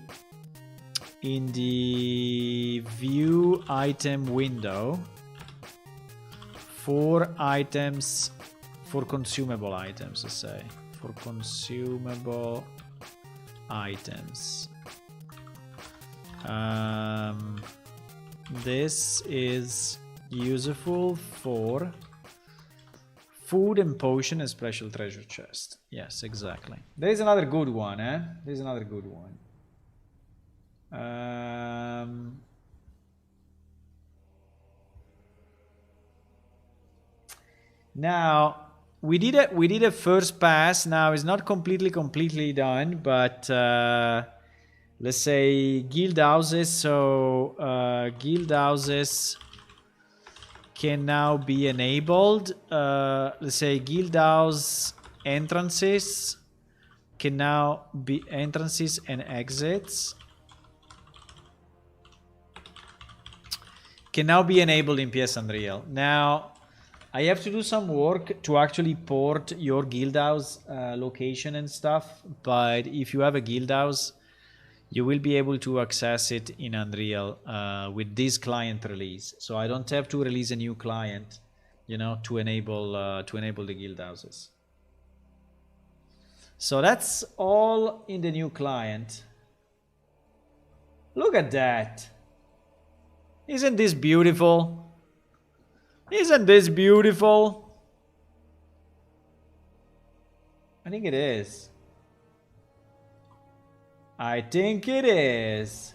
view item window for items, for consumable items, let's say, for consumable items. This is useful for food and potion and special treasure chest. Yes, exactly. There is another good one, There is another good one. Now we did a first pass. Now it's not completely done, but let's say guild houses. So guild houses can now be enabled. Let's say guild house entrances can now be entrances and exits can now be enabled in PS Unreal. Now, I have to do some work to actually port your guildhouse location and stuff, but if you have a guildhouse, you will be able to access it in Unreal with this client release. So I don't have to release a new client, you know, to enable the guildhouses. So that's all in the new client. Look at that. Isn't this beautiful? Isn't this beautiful? I think it is. I think it is.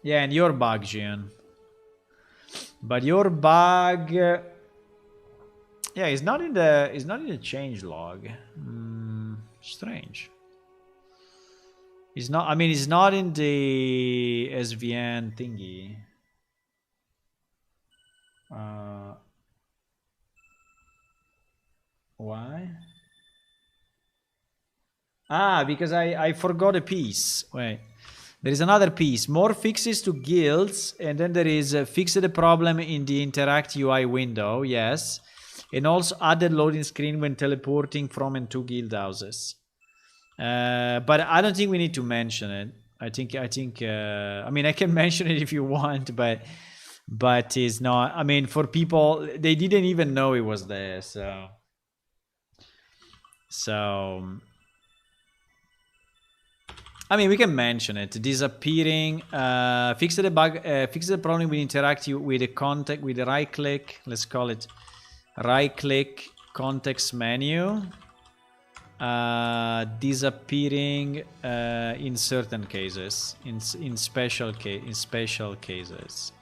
Yeah, and your bug, Jian. But your bug, yeah, it's not in the change log. Strange. It's not. I mean, it's not in the SVN thingy. Why? Ah, because I forgot a piece. Wait. There is another piece. More fixes to guilds. And then there is fix the problem in the interact UI window. Yes. And also added loading screen when teleporting from and to guild houses. But I don't think we need to mention it. I mean, I can mention it if you want, but it's not. I mean, for people, they didn't even know it was there. So I mean, we can mention it. Disappearing. Fix the bug. Fix the problem with interact with the context with the right click. Let's call it right click context menu. Disappearing in certain cases. In special cases.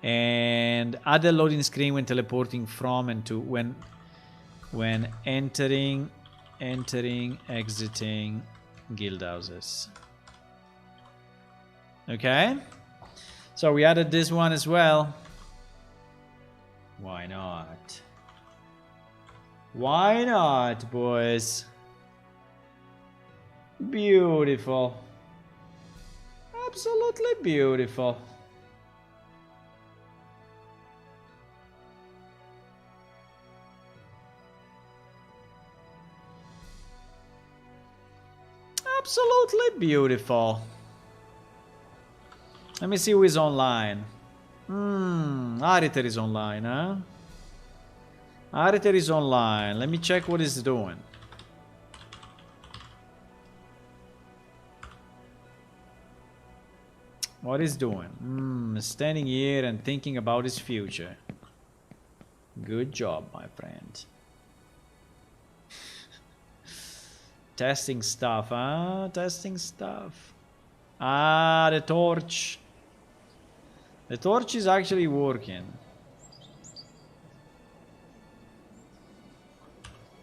And add the loading screen when teleporting from and to when entering, exiting guild houses. Okay, so we added this one as well. Why not? Why not, boys? Beautiful. Absolutely beautiful. Absolutely beautiful. Let me see who is online. Ariter is online, huh? Ariter is online. Let me check what he's doing. What he's doing? Standing here and thinking about his future. Good job, my friend. Testing stuff, huh? Testing stuff. Ah, the torch. The torch is actually working.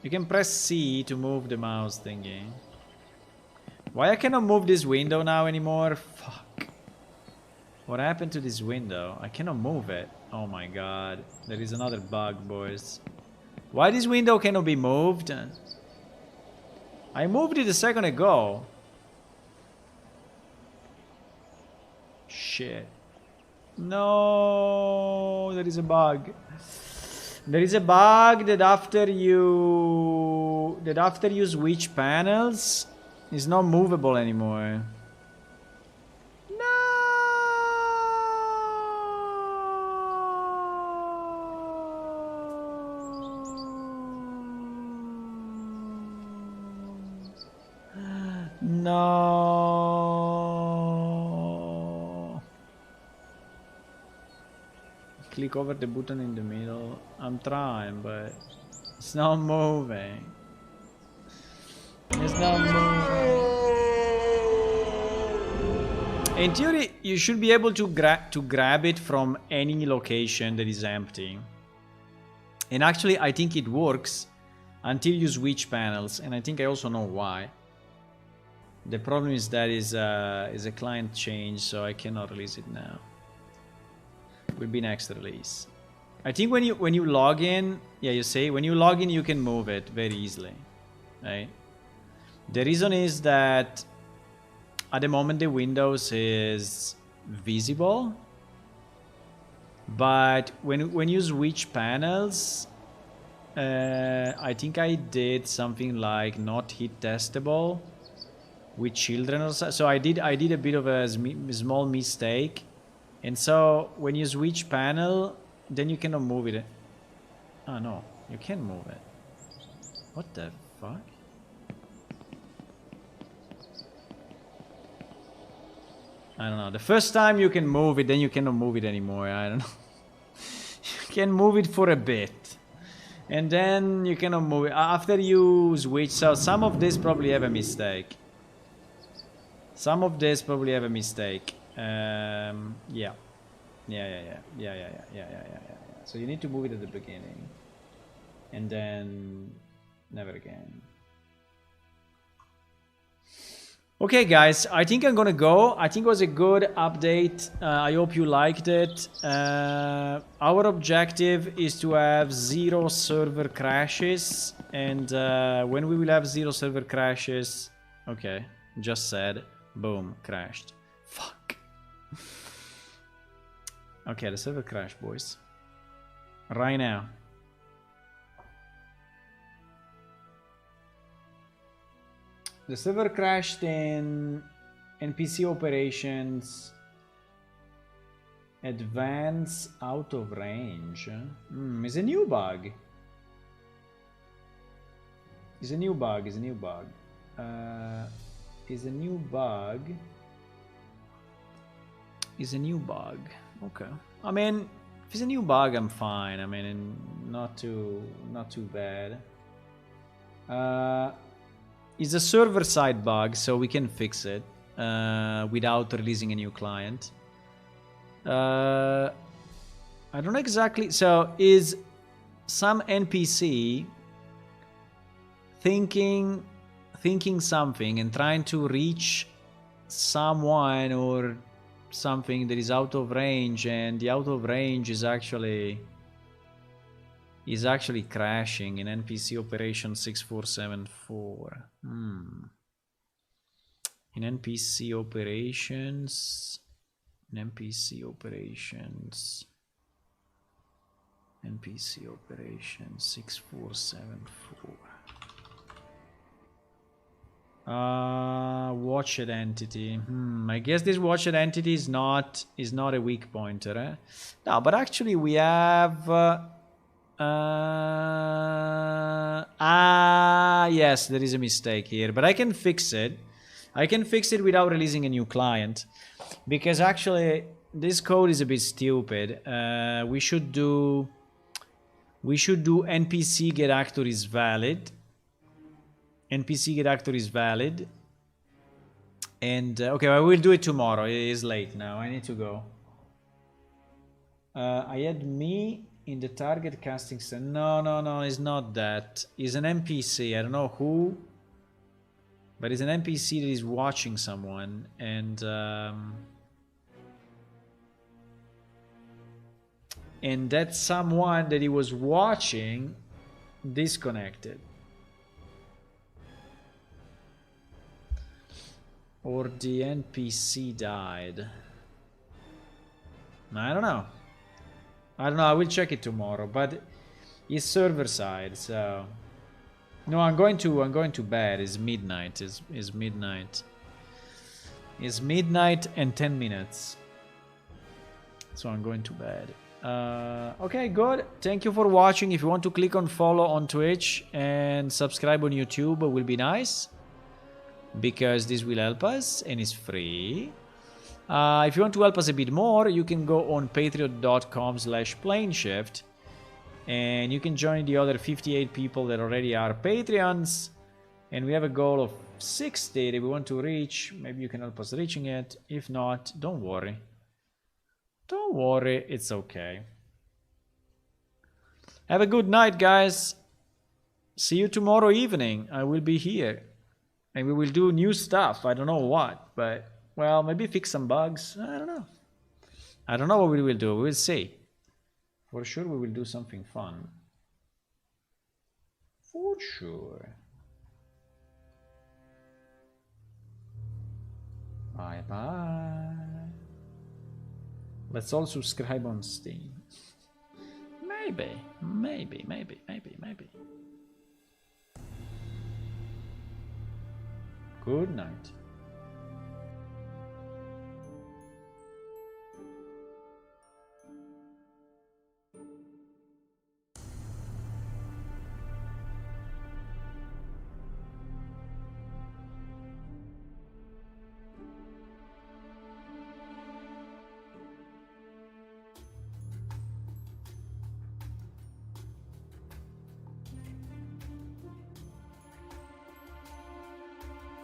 You can press C to move the mouse thingy. Why I cannot move this window now anymore? Fuck. What happened to this window? I cannot move it. Oh my god. There is another bug, boys. Why this window cannot be moved? I moved it a second ago. Shit. No, there is a bug. There is a bug that after you switch panels, it's not movable anymore. No. Click over the button in the middle. I'm trying, but it's not moving. It's not moving. In theory, you should be able to grab it from any location that is empty. And actually, I think it works until you switch panels, and I think I also know why. The problem is that is a client change, so I cannot release it now. Will be next release. I think when you log in, yeah, you see, when you log in, you can move it very easily, right? The reason is that at the moment the Windows is visible, but when you switch panels, I think I did something like not hit testable with children or so I did a bit of a small mistake, and so when you switch panel, then you cannot move it. Oh no, you can move it. What the fuck? I don't know. The first time you can move it, then you cannot move it anymore. I don't know. You can move it for a bit, and then you cannot move it after you switch. So some of this probably have a mistake. Some of this probably have a mistake. Yeah. So you need to move it at the beginning, and then never again. Okay, guys, I think I'm gonna go. I think it was a good update. I hope you liked it. Our objective is to have 0 server crashes, and when we will have 0 server crashes, okay, just said, boom, crashed. Fuck. Okay, the server crashed, boys. Right now. The server crashed in NPC operations. Advance out of range. It's a new bug. It's a new bug. It's a new bug. It's a new bug. It's a new bug. Okay. I mean, if it's a new bug, I'm fine. I mean, not too bad. It's a server-side bug, so we can fix it without releasing a new client. I don't know exactly. So, is some NPC thinking something and trying to reach someone or something that is out of range, and the out of range is actually crashing in NPC operation 6474. In NPC operations 6474. Watched entity. I guess this watched entity is not a weak pointer, eh? No, but actually we have yes, there is a mistake here, but I can fix it. I can fix it without releasing a new client, because actually this code is a bit stupid. We should do npc get actor is valid. npc get actor is valid, and okay, I will do it tomorrow. It is late now. I need to go. I had me in the target casting center. No, it's not that. It's an NPC. I don't know who, but it's an NPC that is watching someone, and that someone that he was watching disconnected. Or the NPC died. I don't know. I will check it tomorrow, but it's server side, so no, I'm going to bed. It's midnight. It's midnight. It's midnight and 10 minutes. So I'm going to bed. Okay, good. Thank you for watching. If you want to click on follow on Twitch and subscribe on YouTube, it will be nice, because this will help us and it's free. If you want to help us a bit more, you can go on patreon.com/planeshift, and you can join the other 58 people that already are Patreons, And we have a goal of 60 that we want to reach. Maybe you can help us reaching it. If not, don't worry. Don't worry, it's okay. Have a good night, guys. See you tomorrow evening. I will be here. And we will do new stuff. I don't know what, but, well, maybe fix some bugs. I don't know. I don't know what we will do. We'll see. For sure, we will do something fun. For sure. Bye bye. Let's all subscribe on Steam. Maybe. Good night.